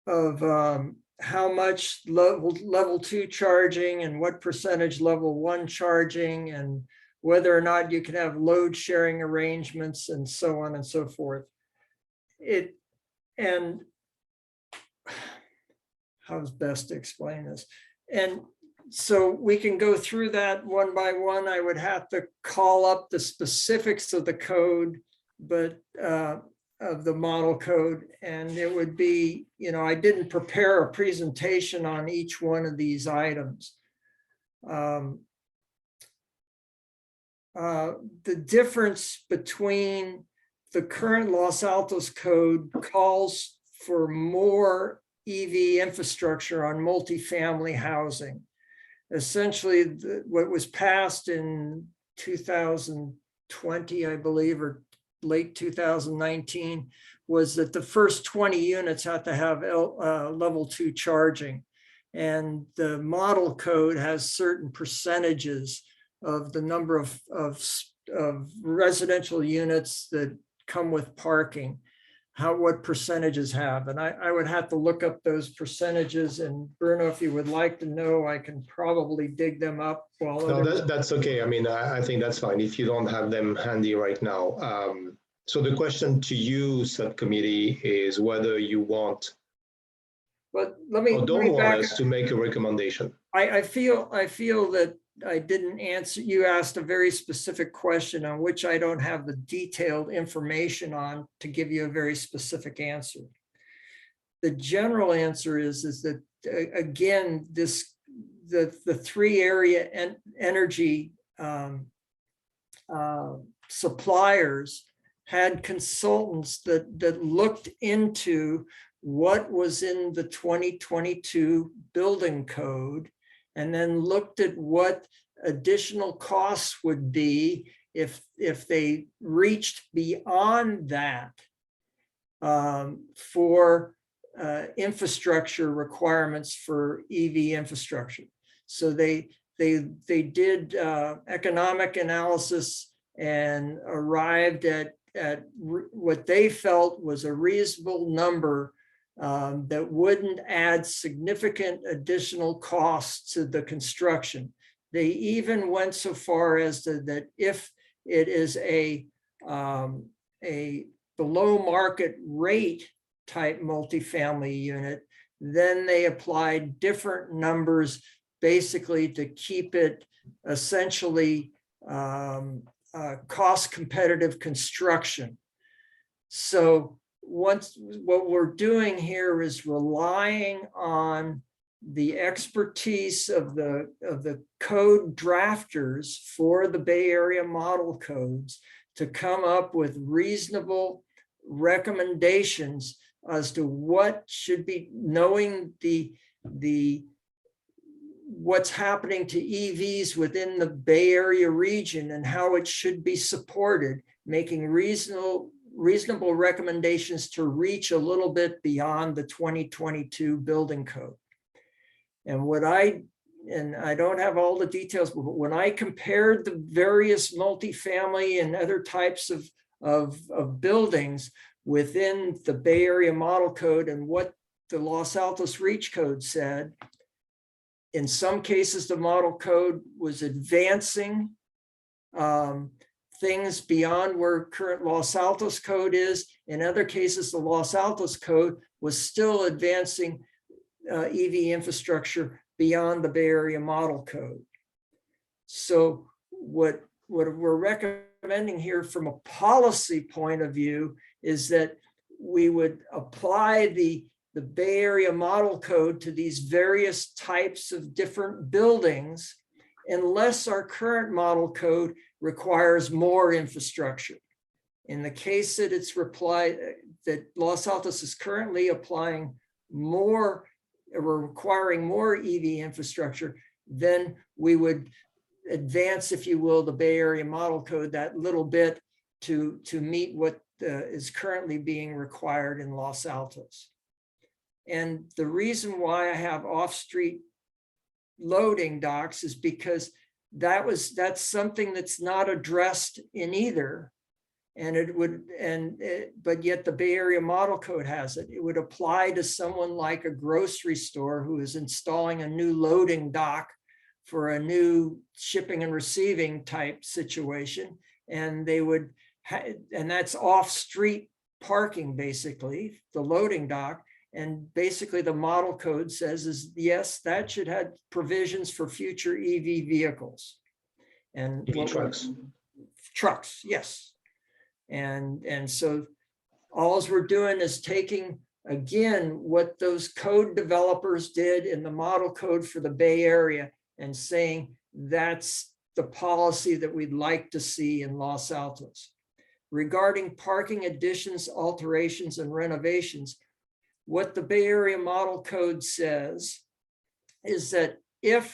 how much level 2 charging and what percentage level 1 charging, and whether or not you can have load sharing arrangements and so on and so forth. And how's best to explain this? And so we can go through that one by one. I would have to call up the specifics of the code, but of the model code, and it would be, you know, I didn't prepare a presentation on each one of these items. The difference between the current Los Altos code calls for more EV infrastructure on multifamily housing. Essentially, what was passed in 2020, I believe, or late 2019, was that the first 20 units had to have level 2 charging. And the model code has certain percentages of the number of residential units that come with parking. what percentages have. And I would have to look up those percentages, and Bruno, if you would like to know, I can probably dig them up while No, others. that's okay. I mean, I think that's fine if you don't have them handy right now. So the question to you, subcommittee, is whether you want But let me or don't want back us to make a recommendation. I feel that I didn't answer. You asked a very specific question on which I don't have the detailed information on to give you a very specific answer. The general answer is that again, the three area energy suppliers had consultants that looked into what was in the 2022 building code, and then looked at what additional costs would be if they reached beyond that for infrastructure requirements for EV infrastructure. So they did economic analysis and arrived at what they felt was a reasonable number that wouldn't add significant additional costs to the construction. They even went so far as to that if it is a below market rate type multifamily unit, then they applied different numbers basically to keep it essentially cost competitive construction. So what we're doing here is relying on the expertise of the code drafters for the Bay Area model codes to come up with reasonable recommendations as to what should be, knowing what's happening to EVs within the Bay Area region and how it should be supported, making reasonable recommendations to reach a little bit beyond the 2022 building code. And I don't have all the details, but when I compared the various multifamily and other types of buildings within the Bay Area model code and what the Los Altos REACH code said, in some cases, the model code was advancing things beyond where current Los Altos code is. In other cases, the Los Altos code was still advancing EV infrastructure beyond the Bay Area model code. So what we're recommending here from a policy point of view is that we would apply the Bay Area model code to these various types of different buildings unless our current model code requires more infrastructure. In the case that it's that Los Altos is currently applying more or requiring more EV infrastructure, then we would advance, if you will, the Bay Area model code that little bit to meet what is currently being required in Los Altos. And the reason why I have off-street loading docks is because that's something that's not addressed in either. And but yet the Bay Area model code has it. It would apply to someone like a grocery store who is installing a new loading dock for a new shipping and receiving type situation. And they would, and that's off-street parking, basically, the loading dock. And basically the model code says is, yes, that should have provisions for future EV vehicles. And EV trucks. Trucks, yes. And so all we're doing is taking, again, what those code developers did in the model code for the Bay Area and saying that's the policy that we'd like to see in Los Altos. Regarding parking additions, alterations, and renovations, what the Bay Area model code says is that if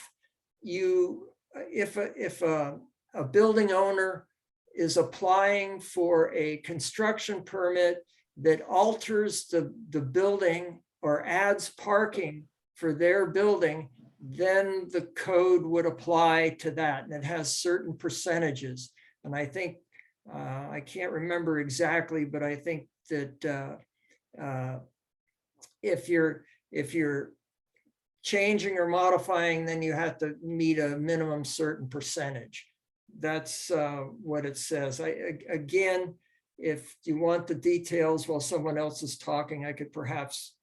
a building owner is applying for a construction permit that alters the building or adds parking for their building, then the code would apply to that. And it has certain percentages. And I think, I can't remember exactly, but I think that if you're changing or modifying, then you have to meet a minimum certain percentage. That's what it says. Again, if you want the details while someone else is talking, I could perhaps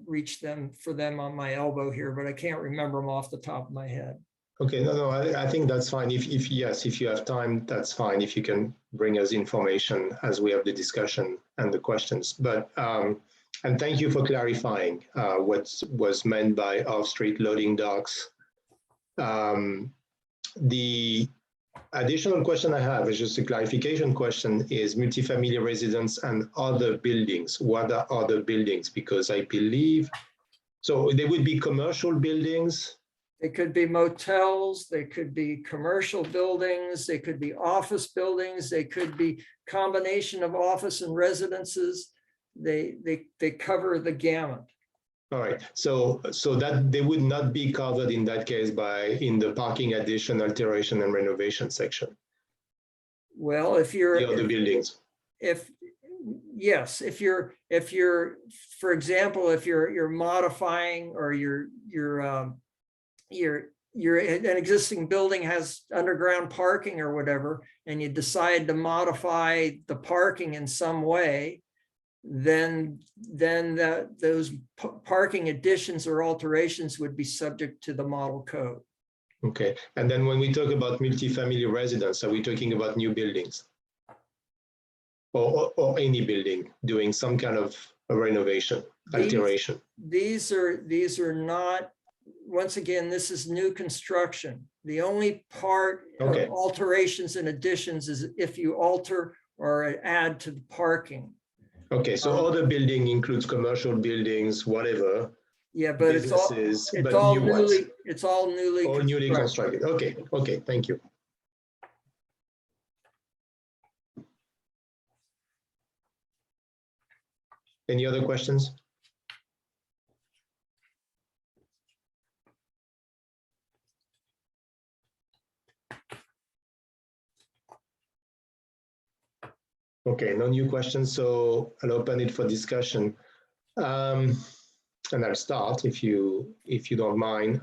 reach them for them on my elbow here, but I can't remember them off the top of my head. Okay, no, I think that's fine. If you have time, that's fine. If you can bring us information as we have the discussion and the questions. But and thank you for clarifying what was meant by off-street loading docks. The additional question I have is just a clarification question: is multifamily residence and other buildings? What are other buildings? Because I believe so. They would be commercial buildings. They could be motels, they could be commercial buildings, they could be office buildings, they could be combination of office and residences. They cover the gamut. All right, so that they would not be covered in that case in the parking addition, alteration, and renovation section. Well, if you're the other buildings. Yes, if you're, for example, if you're modifying or an existing building has underground parking or whatever, and you decide to modify the parking in some way, then those parking additions or alterations would be subject to the model code. Okay, and then when we talk about multifamily residence, are we talking about new buildings? Or any building doing some kind of a renovation, alteration? These are not, once again, this is new construction. The only part of alterations and additions is if you alter or add to the parking. Okay, so other building includes commercial buildings, whatever. Yeah, but it's all newly constructed. Okay, thank you. Any other questions? Okay, no new questions, so I'll open it for discussion. And I'll start if you don't mind.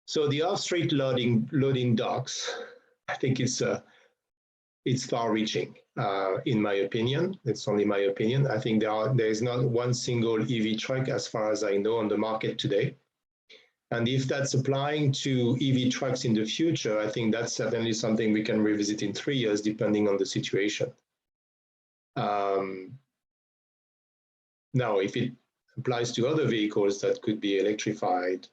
So the off-street loading docks, I think it's far-reaching, in my opinion. It's only my opinion. I think there is not one single EV truck, as far as I know, on the market today. And if that's applying to EV trucks in the future, I think that's certainly something we can revisit in 3 years, depending on the situation. Now, if it applies to other vehicles that could be electrified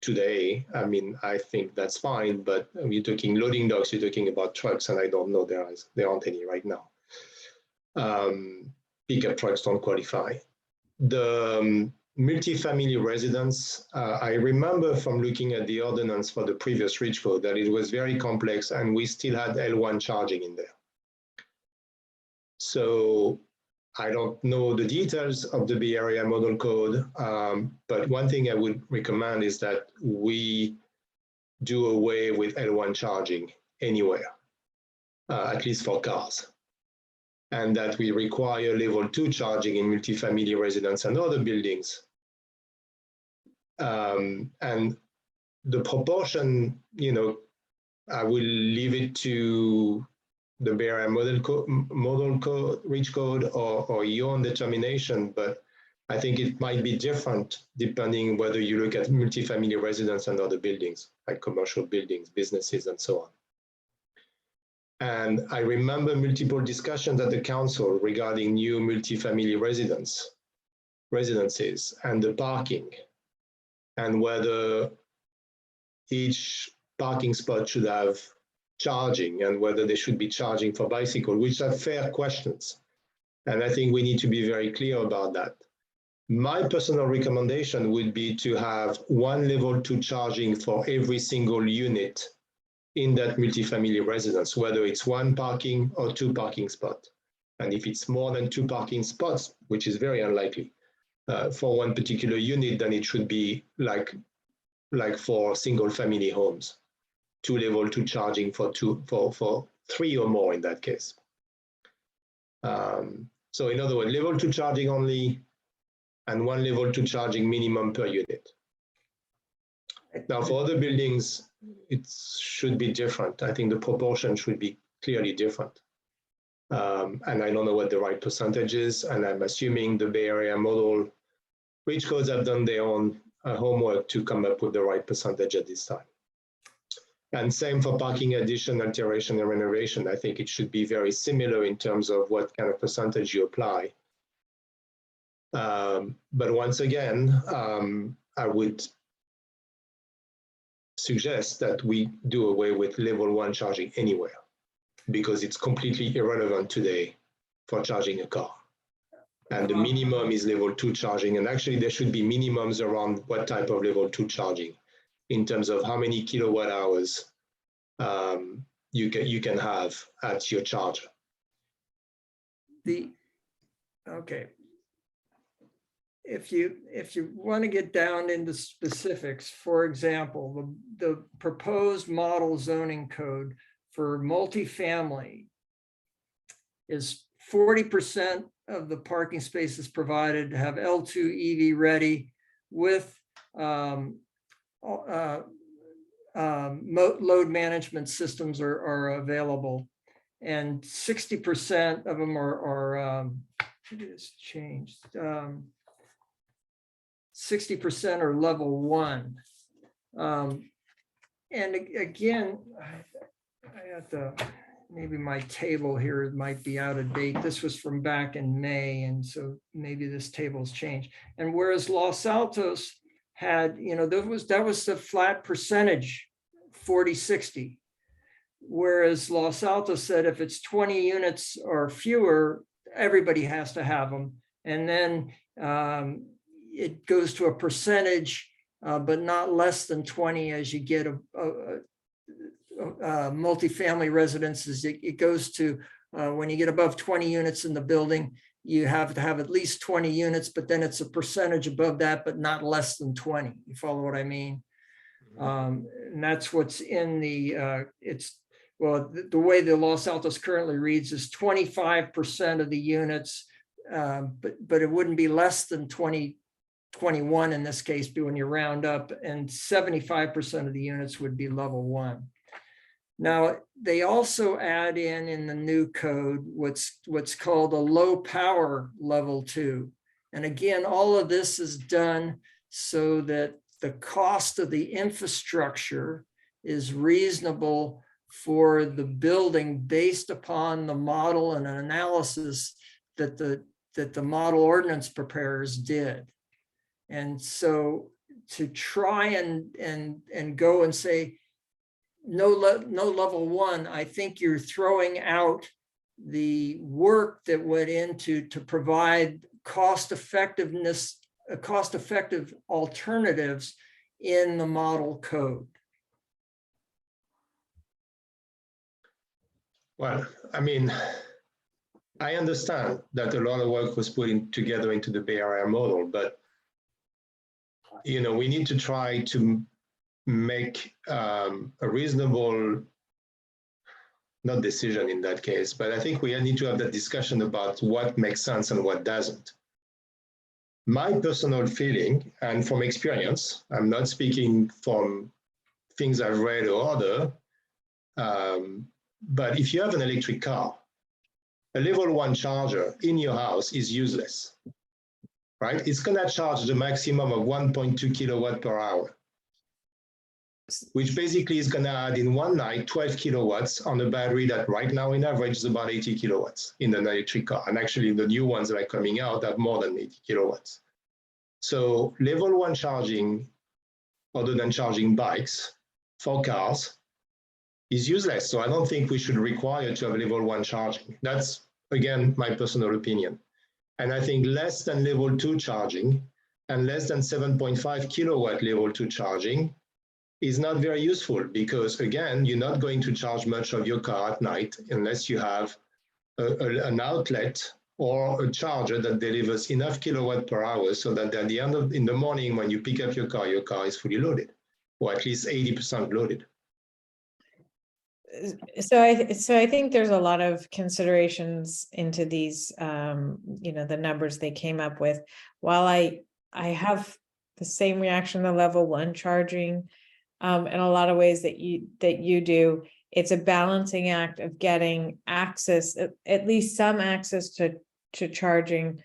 today, I mean, I think that's fine, but you're talking loading docks, you're talking about trucks, and I don't know, there aren't any right now. Pickup trucks don't qualify. The multifamily residence, I remember from looking at the ordinance for the previous REACH code that it was very complex and we still had L1 charging in there. So I don't know the details of the Bay Area model code, but one thing I would recommend is that we do away with L1 charging anywhere, at least for cars, and that we require level 2 charging in multifamily residence and other buildings. And the proportion, I will leave it to the Bay Area model code, REACH code, or your own determination, but I think it might be different depending whether you look at multifamily residence and other buildings, like commercial buildings, businesses, and so on. And I remember multiple discussions at the council regarding new multifamily residences and the parking, and whether each parking spot should have charging and whether they should be charging for bicycle, which are fair questions. And I think we need to be very clear about that. My personal recommendation would be to have one level 2 charging for every single unit in that multifamily residence, whether it's 1 parking or 2 parking spots. And if it's more than 2 parking spots, which is very unlikely, for one particular unit, then it should be like for single family homes, 2 level 2 charging for 3 or more in that case. So in other words, level 2 charging only and 1 level 2 charging minimum per unit. Now for other buildings, it should be different. I think the proportion should be clearly different. And I don't know what the right percentage is, and I'm assuming the Bay Area model, Rich Codes have done their own homework to come up with the right percentage at this time. And same for parking addition, alteration, and renovation. I think it should be very similar in terms of what kind of percentage you apply. But once again, I would suggest that we do away with level 1 charging anywhere, because it's completely irrelevant today for charging a car. And the minimum is level 2 charging. And actually there should be minimums around what type of level 2 charging in terms of how many kilowatt hours you can have at your charger. Okay. If you want to get down into specifics, for example, the proposed model zoning code for multifamily is 40% of the parking spaces provided to have L2 EV ready with load management systems are available, and 60% of them are it is changed. 60% are level 1. And again, I have to, maybe my table here might be out of date. This was from back in May, and so maybe this table's changed. And whereas Los Altos had, that was the flat percentage, 40-60. Whereas Los Altos said if it's 20 units or fewer, everybody has to have them. And then it goes to a percentage, but not less than 20 as you get multifamily residences. It goes to when you get above 20 units in the building, you have to have at least 20 units, but then it's a percentage above that, but not less than 20. You follow what I mean? And that's what's in the, the way the Los Altos currently reads is 25% of the units, but it wouldn't be less than 21 in this case, when you round up, and 75% of the units would be level 1. Now, they also add in the new code what's called a low power level 2. And again, all of this is done so that the cost of the infrastructure is reasonable for the building based upon the model and analysis that the model ordinance preparers did. And so to try and go and say, no level 1, I think you're throwing out the work that went into to provide cost-effective alternatives in the model code. Well, I mean, I understand that a lot of work was put together into the Bay Area model, but we need to try to make a reasonable, not decision in that case, but I think we need to have that discussion about what makes sense and what doesn't. My personal feeling, and from experience, I'm not speaking from things I've read or other, but if you have an electric car, a level 1 charger in your house is useless, right? It's gonna charge the maximum of 1.2 kilowatt per hour, which basically is gonna add in one night 12 kilowatts on a battery that right now in average is about 80 kilowatts in an electric car. And actually the new ones that are coming out have more than 80 kilowatts. So level 1 charging, other than charging bikes for cars, is useless. So I don't think we should require to have level 1 charging. That's, again, my personal opinion. And I think less than level 2 charging and less than 7.5 kilowatt level 2 charging is not very useful, because again, you're not going to charge much of your car at night unless you have an outlet or a charger that delivers enough kilowatt per hour so that at the end of in the morning when you pick up your car is fully loaded, or at least 80% loaded. So I think there's a lot of considerations into these, the numbers they came up with. While I have the same reaction to level 1 charging, in a lot of ways that you do, it's a balancing act of getting access, at least some access to charging,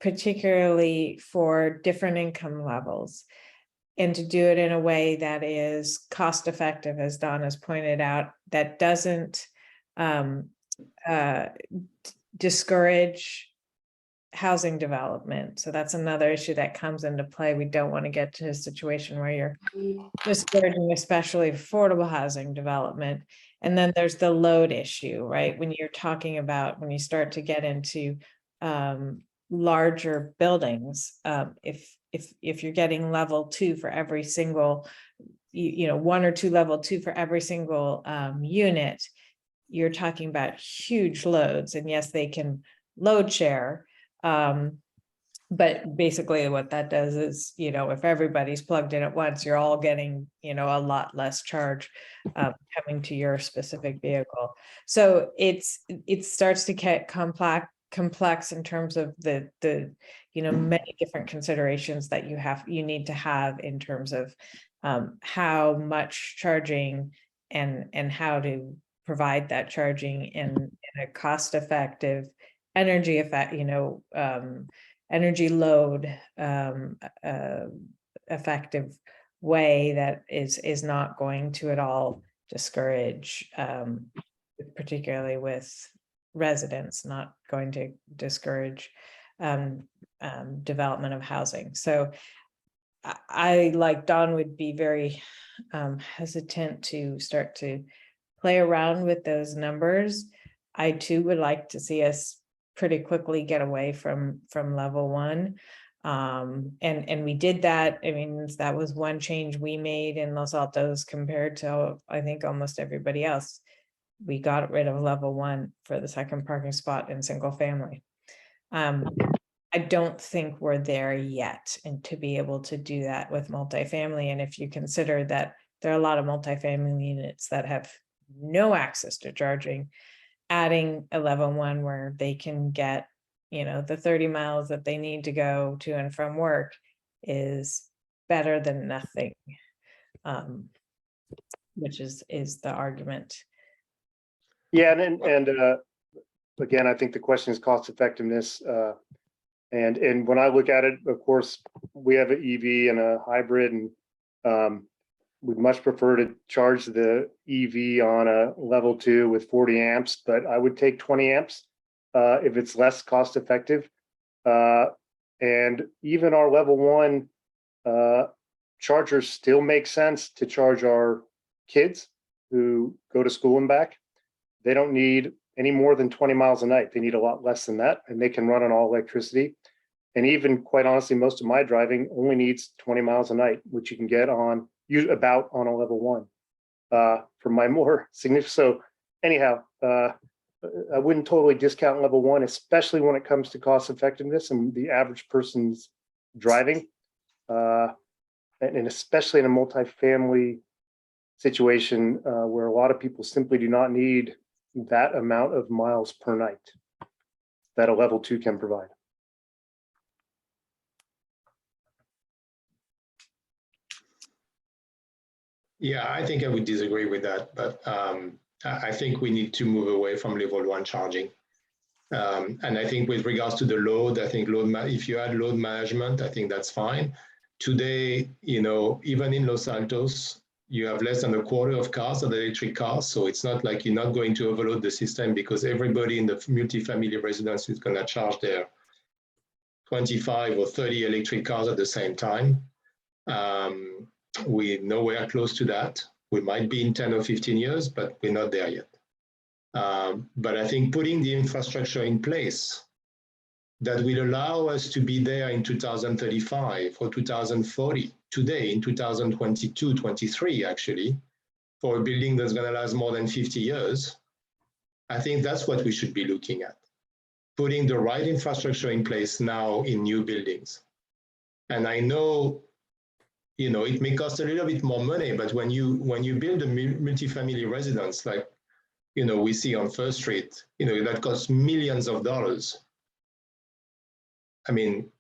particularly for different income levels, and to do it in a way that is cost effective, as Don has pointed out, that doesn't discourage housing development. So that's another issue that comes into play. We don't want to get to a situation where you're discouraging especially affordable housing development. And then there's the load issue, right? When you're talking about, when you start to get into larger buildings, if you're getting level 2 for every single, 1 or 2 level 2 for every single unit, you're talking about huge loads. And yes, they can load share. But basically what that does is, if everybody's plugged in at once, you're all getting, a lot less charge coming to your specific vehicle. So it starts to get complex in terms of the many different considerations that you need to have in terms of how much charging and how to provide that charging in a cost-effective, energy load effective way that is not going to at all discourage, particularly with residents, not going to discourage development of housing. So I, like Don, would be very hesitant to start to play around with those numbers. I too would like to see us pretty quickly get away from level 1. And we did that. I mean, that was one change we made in Los Altos compared to, I think, almost everybody else. We got rid of level 1 for the second parking spot in single family. I don't think we're there yet, and to be able to do that with multifamily. And if you consider that there are a lot of multifamily units that have no access to charging, adding a level 1 where they can get, the 30 miles that they need to go to and from work is better than nothing, which is the argument. Yeah, and again, I think the question is cost effectiveness. And when I look at it, of course, we have an EV and a hybrid, and we'd much prefer to charge the EV on a level 2 with 40 amps, but I would take 20 amps if it's less cost effective. And even our level 1 chargers still make sense to charge our kids who go to school and back. They don't need any more than 20 miles a night. They need a lot less than that, and they can run on all electricity. And even, quite honestly, most of my driving only needs 20 miles a night, which you can get on about on a level 1 for my more significant. So anyhow, I wouldn't totally discount level 1, especially when it comes to cost effectiveness and the average person's driving, and especially in a multifamily situation where a lot of people simply do not need that amount of miles per night that a level 2 can provide. Yeah, I think I would disagree with that, but I think we need to move away from level 1 charging. And I think with regards to the load, I think if you add load management, I think that's fine. Today, even in Los Altos, you have less than a quarter of cars that are electric cars. So it's not like you're not going to overload the system, because everybody in the multifamily residence is going to charge their 25 or 30 electric cars at the same time. We're nowhere close to that. We might be in 10 or 15 years, but we're not there yet. But I think putting the infrastructure in place that will allow us to be there in 2035 or 2040, today in 2022, 23, actually, for a building that's going to last more than 50 years, I think that's what we should be looking at. Putting the right infrastructure in place now in new buildings. And I know it may cost a little bit more money, but when you build a multifamily residence, like, we see on First Street, that costs millions of dollars. I mean,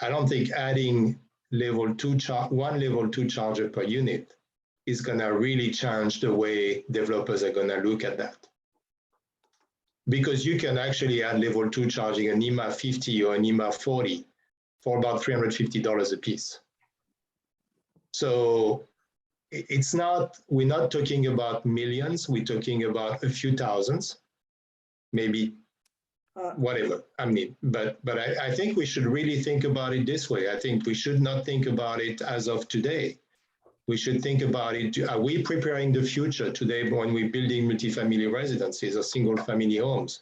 I don't think adding one level 2 charger per unit is going to really change the way developers are going to look at that. Because you can actually add level 2 charging, an NEMA 50 or an NEMA 40 for about $350 a piece. So we're not talking about millions, we're talking about a few thousands, maybe whatever. I mean, but I think we should really think about it this way. I think we should not think about it as of today. We should think about it, are we preparing the future today when we're building multifamily residences or single family homes?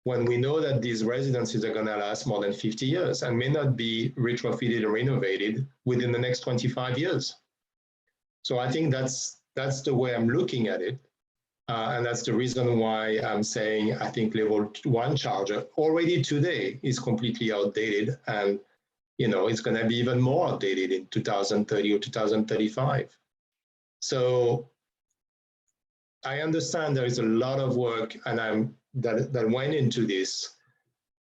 When we know that these residences are gonna last more than 50 years and may not be retrofitted or renovated within the next 25 years. So I think that's the way I'm looking at it. And that's the reason why I'm saying I think level 1 charger already today is completely outdated, and it's going to be even more outdated in 2030 or 2035. So I understand there is a lot of work that went into this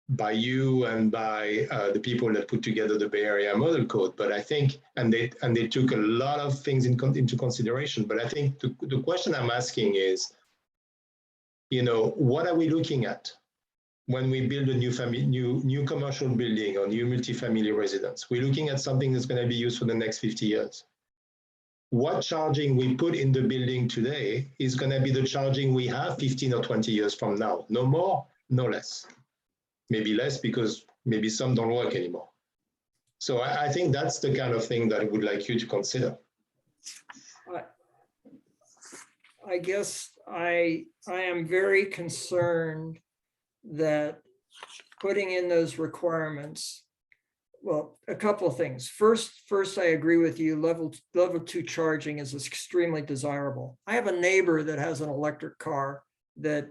by you and by the people that put together the Bay Area Model Code, but I think, and they took a lot of things into consideration, but I think the question I'm asking is, what are we looking at when we build a new commercial building or new multifamily residence? We're looking at something that's going to be used for the next 50 years. What charging we put in the building today is going to be the charging we have 15 or 20 years from now. No more, no less. Maybe less because maybe some don't work anymore. So I think that's the kind of thing that I would like you to consider. I guess I am very concerned that putting in those requirements, well, a couple of things. First, I agree with you. Level 2 charging is extremely desirable. I have a neighbor that has an electric car that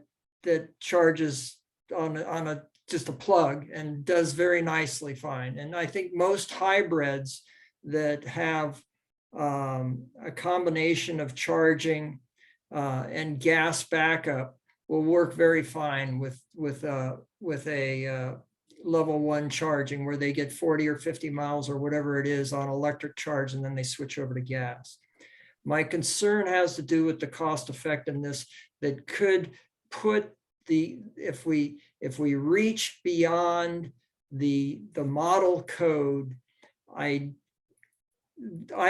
charges on just a plug and does very nicely fine. And I think most hybrids that have a combination of charging and gas backup will work very fine with a level 1 charging, where they get 40 or 50 miles or whatever it is on electric charge, and then they switch over to gas. My concern has to do with the cost effectiveness that could put if we reach beyond the model code, I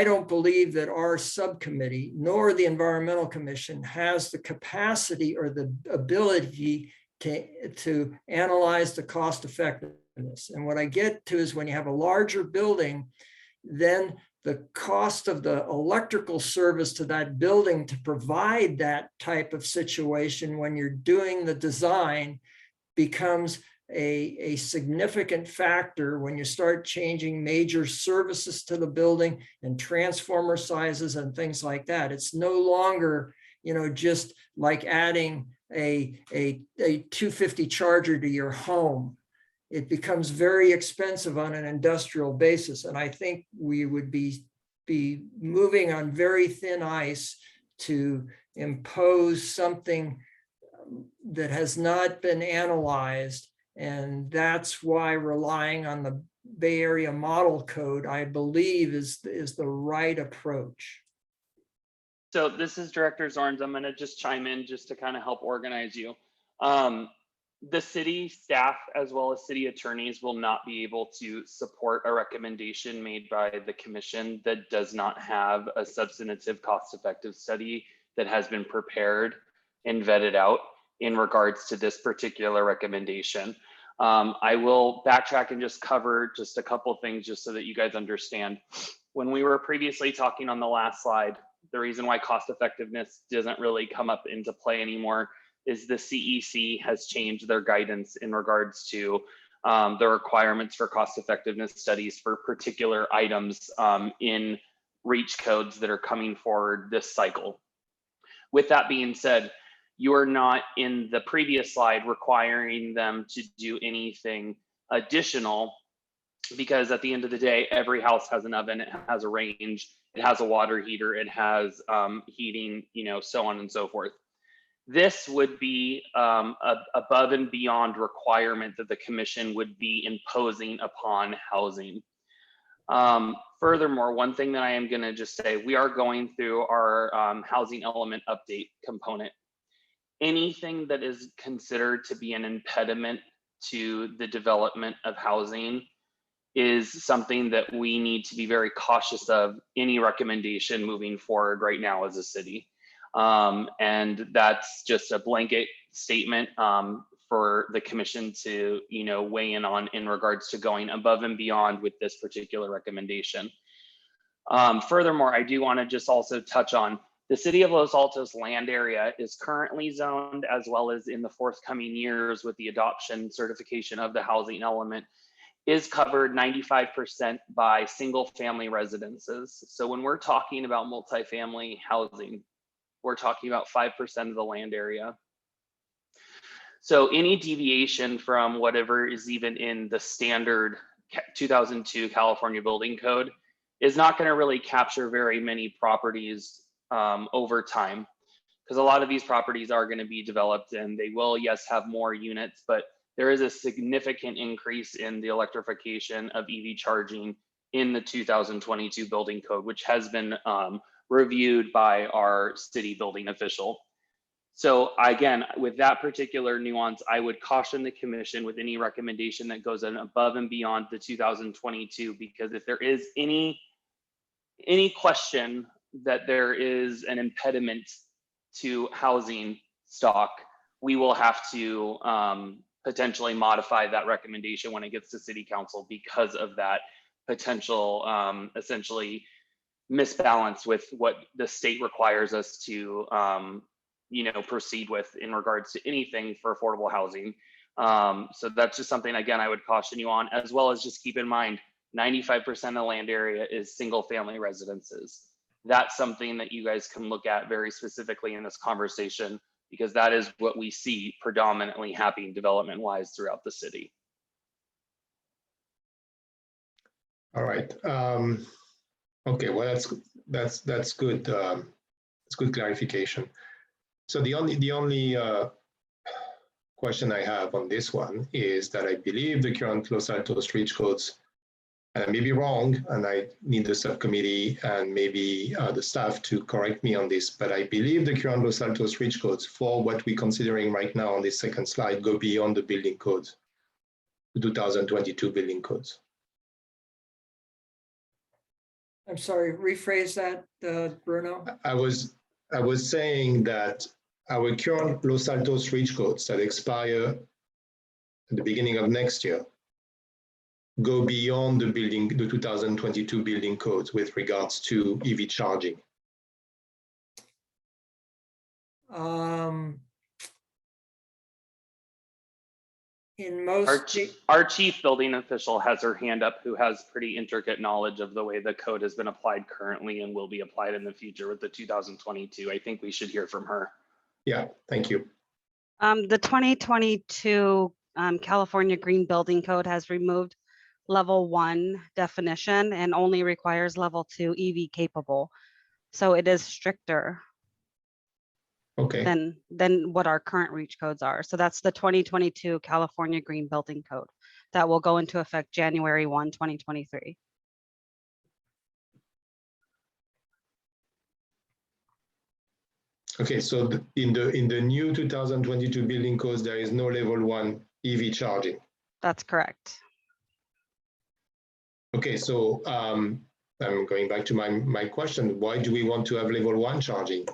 don't believe that our subcommittee nor the Environmental Commission has the capacity or the ability to analyze the cost effectiveness. And what I get to is when you have a larger building, then the cost of the electrical service to that building to provide that type of situation when you're doing the design becomes a significant factor when you start changing major services to the building and transformer sizes and things like that. It's no longer, just like adding a 250 charger to your home. It becomes very expensive on an industrial basis. And I think we would be moving on very thin ice to impose something that has not been analyzed. And that's why relying on the Bay Area Model Code, I believe, is the right approach. So this is Director Zorns. I'm going to just chime in just to kind of help organize you. The city staff as well as city attorneys will not be able to support a recommendation made by the commission that does not have a substantive cost-effective study that has been prepared and vetted out in regards to this particular recommendation. I will backtrack and just cover just a couple things just so that you guys understand. When we were previously talking on the last slide, the reason why cost effectiveness doesn't really come up into play anymore is the CEC has changed their guidance in regards to the requirements for cost effectiveness studies for particular items in REACH codes that are coming forward this cycle. With that being said, you are not in the previous slide requiring them to do anything additional because at the end of the day, every house has an oven, it has a range, it has a water heater, it has heating, so on and so forth. This would be above and beyond requirement that the commission would be imposing upon housing. Furthermore, one thing that I am going to just say, we are going through our housing element update component. Anything that is considered to be an impediment to the development of housing is something that we need to be very cautious of any recommendation moving forward right now as a city. And that's just a blanket statement for the commission to, weigh in on in regards to going above and beyond with this particular recommendation. Furthermore, I do want to just also touch on the city of Los Altos land area is currently zoned, as well as in the forthcoming years with the adoption certification of the housing element, is covered 95% by single family residences. So when we're talking about multifamily housing, we're talking about 5% of the land area. So any deviation from whatever is even in the standard 2002 California Building Code is not going to really capture very many properties over time, because a lot of these properties are going to be developed and they will, yes, have more units, but there is a significant increase in the electrification of EV charging in the 2022 building code, which has been reviewed by our city building official. So again, with that particular nuance, I would caution the commission with any recommendation that goes above and beyond the 2022, because if there is any question that there is an impediment to housing stock, we will have to potentially modify that recommendation when it gets to city council because of that potential essentially misbalance with what the state requires us to proceed with in regards to anything for affordable housing. So that's just something, again, I would caution you on, as well as just keep in mind 95% of the land area is single family residences. That's something that you guys can look at very specifically in this conversation, because that is what we see predominantly happening development wise throughout the city. All right. Okay, well, that's good. That's good clarification. So the only question I have on this one is that I believe the current Los Altos reach codes, and I may be wrong, and I need the subcommittee and maybe the staff to correct me on this, but I believe the current Los Altos reach codes for what we're considering right now on this second slide go beyond the building codes, the 2022 building codes. I'm sorry, rephrase that, Bruno. I was saying that our current Los Altos reach codes that expire at the beginning of next year go beyond the 2022 building codes with regards to EV charging. In most, our chief building official has her hand up, who has pretty intricate knowledge of the way the code has been applied currently and will be applied in the future with the 2022. I think we should hear from her. Yeah, thank you. The 2022 California Green Building Code has removed level 1 definition and only requires level 2 EV capable. So it is stricter than what our current reach codes are. So that's the 2022 California Green Building Code that will go into effect January 1, 2023. Okay, so in the new 2022 building codes, there is no level 1 EV charging. That's correct. Okay, so I'm going back to my question. Why do we want to have level 1 charging?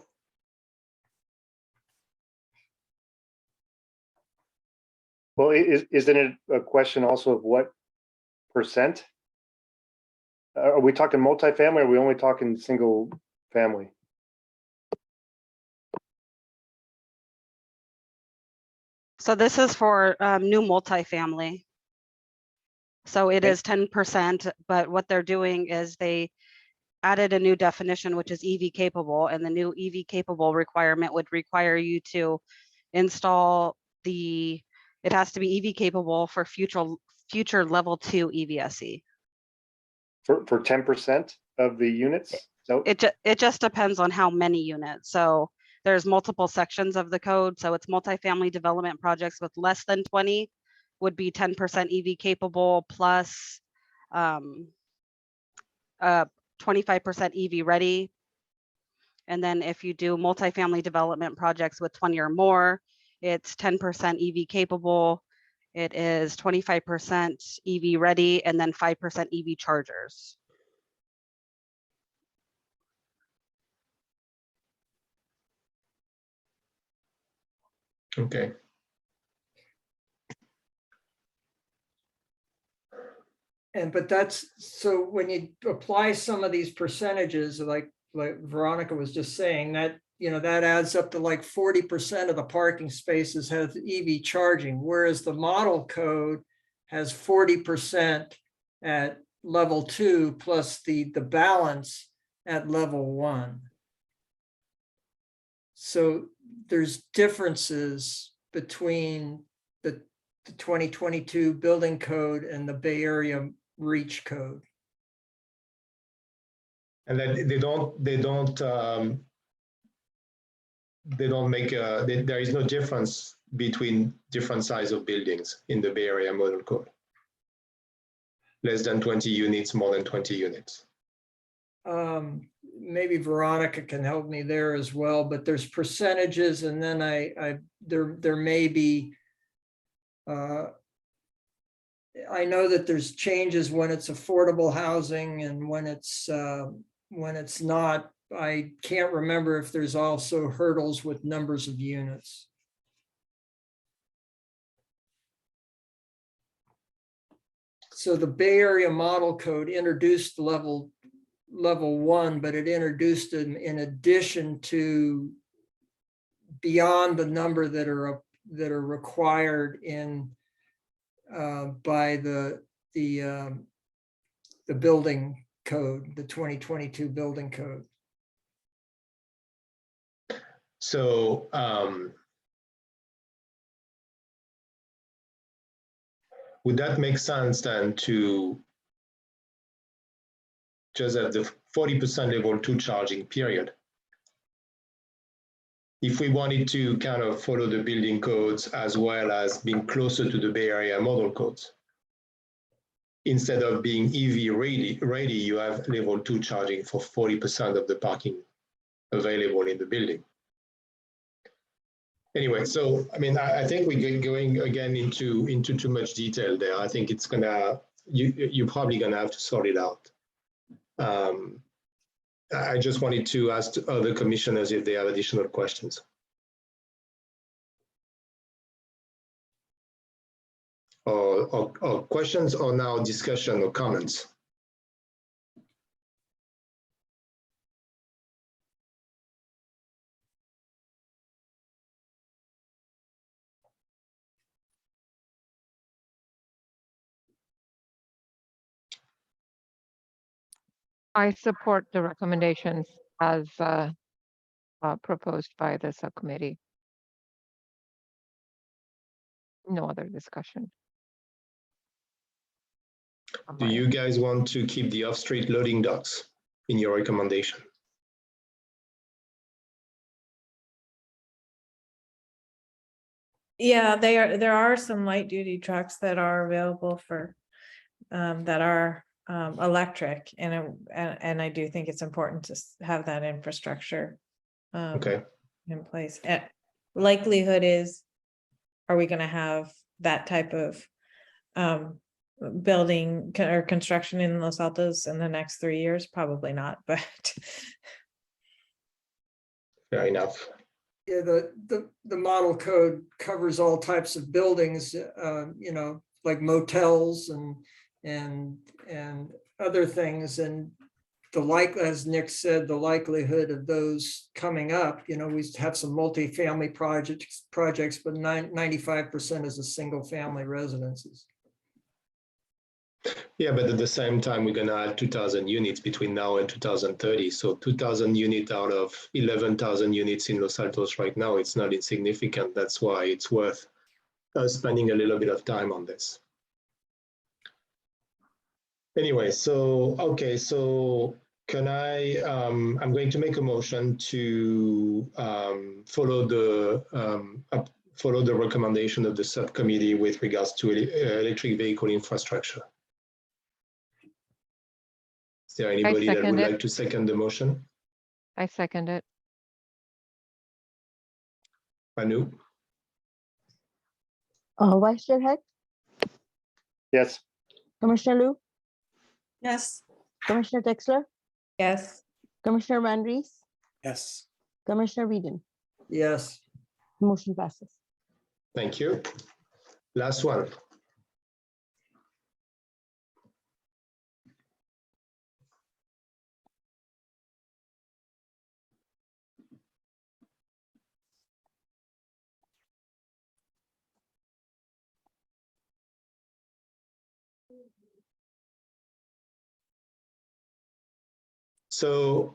Well, isn't it a question also of what percent? Are we talking multifamily, or are we only talking single family? So this is for new multifamily. So it is 10%, but what they're doing is they added a new definition, which is EV capable, and the new EV capable requirement would require you to install it has to be EV capable for future level 2 EVSE. For 10% of the units? So It just depends on how many units. So there's multiple sections of the code. So it's multifamily development projects with less than 20 would be 10% EV capable plus 25% EV ready. And then if you do multifamily development projects with 20 or more, it's 10% EV capable. It is 25% EV ready and then 5% EV chargers. Okay. But that's, so when you apply some of these percentages, like Veronica was just saying, that, you know, that adds up to like 40% of the parking spaces have EV charging, whereas the model code has 40% at level 2 plus the balance at level 1. So there's differences between the 2022 building code and the Bay Area REACH code. And then they don't make there is no difference between different size of buildings in the Bay Area model code. Less than 20 units, more than 20 units. Maybe Veronica can help me there as well, but there's percentages, and then there may be, I know that there's changes when it's affordable housing and when it's not. I can't remember if there's also hurdles with numbers of units. So the Bay Area Model Code introduced level 1, but it introduced it in addition to beyond the number that are required in by the building code, the 2022 building code. So would that make sense then to just have the 40% level 2 charging period? If we wanted to kind of follow the building codes as well as being closer to the Bay Area model codes, instead of being EV ready, you have level 2 charging for 40% of the parking available in the building. Anyway, so I mean, I think we're going again into too much detail there. I think it's gonna, you're probably gonna have to sort it out. I just wanted to ask other commissioners if they have additional questions. Or questions, or now discussion or comments. I support the recommendations as proposed by the subcommittee. No other discussion. Do you guys want to keep the off-street loading docks in your recommendation? Yeah, there are some light duty trucks that are available for that are electric, and I do think it's important to have that infrastructure Okay. in place. Likelihood is, are we going to have that type of building or construction in Los Altos in the next 3 years? Probably not, but Fair enough. Yeah, the model code covers all types of buildings, you know, like motels and other things, and as Nick said, the likelihood of those coming up, you know, we have some multi-family projects, but 95% is a single family residences. Yeah, but at the same time, we're gonna add 2,000 units between now and 2030. So 2,000 units out of 11,000 units in Los Altos right now, it's not insignificant. That's why it's worth spending a little bit of time on this. Anyway, so, okay, so can I'm going to make a motion to follow the recommendation of the subcommittee with regards to electric vehicle infrastructure. Is there anybody that second would it. like to second the motion? I second it. Manu? Vice Chair Heck, Yes. Commissioner Liu, Yes. Commissioner Texler, Yes. Commissioner Van Rees, Yes. Commissioner Whedon. Yes. Motion passes. Thank you. Last one. So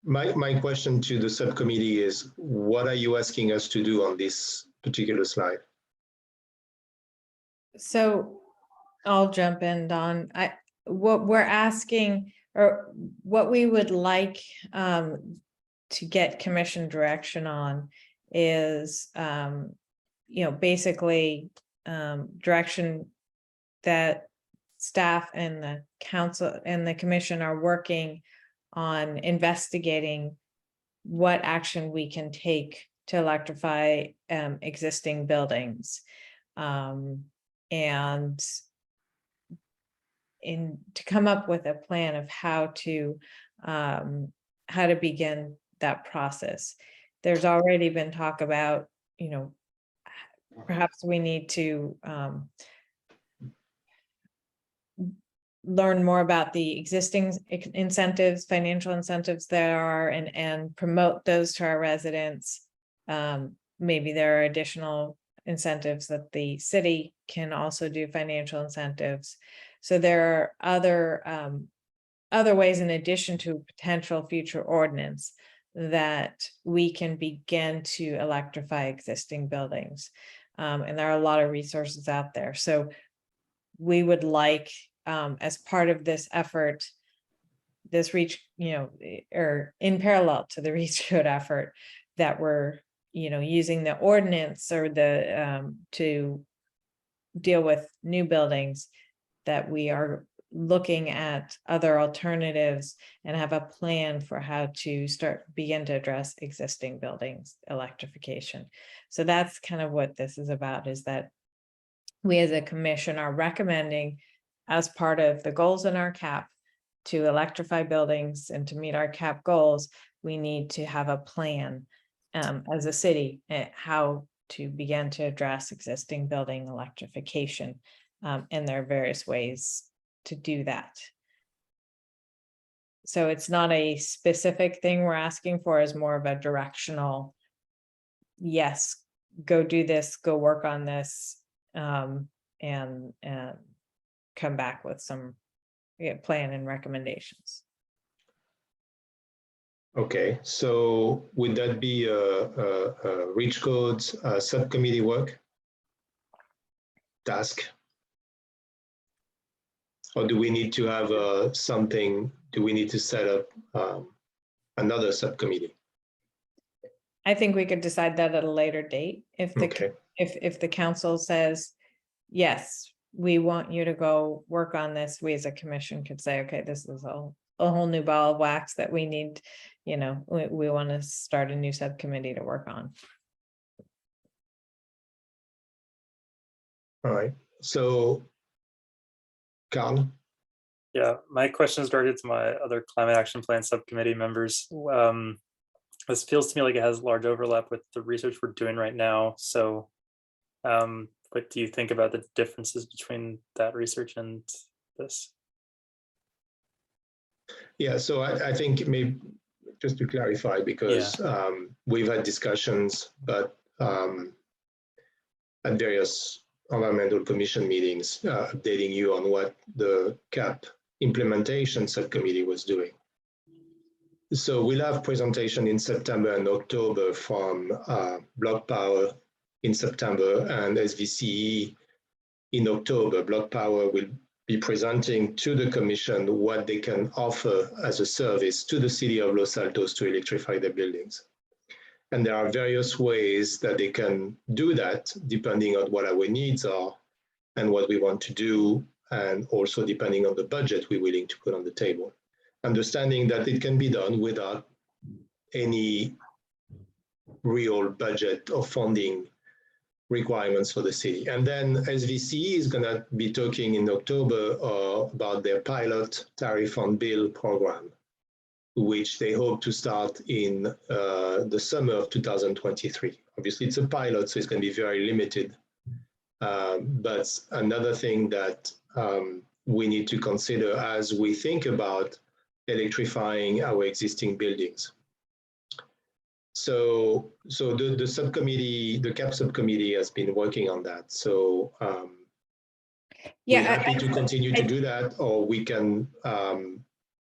my question to the subcommittee is, what are you asking us to do on this particular slide? So I'll jump in, Don. What we're asking, or what we would like to get commission direction on is, basically direction that staff and the council and the commission are working on investigating what action we can take to electrify existing buildings. And to come up with a plan of how to begin that process. There's already been talk about, perhaps we need to learn more about the existing incentives, financial incentives there are, and promote those to our residents. Maybe there are additional incentives that the city can also do, financial incentives. So there are other ways in addition to potential future ordinance that we can begin to electrify existing buildings. And there are a lot of resources out there. So we would like, as part of this effort, this reach, or in parallel to the reach code effort, that we're, using the ordinance or the to deal with new buildings, that we are looking at other alternatives and have a plan for how to begin to address existing buildings electrification. So that's kind of what this is about, is that we as a commission are recommending, as part of the goals in our CAP, to electrify buildings and to meet our CAP goals, we need to have a plan as a city, how to begin to address existing building electrification. And there are various ways to do that. So it's not a specific thing we're asking for, is more of a directional, yes, go do this, go work on this, and come back with some plan and recommendations. Okay, so would that be a reach codes subcommittee work task? Or do we need to have do we need to set up another subcommittee? I think we could decide that at a later date. If the council says, yes, we want you to go work on this, we as a commission could say, okay, this is a whole new ball of wax that we need, we want to start a new subcommittee to work on. All right, so Carl? Yeah, my question is directed to my other climate action plan subcommittee members. This feels to me like it has large overlap with the research we're doing right now. So what do you think about the differences between that research and this? Yeah, so I think maybe just to clarify, because we've had discussions, but at various environmental commission meetings, updating you on what the CAP implementation subcommittee was doing. So we'll have presentation in September and October from Block Power in September and SVCE in October, Block Power will be presenting to the commission what they can offer as a service to the city of Los Altos to electrify their buildings. And there are various ways that they can do that depending on what our needs are and what we want to do, and also depending on the budget we're willing to put on the table. Understanding that it can be done without any real budget or funding requirements for the city. And then SVCE is going to be talking in October about their pilot tariff on bill program, which they hope to start in the summer of 2023. Obviously, it's a pilot, so it's going to be very limited. But another thing that we need to consider as we think about electrifying our existing buildings. So the subcommittee, the CAP subcommittee has been working on that. So we're happy to continue to do that, or we can,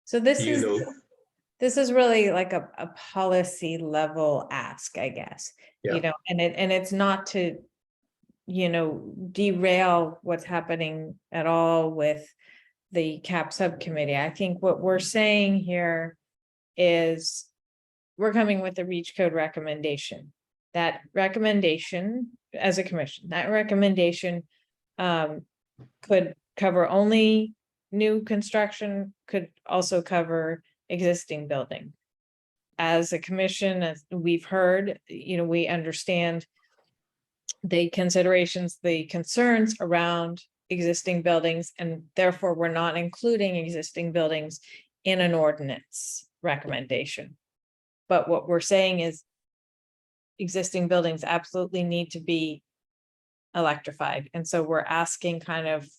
so this is really like a policy level ask, I guess, yeah. you know, and it's not to, you know, derail what's happening at all with the CAP subcommittee. I think what we're saying here is we're coming with a REACH code recommendation. That recommendation as a commission, that recommendation could cover only new construction, could also cover existing building. As a commission, as we've heard, you know, we understand the considerations, the concerns around existing buildings, and therefore we're not including existing buildings in an ordinance recommendation. But what we're saying is existing buildings absolutely need to be electrified. And so we're asking kind of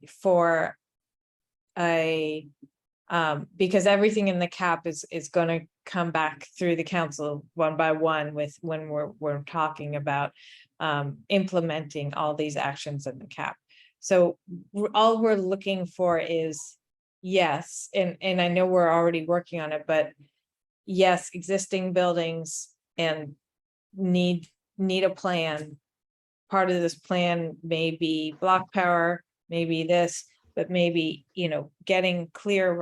for a, because everything in the CAP is going to come back through the council one by one with when we're talking about implementing all these actions in the CAP. So all we're looking for is, yes, and I know we're already working on it, but yes, existing buildings and need a plan. Part of this plan may be block power, maybe this, but maybe, you know, getting clear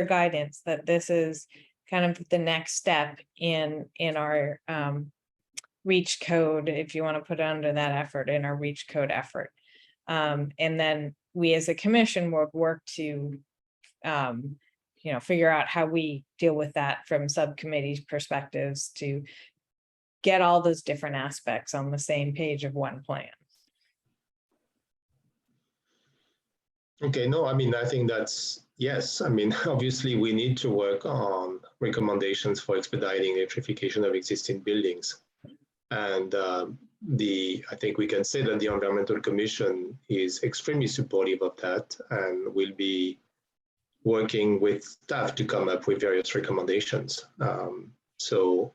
guidance that this is kind of the next step in our REACH code, if you want to put it under that effort, in our REACH code effort. And then we as a commission will work to you know, figure out how we deal with that from subcommittee's perspectives to get all those different aspects on the same page of one plan. Okay, no, I mean, I think that's, yes. I mean, obviously we need to work on recommendations for expediting electrification of existing buildings. And I think we can say that the Environmental Commission is extremely supportive of that and will be working with staff to come up with various recommendations. So,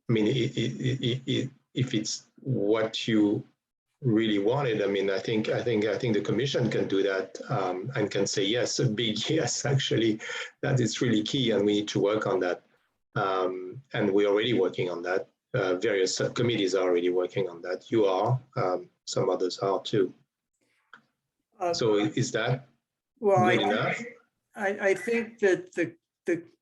I mean, if it's what you really wanted, I mean, I think the commission can do that and can say yes, a big yes. Actually, that is really key, and we need to work on that. And we're already working on that. Various subcommittees are already working on that. You are, some others are too. So is that good enough? I think that the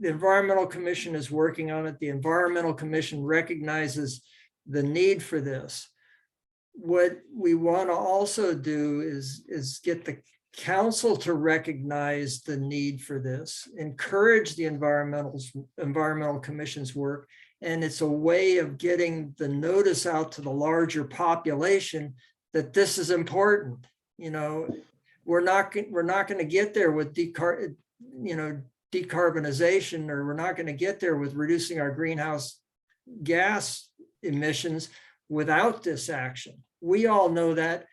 Environmental Commission is working on it. The Environmental Commission recognizes the need for this. What we want to also do is get the council to recognize the need for this, encourage the Environmental Commission's work, and it's a way of getting the notice out to the larger population that this is important. You know, we're not going to get there with decarbonization, or we're not going to get there with reducing our greenhouse gas emissions without this action. We all know that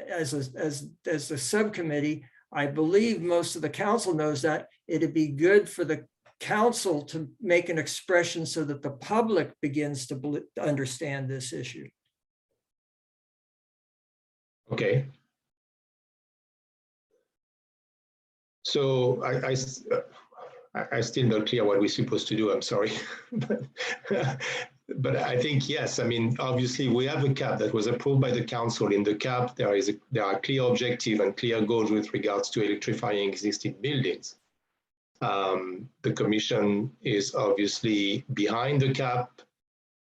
as a subcommittee. I believe most of the council knows that. It'd be good for the council to make an expression so that the public begins to understand this issue. Okay. So I still not clear what we're supposed to do. I'm sorry. But But I think, yes, I mean, obviously we have a cap that was approved by the council. In the cap, there are clear objectives and clear goals with regards to electrifying existing buildings. The commission is obviously behind the cap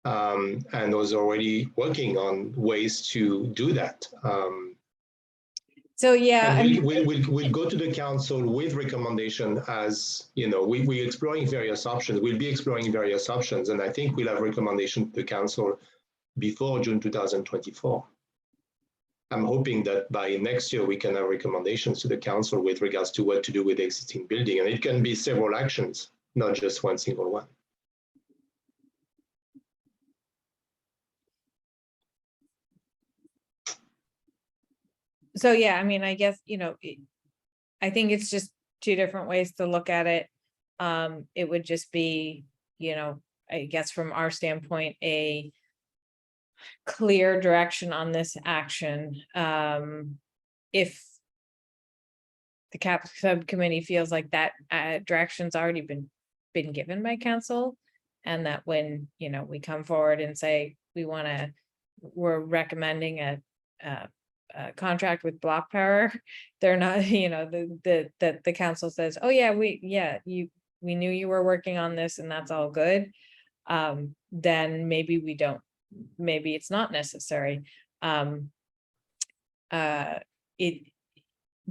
and was already working on ways to do that. So, yeah, I And mean, we'll go to the council with recommendation as, you know, we're exploring various options. We'll be exploring various options. And I think we'll have recommendation to the council before June 2024. I'm hoping that by next year, we can have recommendations to the council with regards to what to do with the existing building. And it can be several actions, not just one single one. so yeah, I mean, I guess, you know, I think it's just two different ways to look at it. It would just be, you know, I guess from our standpoint, a clear direction on this action. If the cap subcommittee feels like that direction's already been given by council, and that when, you know, we come forward and say we're recommending a contract with Block Power, they're not, you know, the council says, oh yeah, we knew you were working on this and that's all good. Then maybe we don't, maybe it's not necessary. It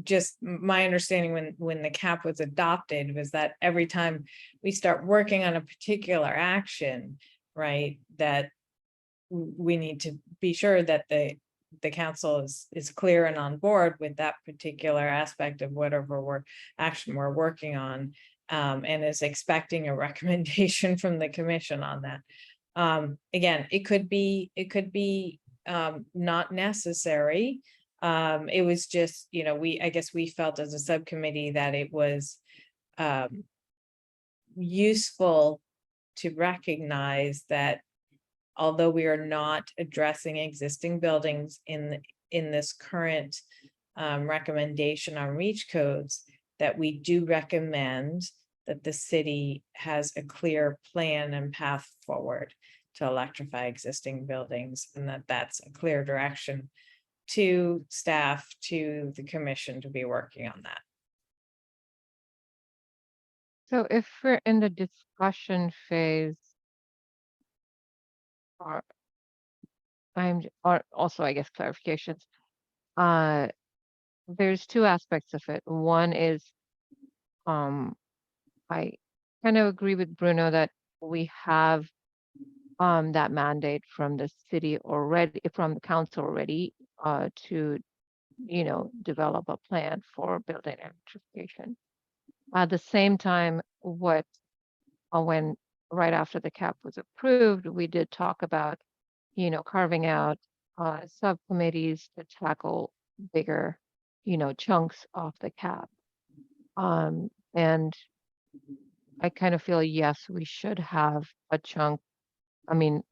just, my understanding when the cap was adopted was that every time we start working on a particular action, right, that we need to be sure that the council is clear and on board with that particular aspect of whatever action we're working on, and is expecting a recommendation from the commission on that. Again, it could be not necessary. It was just, you know, I guess we felt as a subcommittee that it was useful to recognize that although we are not addressing existing buildings in this current recommendation on reach codes, that we do recommend that the city has a clear plan and path forward to electrify existing buildings, and that's a clear direction to staff, to the commission to be working on that. So if we're in the discussion phase, or also, I guess, clarifications, there's two aspects of it. One is, I kind of agree with Bruno that we have that mandate from the city already, from the council already, to, you know, develop a plan for building electrification. At the same time, when right after the cap was approved, we did talk about, you know, carving out subcommittees to tackle bigger, you know, chunks of the cap. And I kind of feel, yes, we should have a chunk, I mean,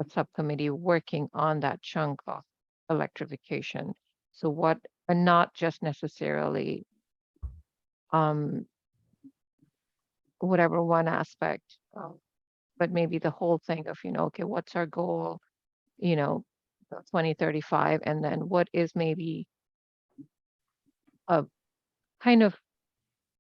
a subcommittee working on that chunk of electrification. So and not just necessarily whatever one aspect, but maybe the whole thing of, you know, okay, what's our goal, you know, 2035, and then what is maybe a kind of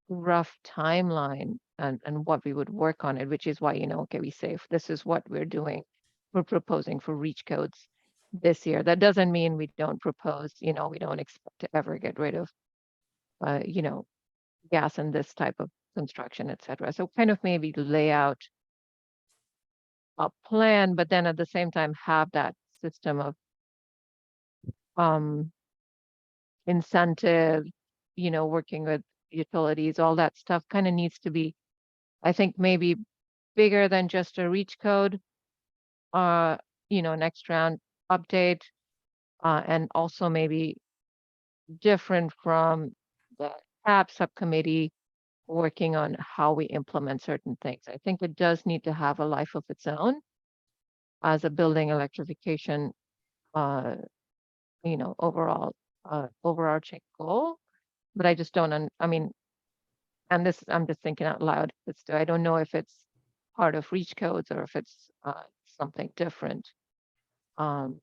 rough timeline and what we would work on it, which is why, you know, okay, we say if this is what we're doing, we're proposing for reach codes this year. That doesn't mean we don't propose, you know, we don't expect to ever get rid of, you know, gas in this type of construction, etc. So kind of maybe lay out a plan, but then at the same time have that system of incentive, you know, working with utilities, all that stuff kind of needs to be, I think, maybe bigger than just a reach code, you know, next round update, and also maybe different from the cap subcommittee working on how we implement certain things. I think it does need to have a life of its own as a building electrification, you know, overall overarching goal. But I just don't, I mean, and this, I'm just thinking out loud, I don't know if it's part of reach codes or if it's something different. But,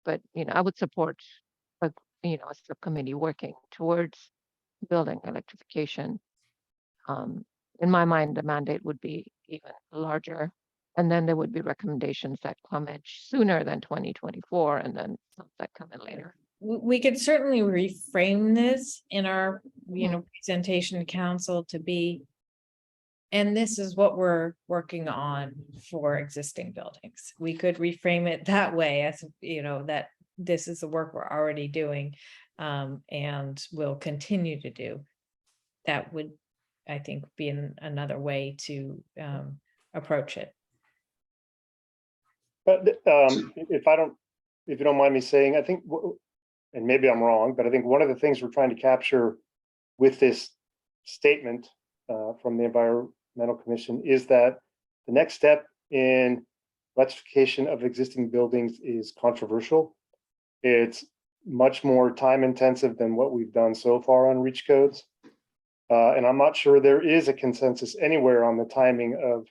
I would support a subcommittee working towards building electrification. In my mind, the mandate would be even larger. And then there would be recommendations that come in sooner than 2024, and then some that come in later. We could certainly reframe this in our, presentation to council to be, and this is what we're working on for existing buildings. We could reframe it that way, as, that this is the work we're already doing, and will continue to do. That would, I think, be another way to approach it. But if you don't mind me saying, I think, and maybe I'm wrong, but I think one of the things we're trying to capture with this statement from the Environmental Commission is that the next step in electrification of existing buildings is controversial. It's much more time intensive than what we've done so far on REACH codes. And I'm not sure there is a consensus anywhere on the timing of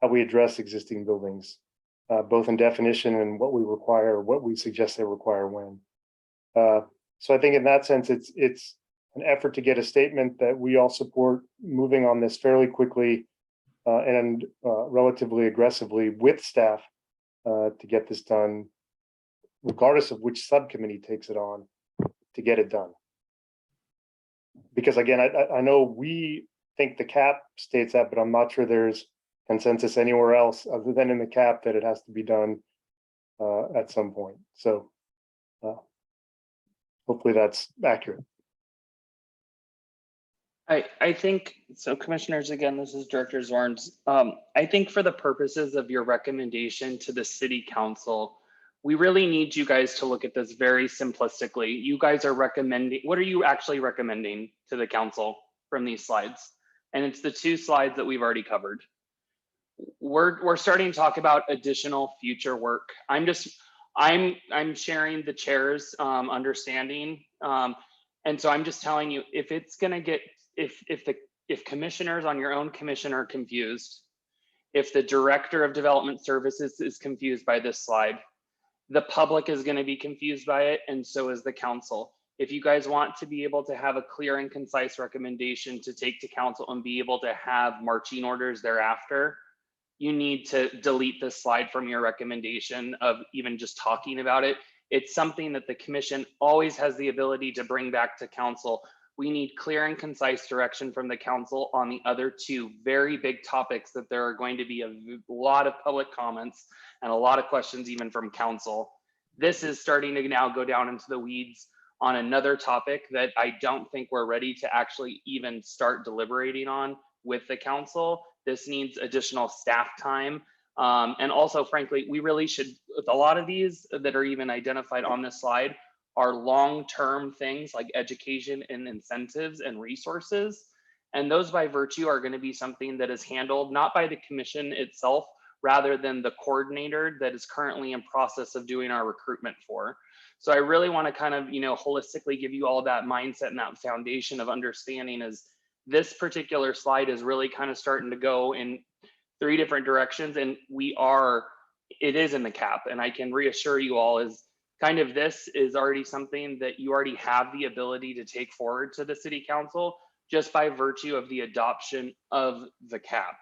how we address existing buildings, both in definition and what we require, what we suggest they require when. So I think in that sense, it's an effort to get a statement that we all support moving on this fairly quickly and relatively aggressively with staff to get this done, regardless of which subcommittee takes it on to get it done. Because again, I know we think the cap states that, but I'm not sure there's consensus anywhere else other than in the cap that it has to be done at some point. So hopefully that's accurate. I think so. Commissioners, again, this is Director Zorns. I think for the purposes of your recommendation to the City Council, we really need you guys to look at this very simplistically. You guys are recommending, what are you actually recommending to the council from these slides? And it's the two slides that we've already covered. We're starting to talk about additional future work. I'm sharing the chair's understanding. And so I'm just telling you, if it's gonna get, if commissioners on your own commission are confused, if the Director of Development Services is confused by this slide, the public is going to be confused by it, and so is the council. If you guys want to be able to have a clear and concise recommendation to take to council and be able to have marching orders thereafter, you need to delete this slide from your recommendation of even just talking about it. It's something that the commission always has the ability to bring back to council. We need clear and concise direction from the council on the other two very big topics that there are going to be a lot of public comments and a lot of questions even from council. This is starting to now go down into the weeds on another topic that I don't think we're ready to actually even start deliberating on with the council. This needs additional staff time. And also, frankly, we really should, with a lot of these that are even identified on this slide, are long-term things like education and incentives and resources. And those by virtue are going to be something that is handled not by the commission itself, rather than the coordinator that is currently in process of doing our recruitment for. So I really want to kind of, holistically give you all that mindset and that foundation of understanding is this particular slide is really kind of starting to go in 3 different directions. And it is in the cap. And I can reassure you all is kind of this is already something that you already have the ability to take forward to the City Council just by virtue of the adoption of the cap.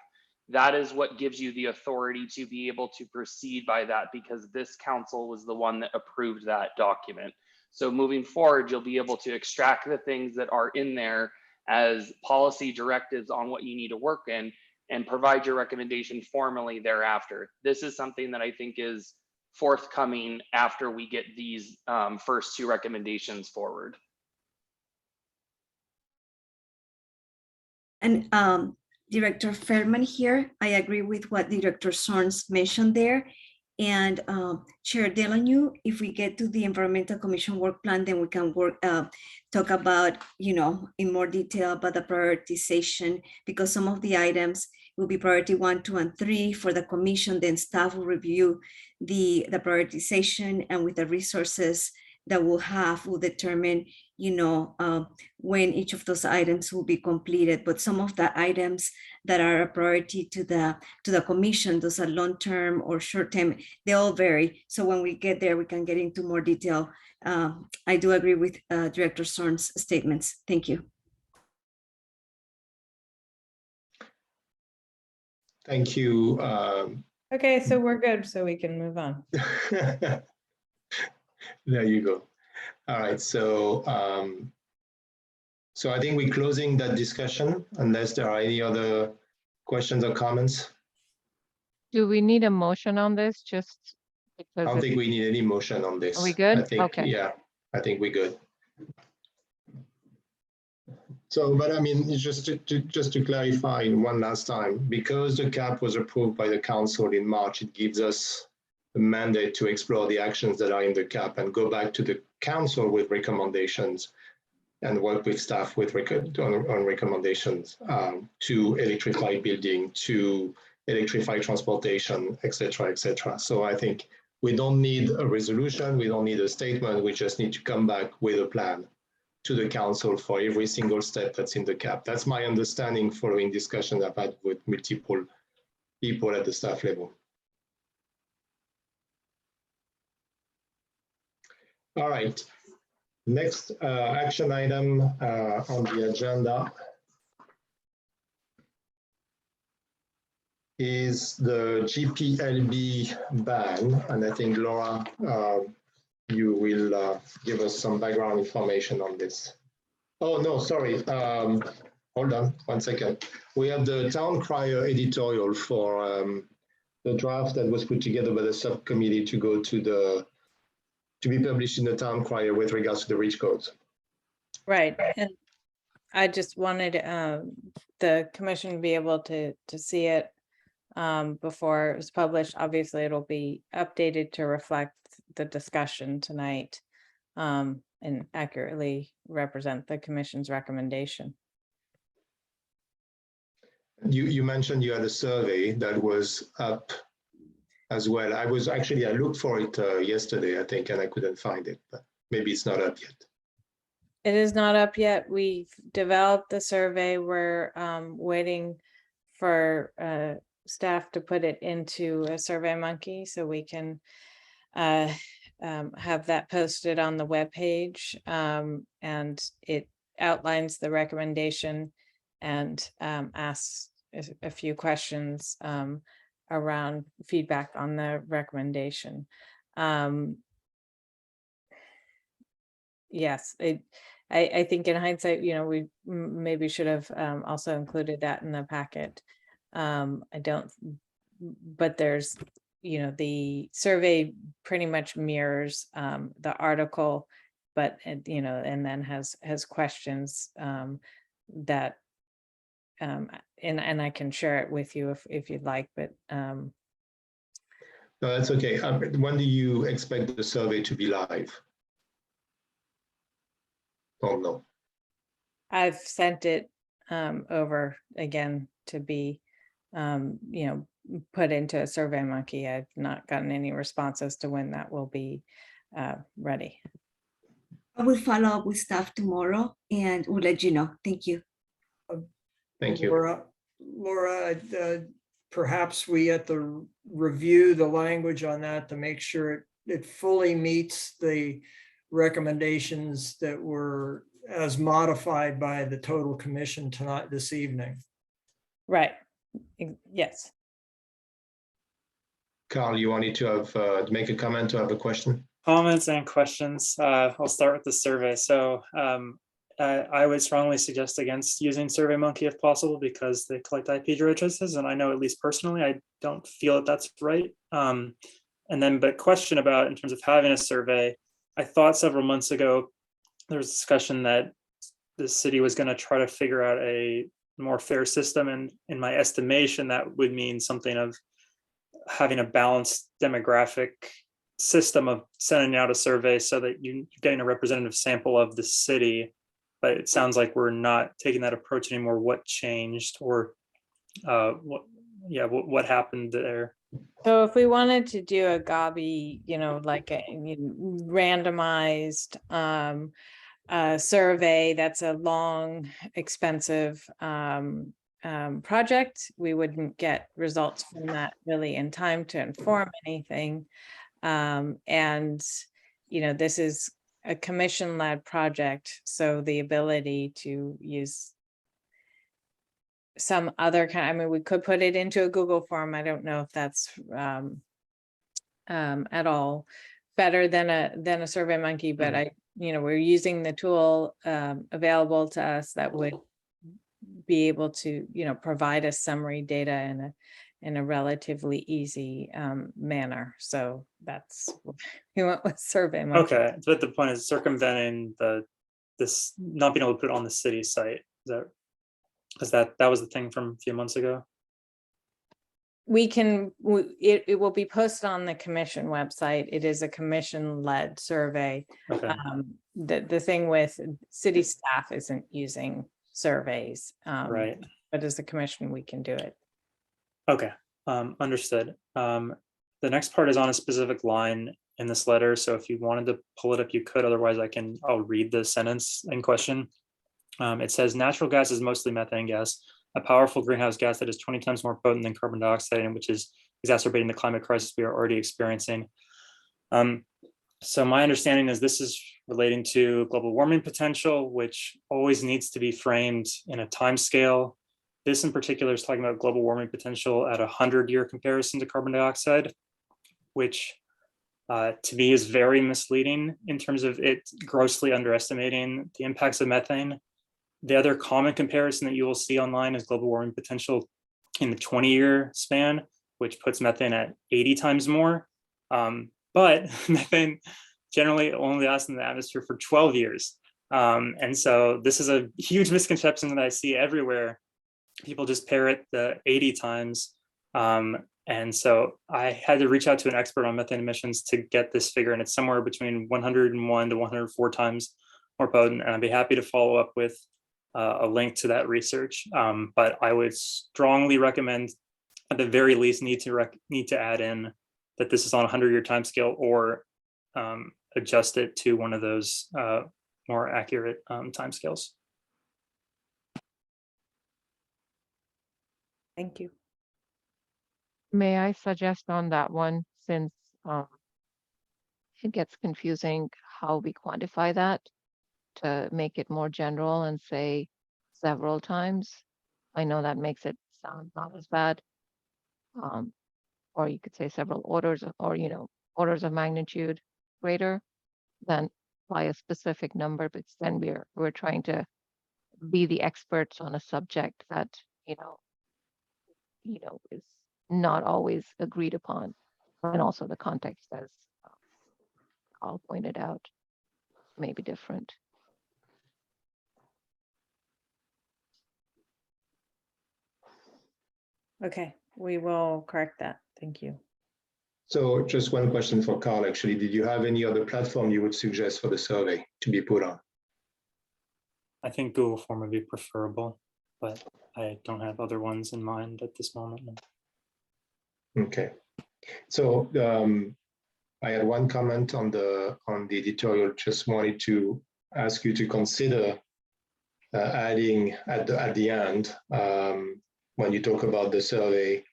That is what gives you the authority to be able to proceed by that, because this council was the one that approved that document. So moving forward, you'll be able to extract the things that are in there as policy directives on what you need to work in and provide your recommendation formally thereafter. This is something that I think is forthcoming after we get these first 2 recommendations forward. And Director Feldman here, I agree with what Director Zorns mentioned there. And Chair Delanu, if we get to the Environmental Commission work plan, then we can talk about, in more detail about the prioritization, because some of the items will be priority 1, 2, and 3 for the commission. Then staff will review the prioritization, and with the resources that we'll have will determine, when each of those items will be completed. But some of the items that are a priority to the commission, those are long-term or short-term, they all vary. So when we get there, we can get into more detail. I do agree with Director Zorn's statements. Thank you. Thank you. Okay, so we're good, so we can move on. There you go. All right, so so I think we're closing that discussion unless there are any other questions or comments. Do we need a motion on this? Just I because don't it's, think we need any motion on this. are we good? I think, Okay. yeah, I think we're good. So, but I mean, it's just to clarify one last time, because the cap was approved by the council in March, it gives us the mandate to explore the actions that are in the cap and go back to the council with recommendations and work with staff with on recommendations to electrify building, to electrify transportation, et cetera, et cetera. So I think we don't need a resolution, we don't need a statement, we just need to come back with a plan to the council for every single step that's in the cap. That's my understanding following discussions I've had with multiple people at the staff level. All right, next action item on the agenda is the GPLB ban. And I think Laura, you will give us some background information on this. Oh, no, sorry. Hold on 1 second. We have the town crier editorial for the draft that was put together by the subcommittee to go to be published in the town crier with regards to the reach codes. Right, and I just wanted the commission to be able to see it before it was published. Obviously, it'll be updated to reflect the discussion tonight and accurately represent the commission's recommendation. You mentioned you had a survey that was up as well. I looked for it yesterday, I think, and I couldn't find it, but maybe it's not up yet. It is not up yet. We've developed the survey. We're waiting for staff to put it into a SurveyMonkey so we can have that posted on the webpage, and it outlines the recommendation and asks a few questions around feedback on the recommendation. Yes, I think in hindsight, we maybe should have also included that in the packet. But there's, the survey pretty much mirrors the article, but and then has questions that and I can share it with you if you'd like, but no, that's okay. When do you expect the survey to be live? Oh no. I've sent it over again to be put into a SurveyMonkey. I've not gotten any response as to when that will be ready. I will follow up with staff tomorrow and we'll let you know. Thank you. Thank you. Laura, perhaps we have to review the language on that to make sure it fully meets the recommendations that were as modified by the total commission tonight this evening. Right. Yes. Carl, you wanted to have make a comment or have a question? Comments and questions. I'll start with the survey. So I would strongly suggest against using SurveyMonkey if possible because they collect IP addresses, and I know at least personally I don't feel that that's right. But question about in terms of having a survey, I thought several months ago there was discussion that the city was going to try to figure out a more fair system, and in my estimation that would mean something of having a balanced demographic system of sending out a survey so that you're getting a representative sample of the city. But it sounds like we're not taking that approach anymore. What changed, or what happened there? So if we wanted to do a Gabi, like a randomized survey, that's a long, expensive project. We wouldn't get results from that really in time to inform anything. And, this is a commission-led project, so the ability to use some other kind, we could put it into a Google form. I don't know if that's at all better than a Survey Monkey, but we're using the tool available to us that would be able to, provide us summary data in a relatively easy manner. So we went with Survey Monkey. Okay, but the point is circumventing this not being able to put it on the city site. That was the thing from a few months ago. It will be posted on the commission website. It is a commission-led survey. Okay. The thing with city staff isn't using surveys. Right. But as a commission, we can do it. Okay, understood. The next part is on a specific line in this letter. So if you wanted to pull it up, you could. Otherwise, I'll read the sentence in question. It says natural gas is mostly methane gas, a powerful greenhouse gas that is 20 times more potent than carbon dioxide, and which is exacerbating the climate crisis we are already experiencing. So my understanding is this is relating to global warming potential, which always needs to be framed in a time scale. This in particular is talking about global warming potential at 100-year comparison to carbon dioxide, which to me is very misleading in terms of it grossly underestimating the impacts of methane. The other common comparison that you will see online is global warming potential in the 20-year span, which puts methane at 80 times more. But methane generally only lasts in the atmosphere for 12 years. And so this is a huge misconception that I see everywhere. People just parrot the 80 times. And so I had to reach out to an expert on methane emissions to get this figure, and it's somewhere between 101 to 104 times more potent. And I'd be happy to follow up with a link to that research. But I would strongly recommend, at the very least, need to add in that this is on a 100-year timescale, or adjust it to one of those more accurate timescales. Thank you. May I suggest on that one, since it gets confusing how we quantify that, to make it more general and say several times? I know that makes it sound not as bad. Or you could say several orders, or orders of magnitude greater than by a specific number, because then we're trying to be the experts on a subject that is not always agreed upon, and also the context, as I'll pointed out, may be different. Okay, we will correct that. Thank you. So just one question for Carl, actually. Did you have any other platform you would suggest for the survey to be put on? I think Google Form would be preferable, but I don't have other ones in mind at this moment. Okay. So I had one comment on the editorial. Just wanted to ask you to consider adding at the end, when you talk about the survey,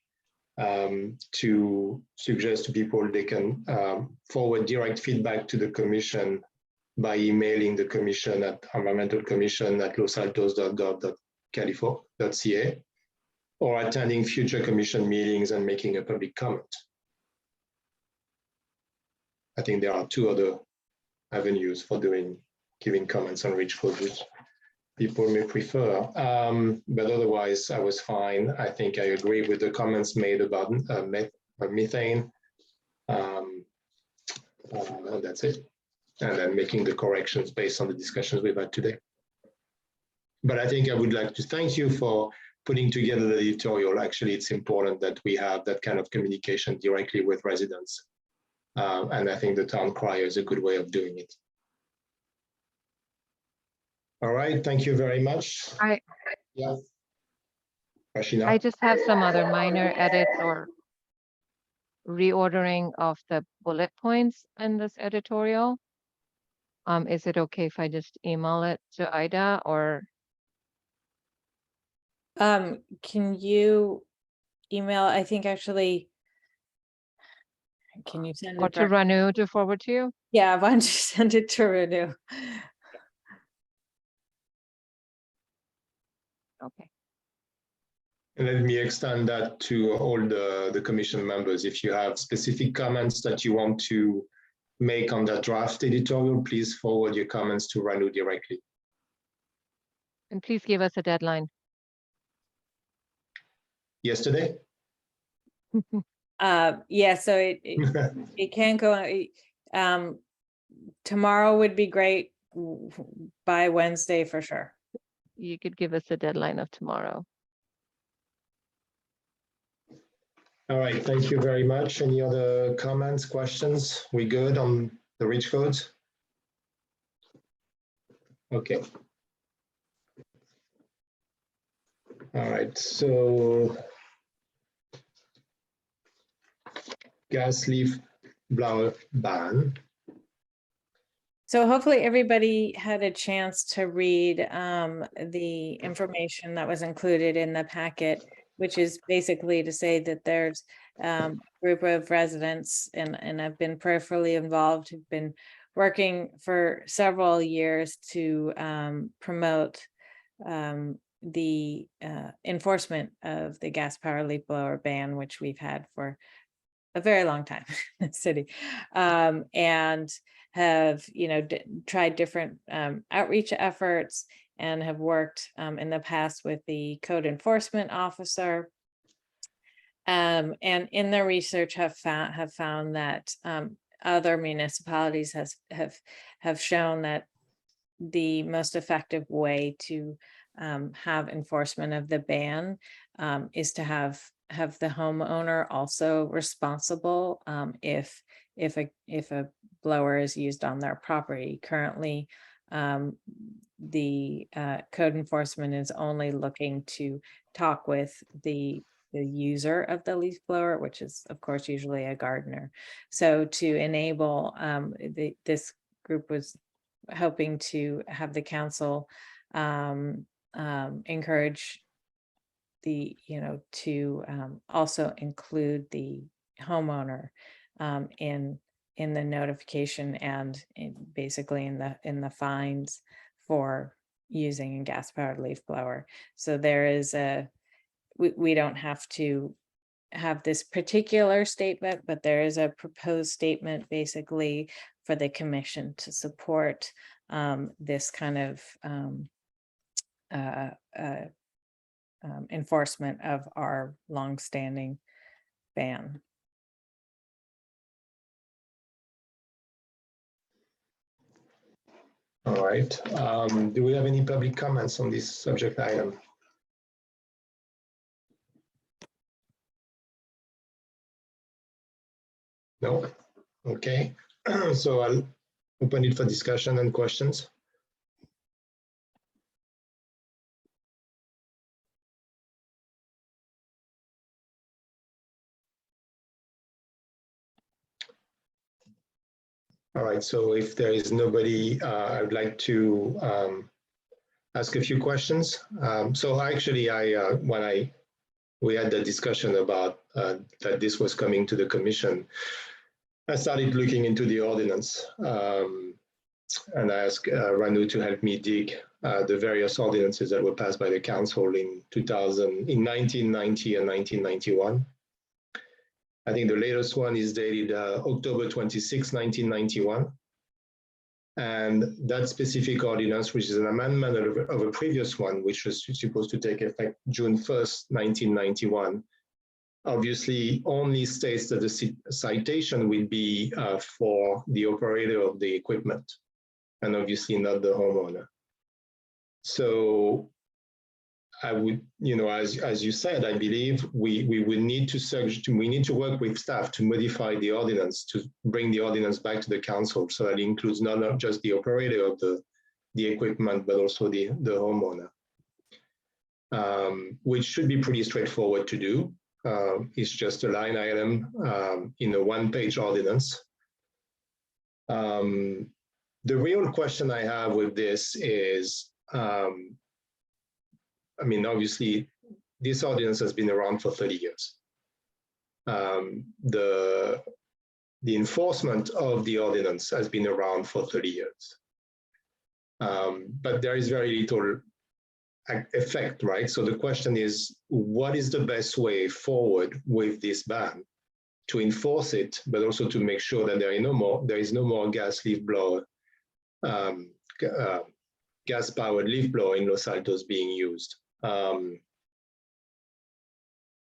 to suggest to people they can forward direct feedback to the commission by emailing the commission at environmentalcommission@losaltos.gov.ca, or attending future commission meetings and making a public comment. I think there are two other avenues for giving comments on which photos people may prefer. But otherwise, I was fine. I think I agree with the comments made about methane. And that's it. And then making the corrections based on the discussions we've had today. But I think I would like to thank you for putting together the editorial. Actually, it's important that we have that kind of communication directly with residents. And I think the town crier is a good way of doing it. All right, thank you very much. Yeah. Rashina? I just have some other minor edits, or reordering of the bullet points in this editorial. Is it okay if I just email it to Ida, or? Can you email, I think actually, can you send Or it? to Ranu to forward to you? Yeah, why don't you send it to Renu? Okay. And let me extend that to all the commission members. If you have specific comments that you want to make on that draft editorial, please forward your comments to Ranu directly. And please give us a deadline. Yesterday? Yeah, so it can't go, tomorrow would be great, by Wednesday for sure. You could give us a deadline of tomorrow. All right, thank you very much. Any other comments, questions? We good on the reach codes? Okay. All right, so gas leaf blower ban. So hopefully everybody had a chance to read the information that was included in the packet, which is basically to say that there's a group of residents and I've been prayerfully involved, who've been working for several years to promote the enforcement of the gas power leaf blower ban, which we've had for a very long time in the city, and have, tried different outreach efforts and have worked in the past with the code enforcement officer. And in their research have found that other municipalities have shown that the most effective way to have enforcement of the ban is to have the homeowner also responsible if a blower is used on their property. Currently, the code enforcement is only looking to talk with the user of the leaf blower, which is of course usually a gardener. So to enable, this group was hoping to have the council encourage to also include the homeowner in the notification and basically in the fines for using a gas powered leaf blower. So there is we don't have to have this particular statement, but there is a proposed statement basically for the commission to support this kind of enforcement of our longstanding ban. All right. Do we have any public comments on this subject item? No? Okay. So I'll open it for discussion and questions. All right, so if there is nobody, I would like to ask a few questions. So actually, when we had the discussion about that this was coming to the commission, I started looking into the ordinance, and I asked Ranu to help me dig the various ordinances that were passed by the council in 1990 and 1991. I think the latest one is dated October 26, 1991. And that specific ordinance, which is an amendment of a previous one, which was supposed to take effect June 1st, 1991, obviously only states that the citation will be for the operator of the equipment, and obviously not the homeowner. So I would, as you said, I believe we will need to work with staff to modify the ordinance, to bring the ordinance back to the council, so that it includes not just the operator of the equipment, but also the homeowner, which should be pretty straightforward to do. It's just a line item in a one-page ordinance. The real question I have with this is, I mean, obviously, this ordinance has been around for 30 years. The enforcement of the ordinance has been around for 30 years. But there is very little effect, right? So the question is, what is the best way forward with this ban to enforce it, but also to make sure that there is no more gas leaf blower, gas-powered leaf blower in Los Altos being used.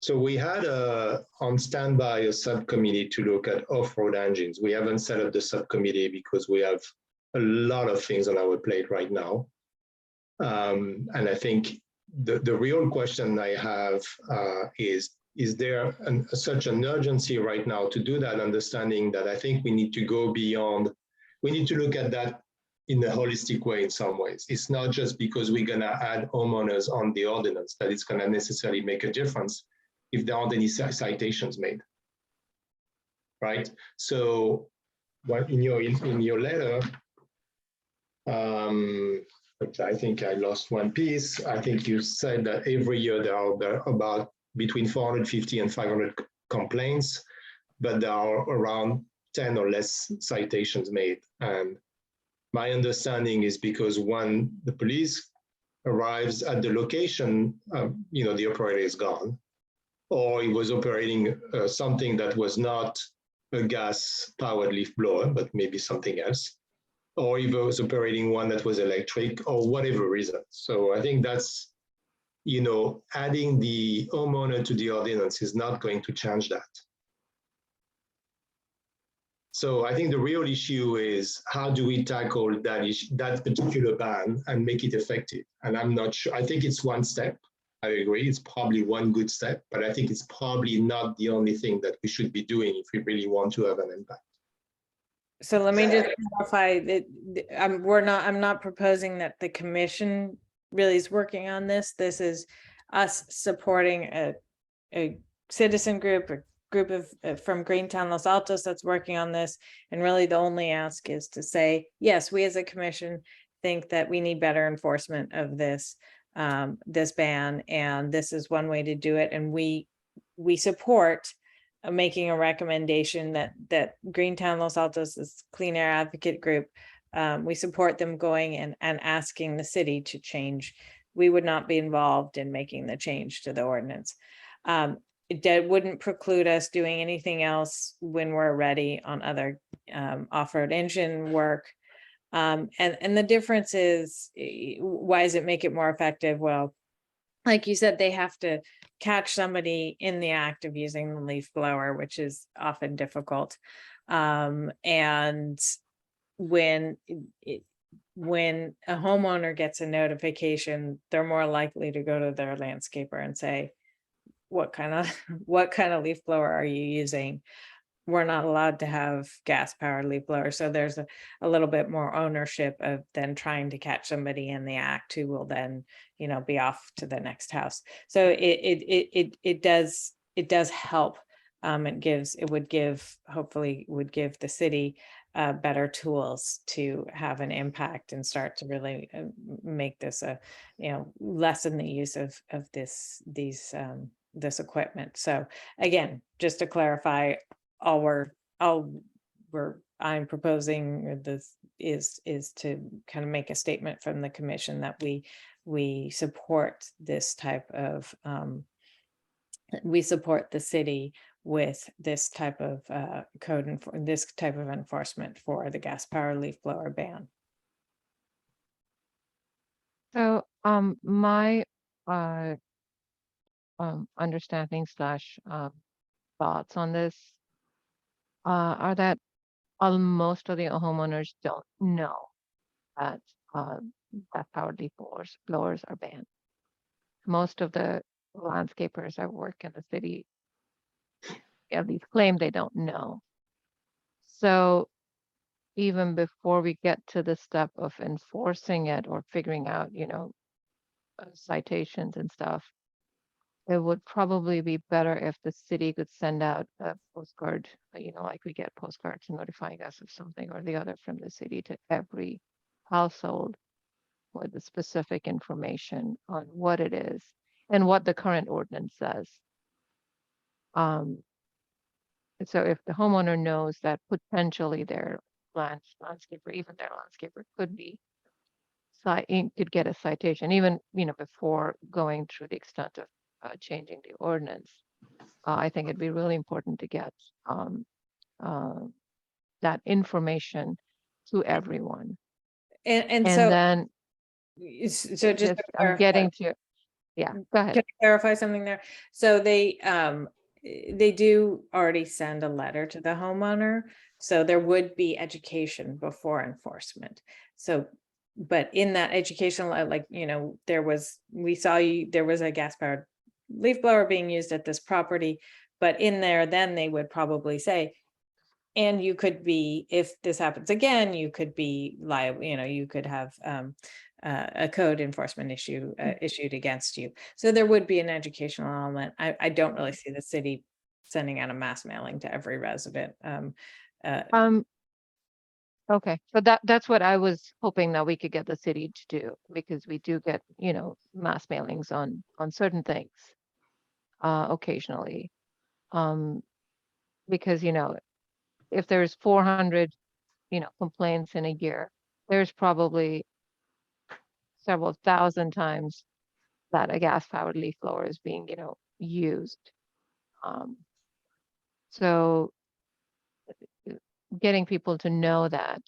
So we had on standby a subcommittee to look at off-road engines. We haven't set up the subcommittee because we have a lot of things on our plate right now. And I think the real question I have is there such an urgency right now to do that, understanding that I think we need to go beyond, we need to look at that in a holistic way in some ways. It's not just because we're gonna add homeowners on the ordinance that it's gonna necessarily make a difference if there aren't any citations made, right? So in your letter, which I think I lost one piece, I think you said that every year there are about between 450 and 500 complaints, but there are around 10 or less citations made. And my understanding is because when the police arrives at the location, the operator is gone, or he was operating something that was not a gas-powered leaf blower, but maybe something else, or he was operating one that was electric, or whatever reason. So I think that's, adding the homeowner to the ordinance is not going to change that. So I think the real issue is how do we tackle that particular ban and make it effective? And I'm not sure. I think it's one step. I agree. It's probably one good step, but I think it's probably not the only thing that we should be doing if we really want to have an impact. So let me just clarify that I'm not proposing that the commission really is working on this. This is us supporting a citizen group, a group of from Greentown Los Altos that's working on this. And really the only ask is to say, yes, we as a commission think that we need better enforcement of this ban, and this is one way to do it. And we support making a recommendation that Greentown Los Altos is Clean Air Advocate Group. We support them going and asking the city to change. We would not be involved in making the change to the ordinance. It wouldn't preclude us doing anything else when we're ready on other off-road engine work. And the difference is, why does it make it more effective? Well, like you said, they have to catch somebody in the act of using the leaf blower, which is often difficult. And when a homeowner gets a notification, they're more likely to go to their landscaper and say, what kind of leaf blower are you using? We're not allowed to have gas powered leaf blowers. So there's a little bit more ownership of then trying to catch somebody in the act who will then, be off to the next house. So it does help. Hopefully would give the city better tools to have an impact and start to really make this lessen the use of this equipment. So again, just to clarify, I'm proposing this is to kind of make a statement from the commission that we support this type of we support the city with this type of code and for this type of enforcement for the gas powered leaf blower ban. So my understanding / thoughts on this are that most of the homeowners don't know that gas-powered leaf blowers are banned. Most of the landscapers that work in the city at least claim they don't know. So even before we get to the step of enforcing it or figuring out, citations and stuff, it would probably be better if the city could send out a postcard, like we get postcards notifying us of something or the other from the city to every household with the specific information on what it is and what the current ordinance says. So if the homeowner knows that potentially their landscaper, even their landscaper could be could get a citation, even before going through the extent of changing the ordinance. I think it'd be really important to get that information to everyone. And And so, then so just to I'm clarify, getting to, yeah, go ahead. can I clarify something there? So they do already send a letter to the homeowner. So there would be education before enforcement. So, but in that educational, like, there was a gas powered leaf blower being used at this property, but in there, then they would probably say, and you could be, if this happens again, you could be liable, you could have a code enforcement issue issued against you. So there would be an educational element. I don't really see the city sending out a mass mailing to every resident. Okay, so that's what I was hoping that we could get the city to do, because we do get, mass mailings on certain things occasionally. Because, if there's 400, complaints in a year, there's probably several thousand times that a gas powered leaf blower is being, used. So getting people to know that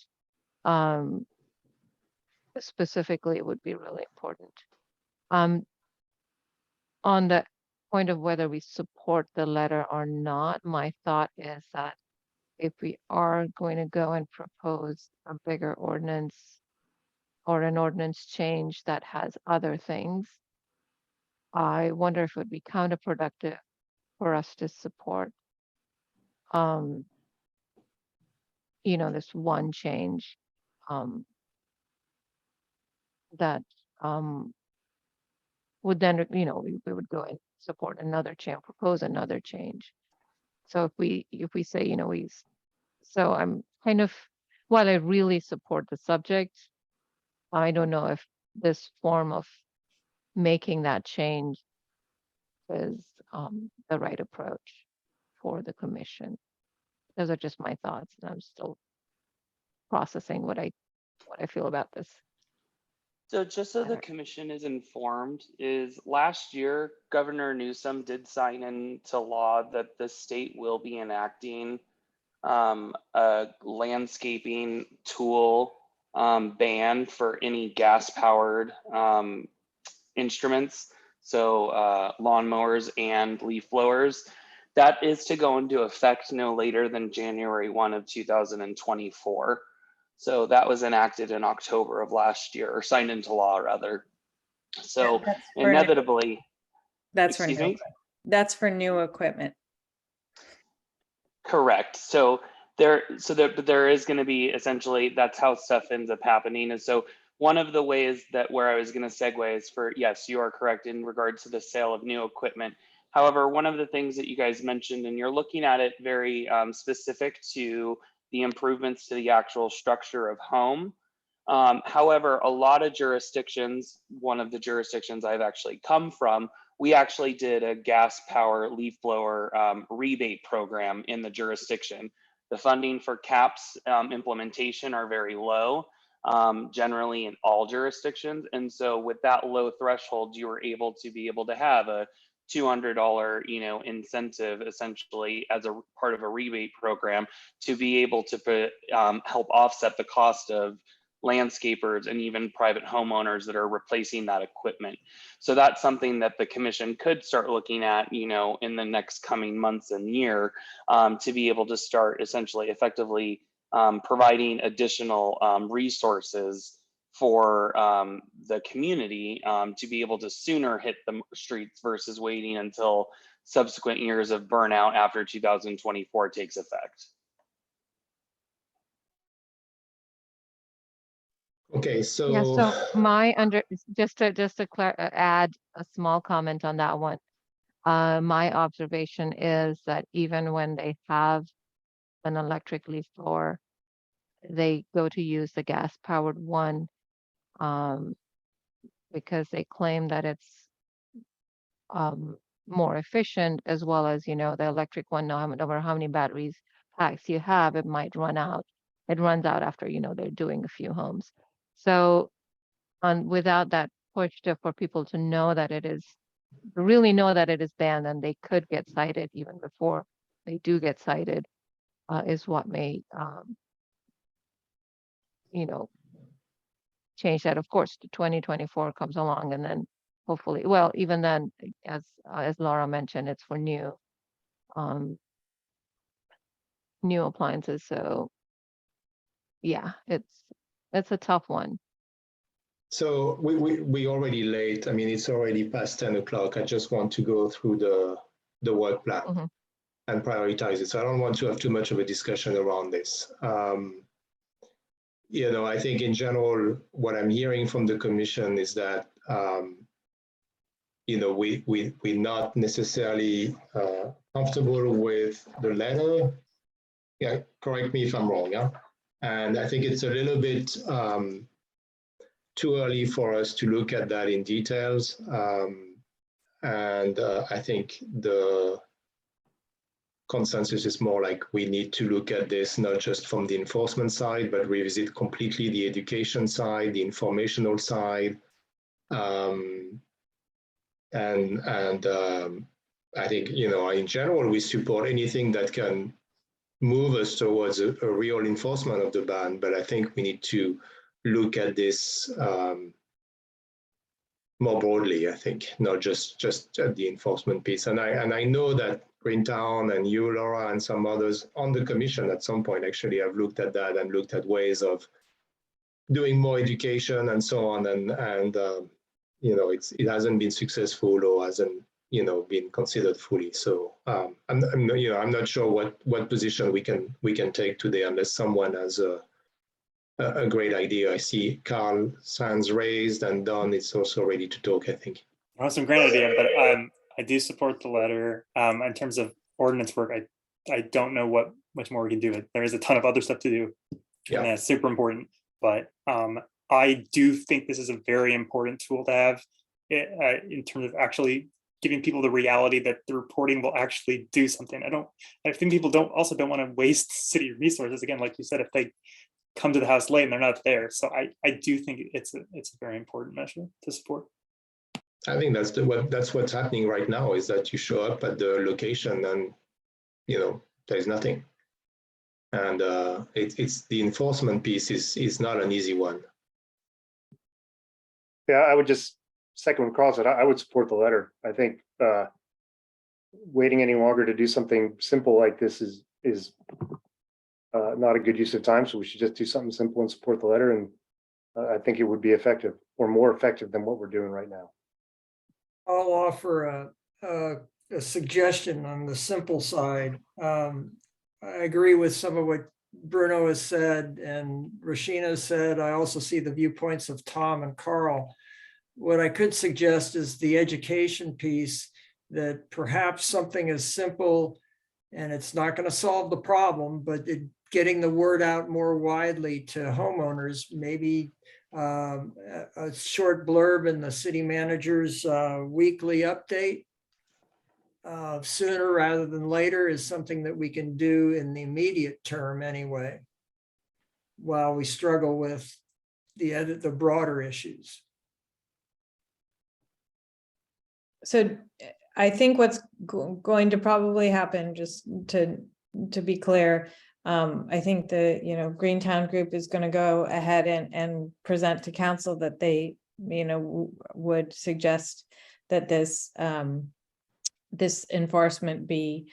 specifically would be really important. On the point of whether we support the letter or not, my thought is that if we are going to go and propose a bigger ordinance or an ordinance change that has other things, I wonder if it would be counterproductive for us to support this one change that would then, we would go and support another change, propose another change. So if we say, so I'm kind of, while I really support the subject, I don't know if this form of making that change is the right approach for the commission. Those are just my thoughts, and I'm still processing what I feel about this. So just so the commission is informed, is last year, Governor Newsom did sign into law that the state will be enacting a landscaping tool ban for any gas powered instruments. So lawnmowers and leaf blowers. That is to go into effect no later than January 1 of 2024. So that was enacted in October of last year, or signed into law rather. So inevitably, that's for excuse me? That's for new equipment. Correct. So there is going to be, essentially, that's how stuff ends up happening. And so one of the ways that where I was going to segue is for, yes, you are correct in regards to the sale of new equipment. However, one of the things that you guys mentioned, and you're looking at it very specific to the improvements to the actual structure of home. However, a lot of jurisdictions, one of the jurisdictions I've actually come from, we actually did a gas power leaf blower rebate program in the jurisdiction. The funding for CAPS implementation are very low, generally in all jurisdictions. And so with that low threshold, you were able to have a $200, incentive essentially as a part of a rebate program to be able to help offset the cost of landscapers and even private homeowners that are replacing that equipment. So that's something that the commission could start looking at, in the next coming months and year, to be able to start essentially effectively providing additional resources for the community to be able to sooner hit the streets versus waiting until subsequent years of burnout after 2024 takes effect. Okay, so Yeah, so just to add a small comment on that one. My observation is that even when they have an electric leaf blower, they go to use the gas powered one because they claim that it's more efficient, as well as, the electric one, no matter how many batteries packs you have, it might run out. It runs out after, they're doing a few homes. So without that push for people to know that it is, really know that it is banned, and they could get cited even before they do get cited, is what may, change that. Of course, 2024 comes along, and then hopefully, well, even then, as Laura mentioned, it's for new appliances. So yeah, it's a tough one. So we already late. I mean, it's already past 10 o'clock. I just want to go through the work plan and prioritize it. So I don't want to have too much of a discussion around this. I think in general, what I'm hearing from the commission is that, we're not necessarily comfortable with the letter. Yeah, correct me if I'm wrong. Yeah, and I think it's a little bit too early for us to look at that in details. And I think the consensus is more like we need to look at this not just from the enforcement side, but revisit completely the education side, the informational side. I think, in general, we support anything that can move us towards a real enforcement of the ban, but I think we need to look at this more broadly, I think, not just at the enforcement piece. And I know that Greentown and you, Laura, and some others on the commission at some point actually have looked at that and looked at ways of doing more education and so on. And it hasn't been successful or hasn't, been considered fully. So I'm not sure what position we can take today unless someone has a great idea. I see Carl hands raised, and Don is also ready to talk, I think. That's some great idea, but I do support the letter. In terms of ordinance work, I don't know what much more we can do. There is a ton of other stuff to do, and that's super important. But I do think this is a very important tool to have in terms of actually giving people the reality that the reporting will actually do something. I think people don't want to waste city resources. Again, like you said, if they come to the house late and they're not there. So I do think it's a very important measure to support. I think that's what's happening right now, is that you show up at the location and there's nothing. And it's the enforcement piece is not an easy one. Yeah, I would just second what Carl said. I would support the letter. I think waiting any longer to do something simple like this is not a good use of time. So we should just do something simple and support the letter. And I think it would be effective, or more effective than what we're doing right now. I'll offer a suggestion on the simple side. I agree with some of what Bruno has said and Rashina said. I also see the viewpoints of Tom and Carl. What I could suggest is the education piece, that perhaps something as simple, and it's not going to solve the problem, but getting the word out more widely to homeowners, maybe a short blurb in the city manager's weekly update sooner rather than later is something that we can do in the immediate term anyway, while we struggle with the broader issues. So I think what's going to probably happen, just to be clear, I think the Greentown group is going to go ahead and present to council that they would suggest that this this enforcement be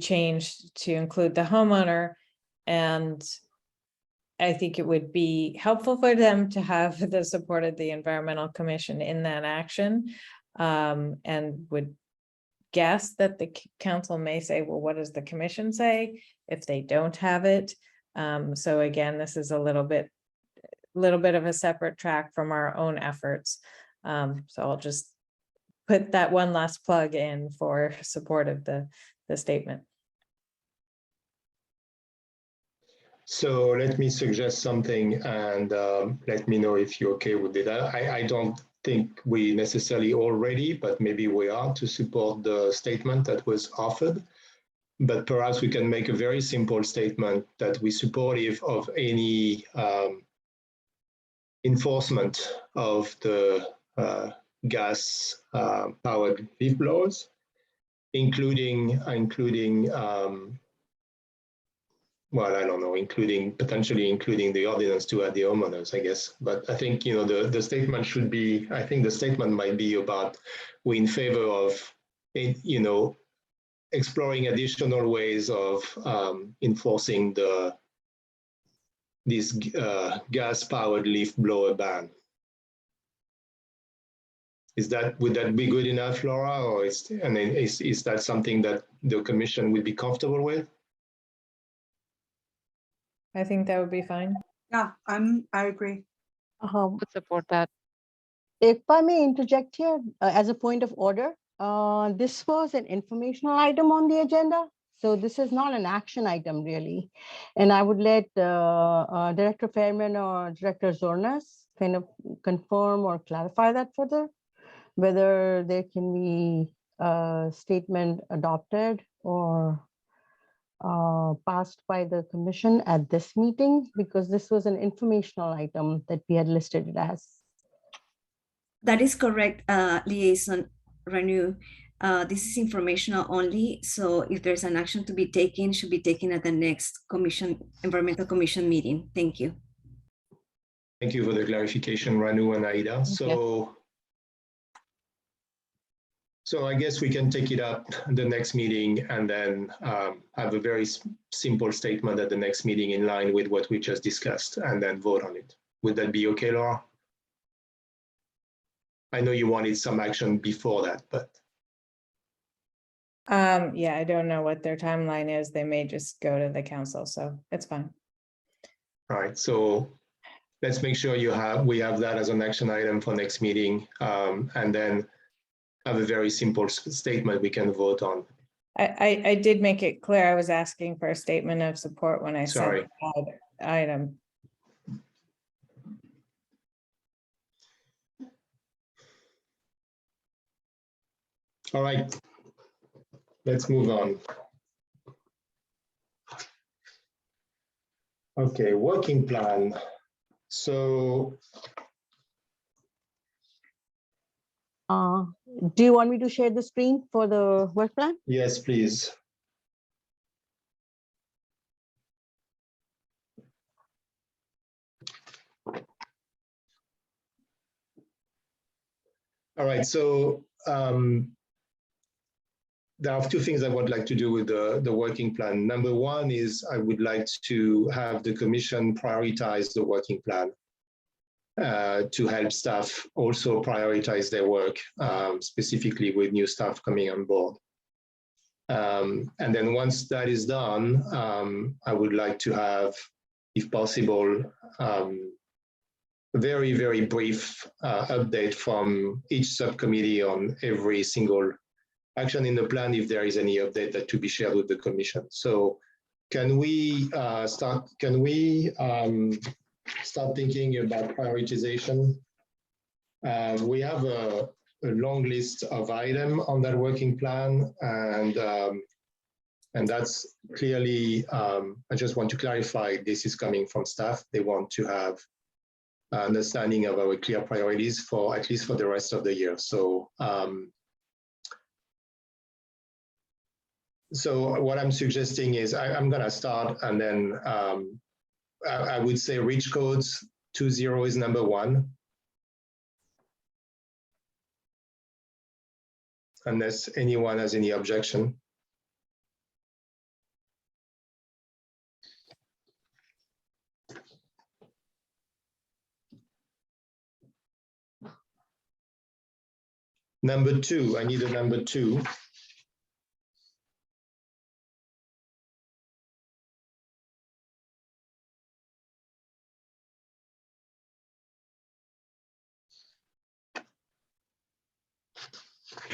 changed to include the homeowner. And I think it would be helpful for them to have the support of the Environmental Commission in that action, and would guess that the council may say, well, what does the commission say if they don't have it? So again, this is a little bit of a separate track from our own efforts. So I'll just put that one last plug in for support of the statement. So let me suggest something and let me know if you're okay with it. I don't think we necessarily all ready, but maybe we are to support the statement that was offered. But perhaps we can make a very simple statement that we're supportive of any enforcement of the gas powered leaf blowers, including well, I don't know, potentially including the ordinance to add the homeowners, I guess. But I think, you know, the statement should be, I think the statement might be about we're in favor of, you know, exploring additional ways of enforcing this gas-powered leaf blower ban. Would that be good enough, Laura, or is that something that the commission would be comfortable with? I think that would be fine. Yeah, I agree. Would support that. If I may interject here as a point of order, this was an informational item on the agenda. So this is not an action item really. And I would let Director Fairman or Director Zornas kind of confirm or clarify that further, whether there can be a statement adopted or passed by the commission at this meeting, because this was an informational item that we had listed it as. That is correct, Liaison Renew. This is informational only. So if there's an action to be taken, should be taken at the next environmental commission meeting. Thank you. Thank you for the clarification, Ranu and Aida. So I guess we can take it up the next meeting and then have a very simple statement at the next meeting in line with what we just discussed and then vote on it. Would that be okay, Laura? I know you wanted some action before that, but. Yeah, I don't know what their timeline is. They may just go to the council, so it's fine. All right, so let's make sure we have that as an action item for next meeting, and then have a very simple statement we can vote on. I did make it clear I was asking for a statement of support when I said that item. All right, let's move on. Okay, working plan. So do you want me to share the screen for the work plan? yes, please. All right, so there are two things I would like to do with the working plan. Number one is I would like to have the commission prioritize the working plan to help staff also prioritize their work, specifically with new staff coming on board. And then once that is done, I would like to have, if possible, a very, very brief update from each subcommittee on every single action in the plan, if there is any update that to be shared with the commission. So can we start thinking about prioritization? We have a long list of items on that working plan, and that's clearly, I just want to clarify, this is coming from staff. They want to have understanding of our clear priorities for at least for the rest of the year. So so what I'm suggesting is I'm going to start, and then I would say reach codes 2.0 is number one. Unless anyone has any objection. Number two, I need a number two.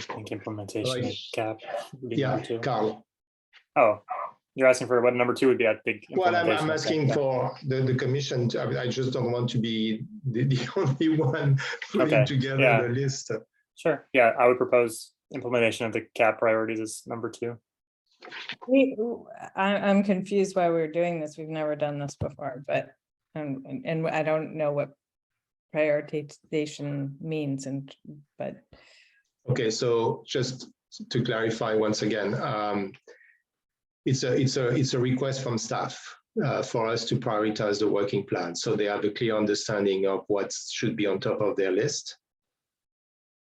think implementation Like, of cap. would be Yeah, number 2. Carl. Oh, you're asking for what number 2 would be? I think. Well, I'm implementation of asking cap. for the commission. I just don't want to be the only one putting Okay, together yeah. the list. Sure. Yeah, I would propose implementation of the cap priorities as number 2. I'm confused why we're doing this. We've never done this before, but, and I don't know what prioritization means but. Okay, so just to clarify once again, it's a request from staff for us to prioritize the working plan. So they have a clear understanding of what should be on top of their list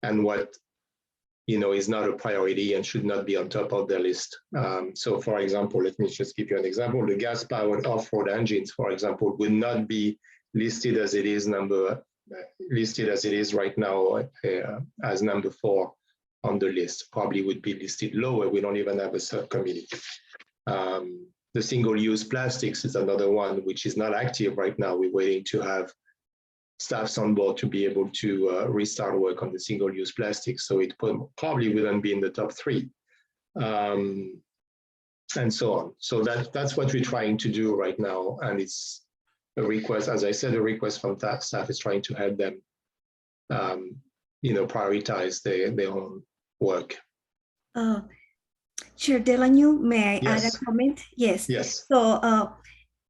and what, is not a priority and should not be on top of their list. So for example, let me just give you an example. The gas-powered off-road engines, for example, will not be listed as it is right now as number 4 on the list. Probably would be listed lower. We don't even have a subcommittee. The single-use plastics is another one which is not active right now. We're waiting to have staffs on board to be able to restart work on the single-use plastics. So it probably wouldn't be in the top 3, and so on. So that's what we're trying to do right now. And it's a request, as I said, a request from staff is trying to help them, prioritize their own work. Chair Delanu, may I add Yes. a comment? Yes. Yes. So,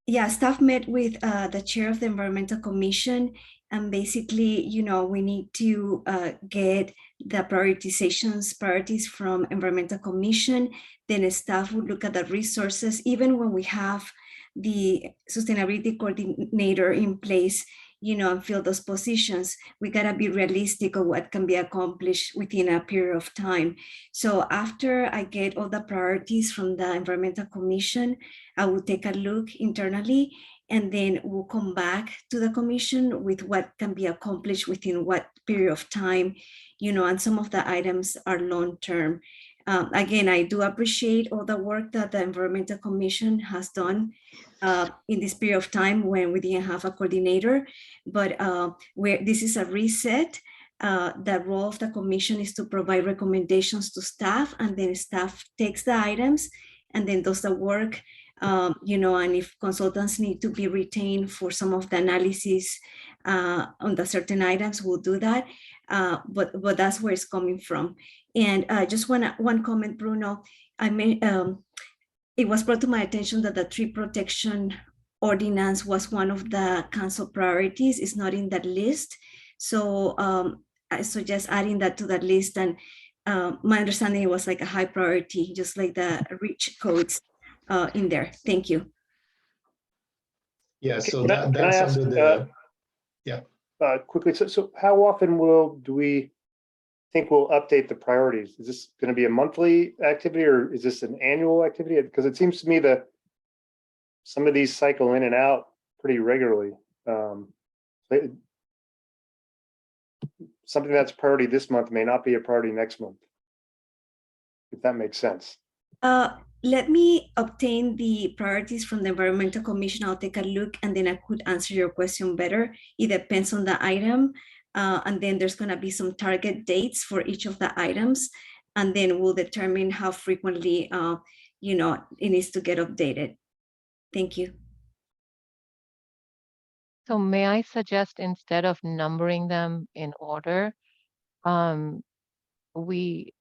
yeah, staff met with the chair of the Environmental Commission, and basically, we need to get the priorities from Environmental Commission. Then staff would look at the resources, even when we have the sustainability coordinator in place, and fill those positions. We gotta be realistic of what can be accomplished within a period of time. So after I get all the priorities from the Environmental Commission, I will take a look internally, and then we'll come back to the commission with what can be accomplished within what period of time, and some of the items are long-term. Again, I do appreciate all the work that the Environmental Commission has done in this period of time when we didn't have a coordinator, but where this is a reset. The role of the commission is to provide recommendations to staff, and then staff takes the items and then does the work, and if consultants need to be retained for some of the analysis on the certain items, we'll do that. But that's where it's coming from. And just one comment, Bruno. It was brought to my attention that the tree protection ordinance was one of the council priorities. It's not in that list. So I suggest adding that to that list. And my understanding, it was like a high priority, just like the REACH codes in there. Thank you. Yeah, so Can I that's ask, under the, yeah. Quickly, so how often do we think we'll update the priorities? Is this going to be a monthly activity, or is this an annual activity? Because it seems to me that some of these cycle in and out pretty regularly. Something that's priority this month may not be a priority next month, if that makes sense. Let me obtain the priorities from the Environmental Commission. I'll take a look, and then I could answer your question better. It depends on the item. And then there's going to be some target dates for each of the items. And then we'll determine how frequently, it needs to get updated. Thank you. So may I suggest, instead of numbering them in order, we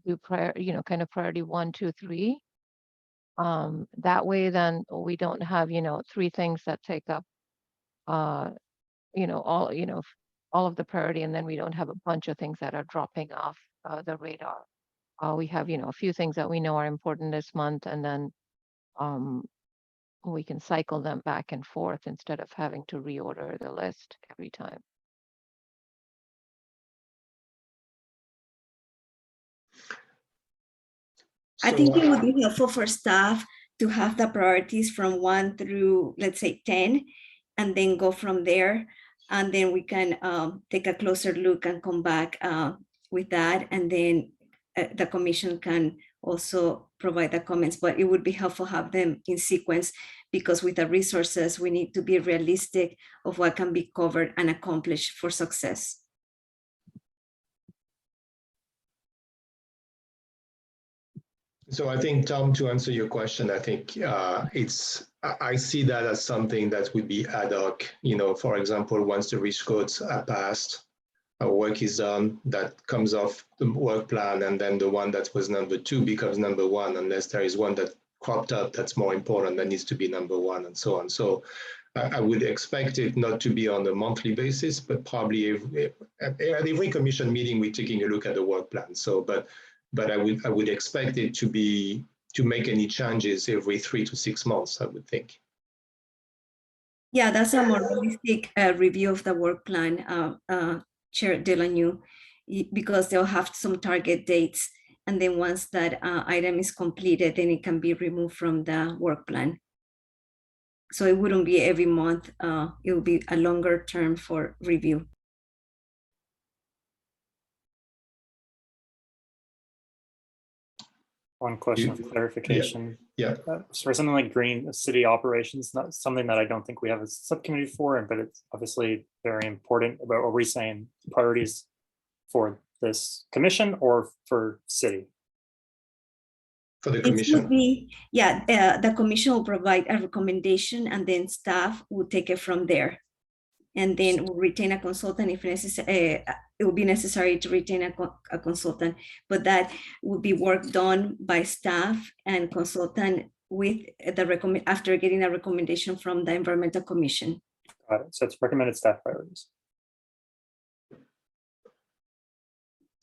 do kind of priority 1, 2, 3. That way, then we don't have, 3 things that take up, all of the priority, and then we don't have a bunch of things that are dropping off the radar. We have, a few things that we know are important this month, and then we can cycle them back and forth instead of having to reorder the list every time. I think it would be helpful for staff to have the priorities from 1 through, let's say, 10, and then go from there. And then we can take a closer look and come back with that. And then the commission can also provide the comments, but it would be helpful to have them in sequence, because with the resources, we need to be realistic of what can be covered and accomplished for success. So I think, Tom, to answer your question, I think I see that as something that would be ad hoc. For example, once the rich codes are passed, our work is done, that comes off the work plan, and then the one that was number 2 becomes number 1, unless there is one that cropped up that's more important that needs to be number 1, and so on. So I would expect it not to be on a monthly basis, but probably at every commission meeting, we're taking a look at the work plan. So, but I would expect it to make any changes every 3 to 6 months, I would think. Yeah, that's a more realistic review of the work plan, Chair Delanu, because they'll have some target dates. And then once that item is completed, then it can be removed from the work plan. So it wouldn't be every month. It will be a longer term for review. One question of clarification. Yeah. So for something like green city operations, not something that I don't think we have a subcommittee for, but it's obviously very important. But are we saying priorities for this commission or for city? For the It commission. would be, the commission will provide a recommendation and then staff will take it from there. And then we'll retain a consultant if necessary. It will be necessary to retain a consultant, but that will be work done by staff and consultant with the after getting a recommendation from the Environmental Commission. Got it. So it's recommended staff priorities.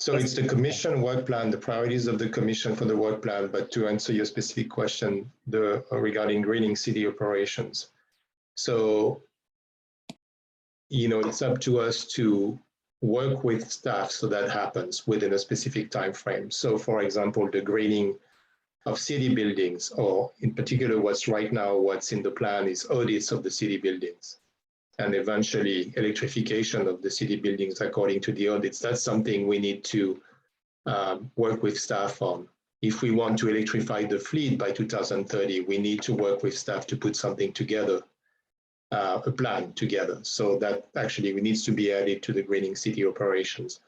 So it's the commission work plan, the priorities of the commission for the work plan, but to answer your specific question, regarding greening city operations. So, it's up to us to work with staff so that happens within a specific time frame. So for example, the greening of city buildings, or in particular what's in the plan is audits of the city buildings, and eventually electrification of the city buildings according to the audits. That's something we need to work with staff on. If we want to electrify the fleet by 2030, we need to work with staff to put something together, a plan together. So that actually needs to be added to the greening city operations.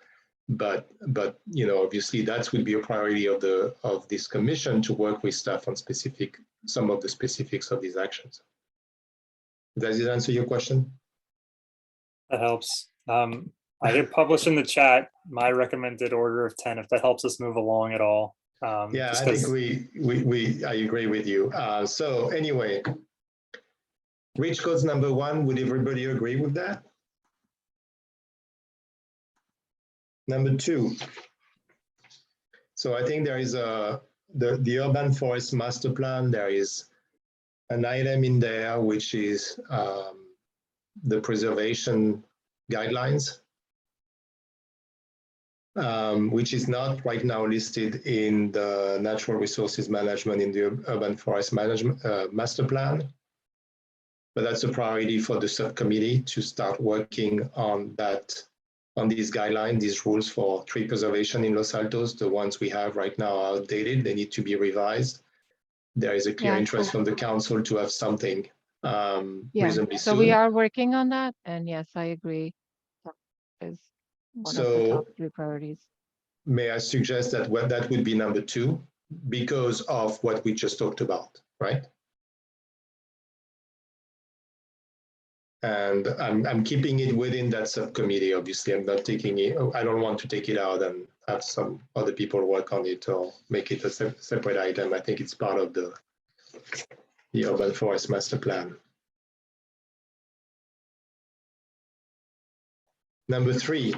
But obviously that will be a priority of this commission to work with staff on some of the specifics of these actions. Does it answer your question? That helps. I did publish in the chat my recommended order of 10, if that helps us move along at all. Yeah, I think I agree with you. So anyway, reach codes number 1, would everybody agree with that? Number 2. So I think there is the urban forest master plan. There is an item in there which is the preservation guidelines, which is not right now listed in the natural resources management in the urban forest management master plan. But that's a priority for the subcommittee to start working on that, on these guidelines, these rules for tree preservation in Los Altos. The ones we have right now are outdated. They need to be revised. There is a clear interest from the council to have something reasonably so soon. we are working on that, and yes, I agree. That is one of the top 3 priorities. May I suggest that that would be number 2 because of what we just talked about, right? And I'm keeping it within that subcommittee. Obviously, I'm not taking it. I don't want to take it out and have some other people work on it or make it a separate item. I think it's part of the urban forest master plan. Number 3.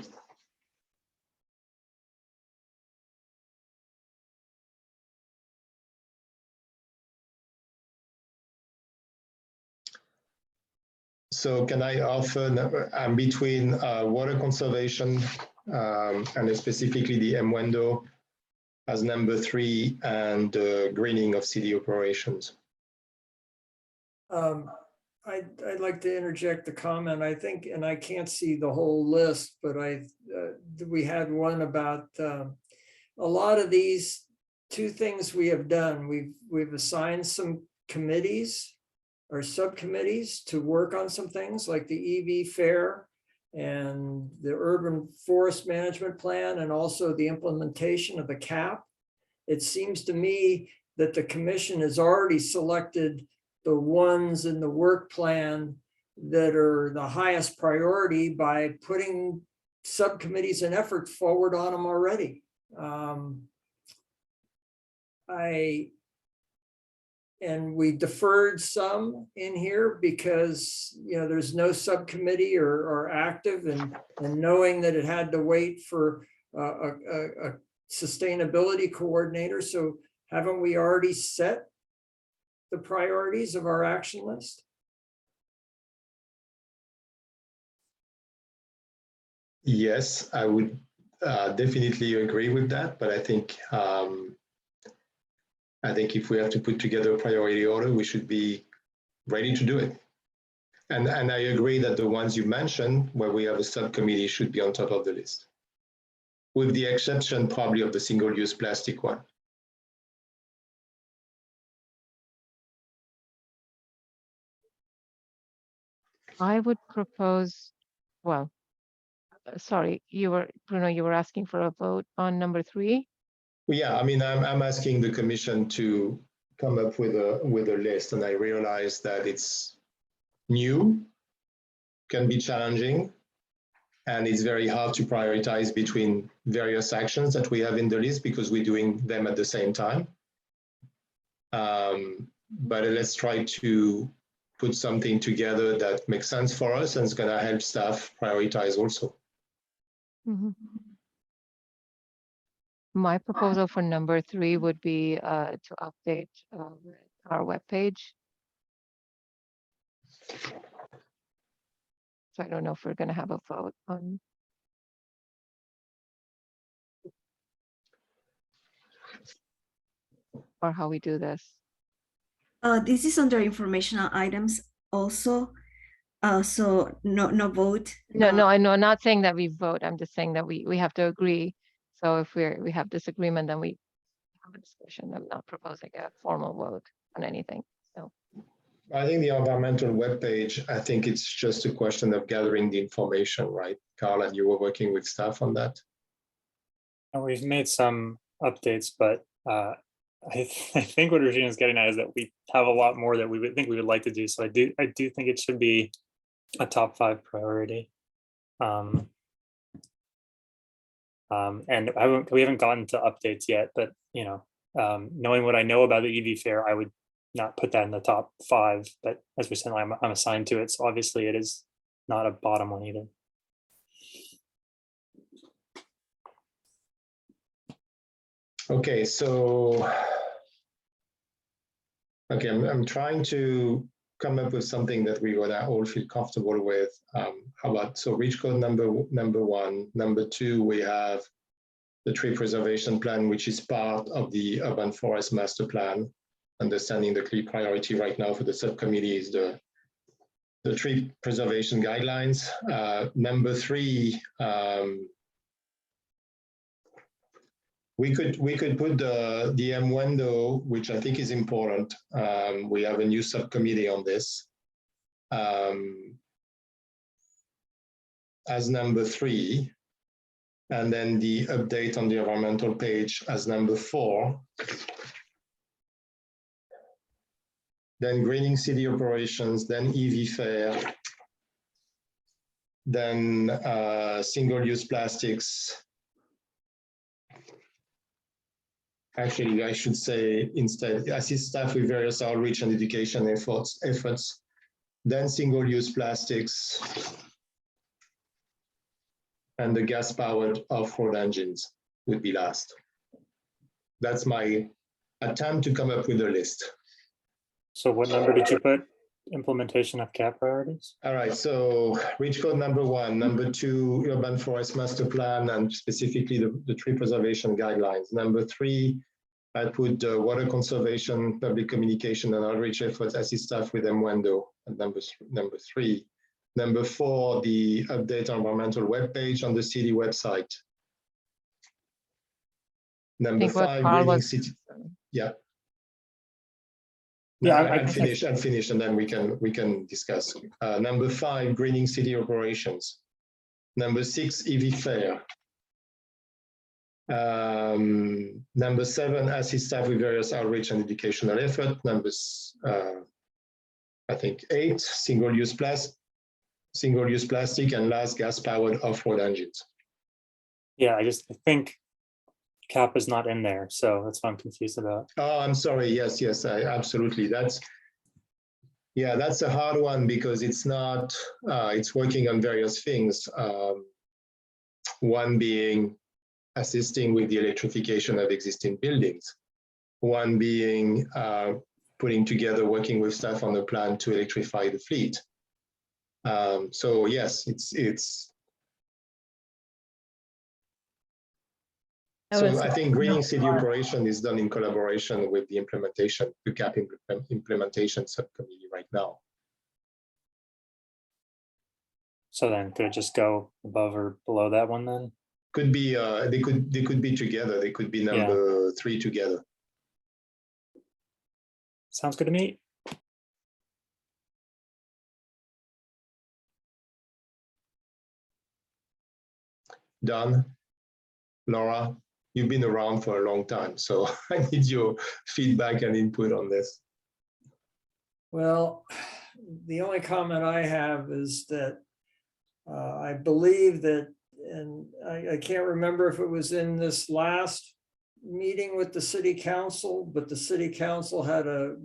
So can I offer, I'm between water conservation and specifically the M window as number 3 and greening of city operations. I'd like to interject a comment. I think, and I can't see the whole list, but we had one about a lot of these 2 things we have done. We've assigned some committees or subcommittees to work on some things like the EV fair and the urban forest management plan, and also the implementation of the CAP. it seems to me that the commission has already selected the ones in the work plan that are the highest priority by putting subcommittees and efforts forward on them already. And we deferred some in here because, you know, there's no subcommittee or active, and knowing that it had to wait for a sustainability coordinator. So haven't we already set the priorities of our action list? Yes, I would definitely agree with that, but I think if we have to put together a priority order, we should be ready to do it. And I agree that the ones you mentioned, where we have a subcommittee, should be on top of the list, with the exception probably of the single-use plastic one. I would propose, well, sorry, Bruno, you were asking for a vote on number 3? Well, yeah, I mean, I'm asking the commission to come up with a list, and I realize that it's new, can be challenging, and it's very hard to prioritize between various actions that we have in the list because we're doing them at the same time. But let's try to put something together that makes sense for us and is going to help staff prioritize also. Mm-hmm. My proposal for number 3 would be to update our webpage. So I don't know if we're going to have a vote on. Or how we do this. This is under informational items also. So no vote. No, I know, I'm not saying that we vote. I'm just saying that we have to agree. So if we have disagreement, then we have a discussion. I'm not proposing a formal vote on anything. So I think the environmental webpage, I think it's just a question of gathering the information, right? Carl, and you were working with staff on that? And we've made some updates, but I think what Regina is getting at is that we have a lot more that we would like to do. So I do think it should be a top 5 priority. And we haven't gotten to updates yet, but you know, knowing what I know about the EV fair, I would not put that in the top 5, but as we said, I'm assigned to it. So obviously it is not a bottom one either. Okay, so, okay, I'm trying to come up with something that we would all feel comfortable with. How about, so reach code number 1. Number 2, we have the tree preservation plan, which is part of the urban forest master plan. Understanding the key priority right now for the subcommittee is the tree preservation guidelines. Number 3, we could put the MWendo, which I think is important. We have a new subcommittee on this. As number 3, and then the update on the environmental page as number 4. Then greening city operations, then EV fair, then single-use plastics. Actually, I should say instead, assist staff with various outreach and education efforts, then single-use plastics, and the gas-powered off-road engines would be last. That's my attempt to come up with a list. So what number did you put? Implementation of CAP priorities? All right, so reach code number 1, number 2, urban forest master plan, and specifically the tree preservation guidelines. Number 3, I put water conservation, public communication, and outreach efforts, assist staff with MWendo at number 3. Number 4, the update environmental webpage on the city website. Number 5, greening city. Yeah. No, Yeah, I'll finish, and then we can discuss. Number 5, greening city operations. Number 6, EV fair. Number 7, assist staff with various outreach and educational effort. Numbers, I think 8, single-use plastic, and last, gas-powered off-road engines. Yeah, I think cap is not in there, so that's what I'm confused about. Oh, I'm sorry. Yes, absolutely. That's a hard one because it's not, it's working on various things. One being assisting with the electrification of existing buildings. One being putting together, working with staff on a plan to electrify the fleet. So yes, it's. So I think greening city operation is done in collaboration with the implementation, the CAP implementation subcommittee right now. So then could it just go above or below that one then? Could be, they could be together. They could be number 3 together. Sounds good to me. Don, Laura, you've been around for a long time, so I need your feedback and input on this. Well, the only comment I have is that I believe that, and I can't remember if it was in this last meeting with the city council, but the city council had a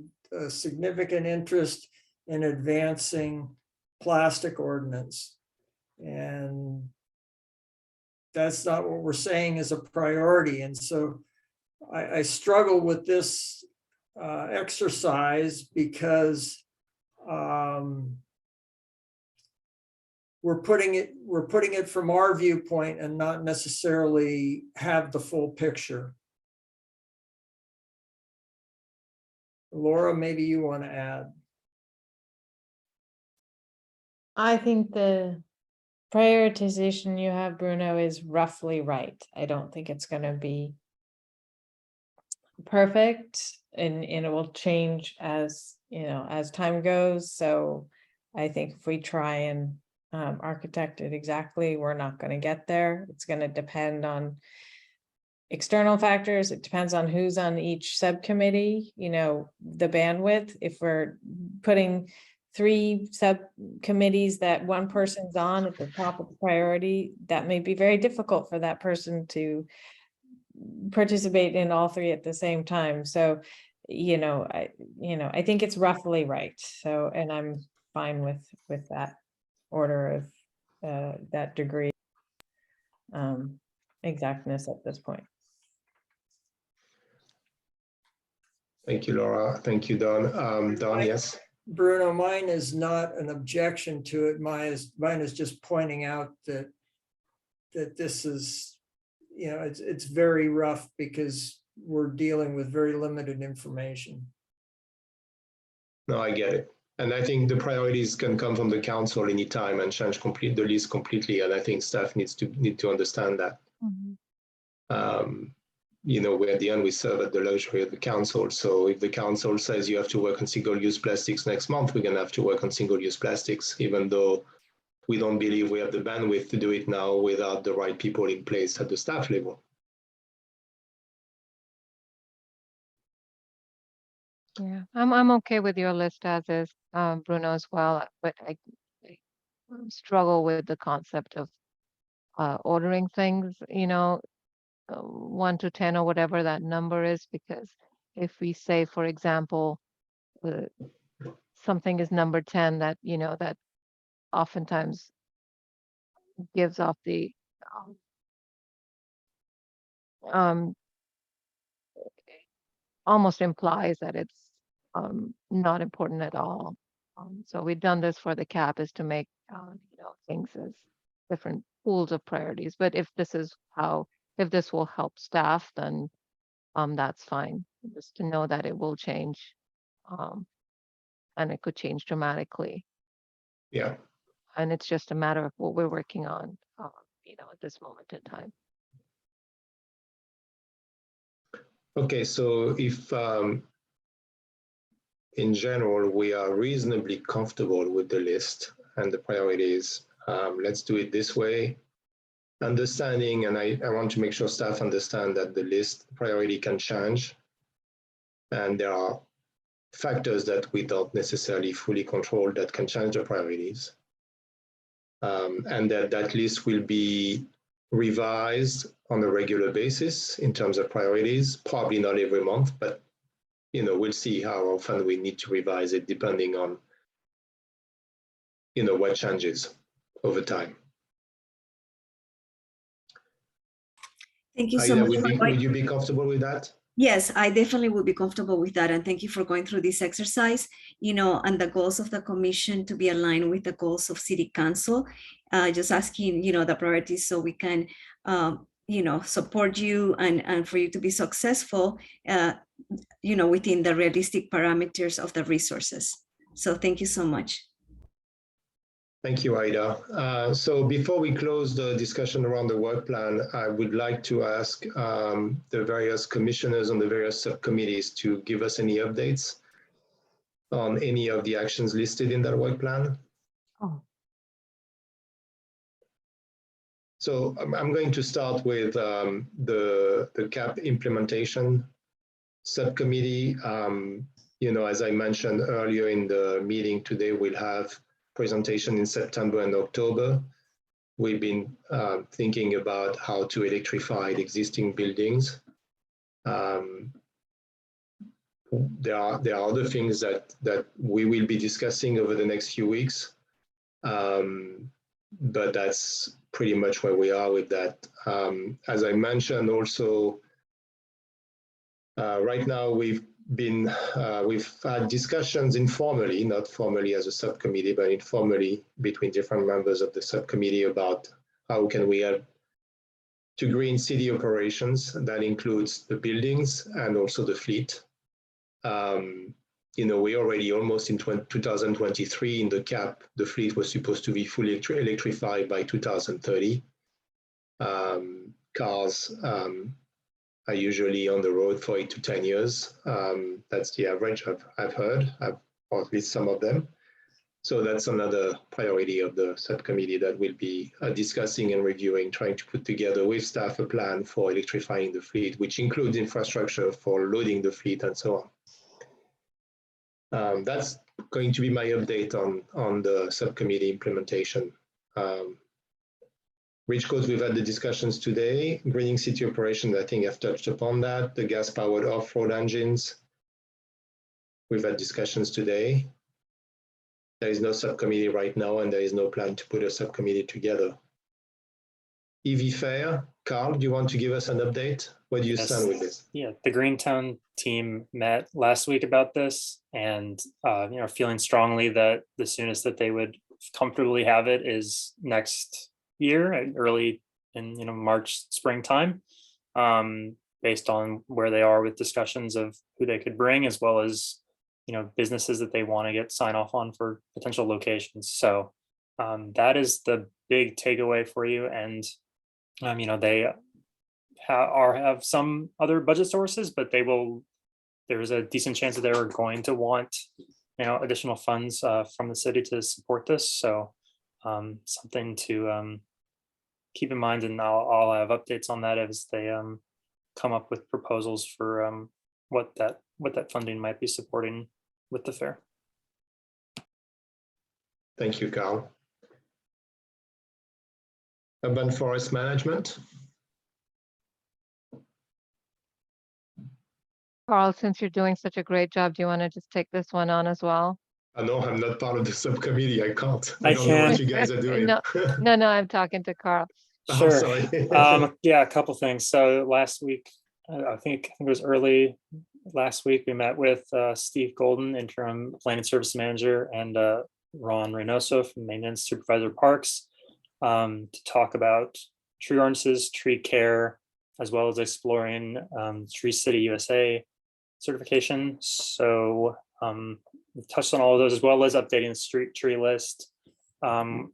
significant interest in advancing plastic ordinance. And that's not what we're saying is a priority. And so I struggle with this exercise because we're putting it from our viewpoint and not necessarily have the full picture. Laura, maybe you want to add. I think the prioritization you have, Bruno, is roughly right. I don't think it's going to be perfect, and it will change as as time goes. So I think if we try and architect it exactly, we're not going to get there. It's going to depend on external factors. It depends on who's on each subcommittee, the bandwidth. If we're putting 3 subcommittees that one person's on at the top of the priority, that may be very difficult for that person to participate in all 3 at the same time. So, I think it's roughly right. So, and I'm fine with that order of that degree exactness at this point. Thank you, Laura. Thank you, Don. Don, yes. Bruno, mine is not an objection to it. Mine is just pointing out that this is, it's very rough because we're dealing with very limited information. No, I get it. And I think the priorities can come from the council anytime and change the list completely. And I think staff need to understand that. Mm-hmm. We at the end, we serve at the luxury of the council. So if the council says you have to work on single-use plastics next month, we're going to have to work on single-use plastics, even though we don't believe we have the bandwidth to do it now without the right people in place at the staff level. Yeah, I'm okay with your list as is, Bruno, as well, but I struggle with the concept of ordering things, 1 to 10 or whatever that number is, because if we say, for example, something is number 10, that that oftentimes gives off the almost implies that it's not important at all. So we've done this for the CAP, is to make things as different pools of priorities. But if this will help staff, then that's fine. Just to know that it will change, and it could change dramatically. Yeah. And it's just a matter of what we're working on, at this moment in time. Okay, so if in general we are reasonably comfortable with the list and the priorities, let's do it this way. understanding, and I want to make sure staff understand that the list priority can change. And there are factors that we don't necessarily fully control that can change the priorities. And that list will be revised on a regular basis in terms of priorities, probably not every month, but we'll see how often we need to revise it depending on what changes over time. Thank you so Aida, much. would you be comfortable with that? Yes, I definitely would be comfortable with that. And thank you for going through this exercise, and the goals of the commission to be aligned with the goals of city council. Just asking, the priorities so we can, support you and for you to be successful, within the realistic parameters of the resources. So thank you so much. Thank you, Aida. So before we close the discussion around the work plan, I would like to ask the various commissioners on the various subcommittees to give us any updates on any of the actions listed in that work plan. Oh. So I'm going to start with the CAP implementation subcommittee. As I mentioned earlier in the meeting today, we'll have presentation in September and October. We've been thinking about how to electrify the existing buildings. There are other things that we will be discussing over the next few weeks, but that's pretty much where we are with that. As I mentioned also, right now we've had discussions informally, not formally as a subcommittee, but informally between different members of the subcommittee about how can we help to green city operations. That includes the buildings and also the fleet. We're already almost in 2023 in the CAP. The fleet was supposed to be fully electrified by 2030. Cars are usually on the road for 8 to 10 years. That's the average I've heard, or at least some of them. So that's another priority of the subcommittee that we'll be discussing and reviewing, trying to put together with staff a plan for electrifying the fleet, which includes infrastructure for loading the fleet and so on. That's going to be my update on the subcommittee implementation. Rich codes, we've had the discussions today. Greening city operations, I think I've touched upon that. The gas-powered off-road engines, we've had discussions today. There is no subcommittee right now, and there is no plan to put a subcommittee together. EV Fair, Carl, do you want to give us an update? Where do you stand with this? Yeah, the Greentown team met last week about this, and feeling strongly that the soonest that they would comfortably have it is next year, early in March, springtime, based on where they are with discussions of who they could bring, as well as businesses that they want to get sign off on for potential locations. So that is the big takeaway for you. And they have some other budget sources, but there's a decent chance that they are going to want additional funds from the city to support this. So something to keep in mind, and I'll have updates on that as they come up with proposals for what that funding might be supporting with the fair. Thank you, Carl. Urban forest management. Carl, since you're doing such a great job, do you want to just take this one on as well? No, I'm not part of the subcommittee. I can't. I don't know what you guys are doing. No, I'm talking to Carl. Sure. Sorry. Yeah, a couple things. So last week, I think it was early last week, we met with Steve Golden, interim planning service manager, and Ron Reynoso from maintenance supervisor parks, to talk about tree ordinances, tree care, as well as exploring Tree City USA certification. So we touched on all of those, as well as updating the street tree list.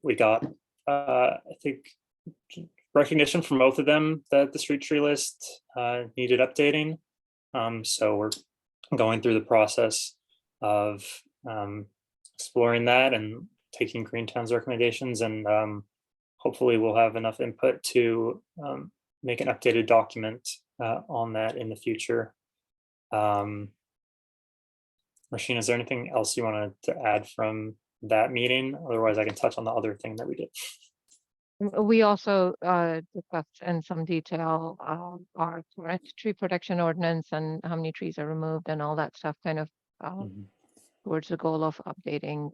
We got, I think, recognition from both of them that the street tree list needed updating. So we're going through the process of exploring that and taking Greentown's recommendations and hopefully we'll have enough input to make an updated document on that in the future. Rashina, is there anything else you wanted to add from that meeting? Otherwise, I can touch on the other thing that we did. We also discussed in some detail our current tree protection ordinance and how many trees are removed and all that stuff, kind of towards the goal of updating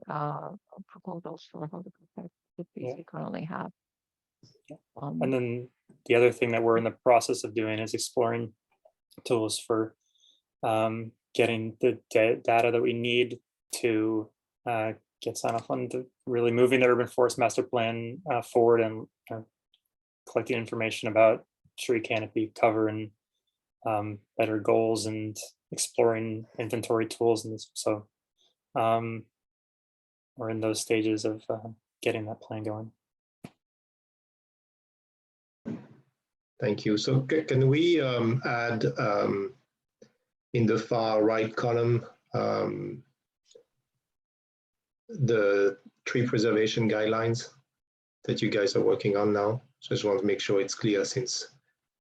proposals for how to protect the trees we currently have. And then the other thing that we're in the process of doing is exploring tools for getting the data that we need to get sign off on really moving the urban forest master plan forward and collecting information about tree canopy cover and better goals and exploring inventory tools. And so we're in those stages of getting that plan going. Thank you. So can we add in the far right column the tree preservation guidelines that you guys are working on now? So I just want to make sure it's clear since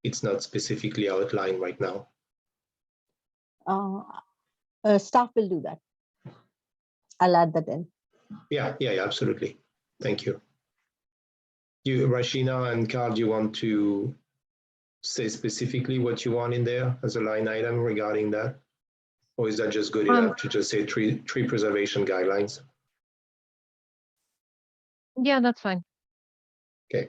it's not specifically outlined right now. Staff will do that. I'll add that in. Yeah, absolutely. Thank you. You, Rashina and Carl, do you want to say specifically what you want in there as a line item regarding that? Or is that just good enough to just say tree preservation guidelines? Yeah, that's fine. Okay.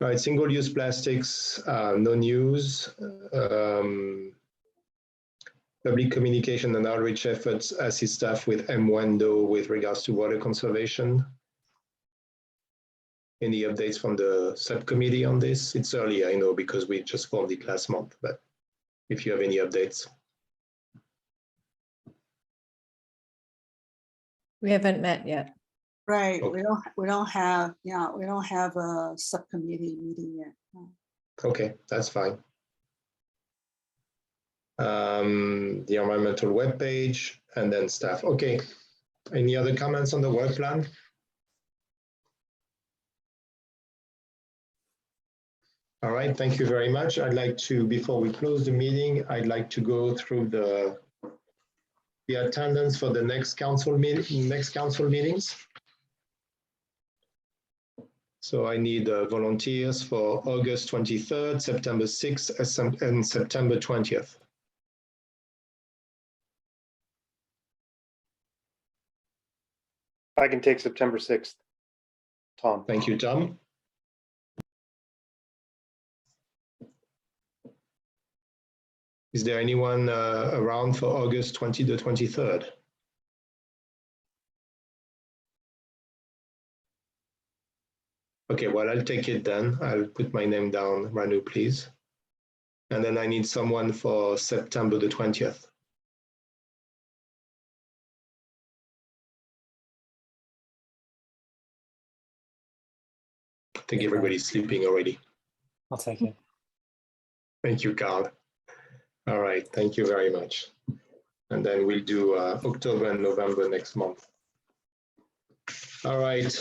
All right, single-use plastics, no news. Public communication and outreach efforts assist staff with MWENDO with regards to water conservation. Any updates from the subcommittee on this? It's early, I know, because we just formed it last month, but if you have any updates. We haven't met yet. Right, Okay. we don't have a subcommittee meeting yet. No. Okay, that's fine. The environmental webpage and then staff. Okay, any other comments on the work plan? All right, thank you very much. I'd like to, before we close the meeting, I'd like to go through the attendance for the next council meetings. So I need volunteers for August 23rd, September 6th, and September 20th. I can take September 6th. Tom. Thank you, Tom. Is there anyone around for August 20 to 23rd? Okay, well, I'll take it then. I'll put my name down, Ranu, please. And then I need someone for September the 20th. I think everybody's sleeping already. I'll take it. Thank you, Carl. All right, thank you very much. And then we'll do October and November next month. All right.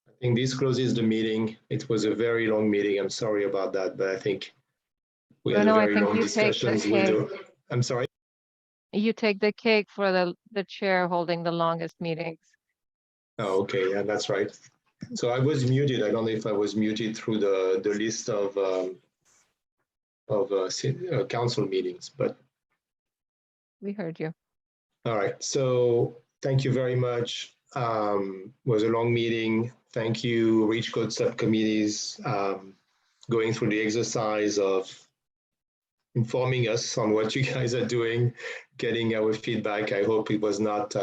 I think this closes the meeting. It was a very long meeting. I'm sorry about that, but I think we had very long discussions. I'm sorry. You take the cake for the chair holding the longest meetings. Oh, okay, yeah, that's right. So I was muted. I don't know if I was muted through the list of council meetings, but We heard you. all right. So thank you very much. Was a long meeting. Thank you, Reach Code subcommittees, going through the exercise of informing us on what you guys are doing, getting our feedback. I hope it was not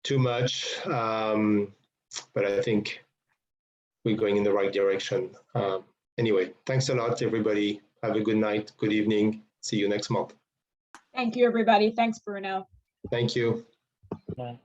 too much, but I think we're going in the right direction. Anyway, thanks a lot, everybody. Have a good night, good evening. See you next month. Thank you, everybody. Thanks, Bruno. Thank you. Yeah.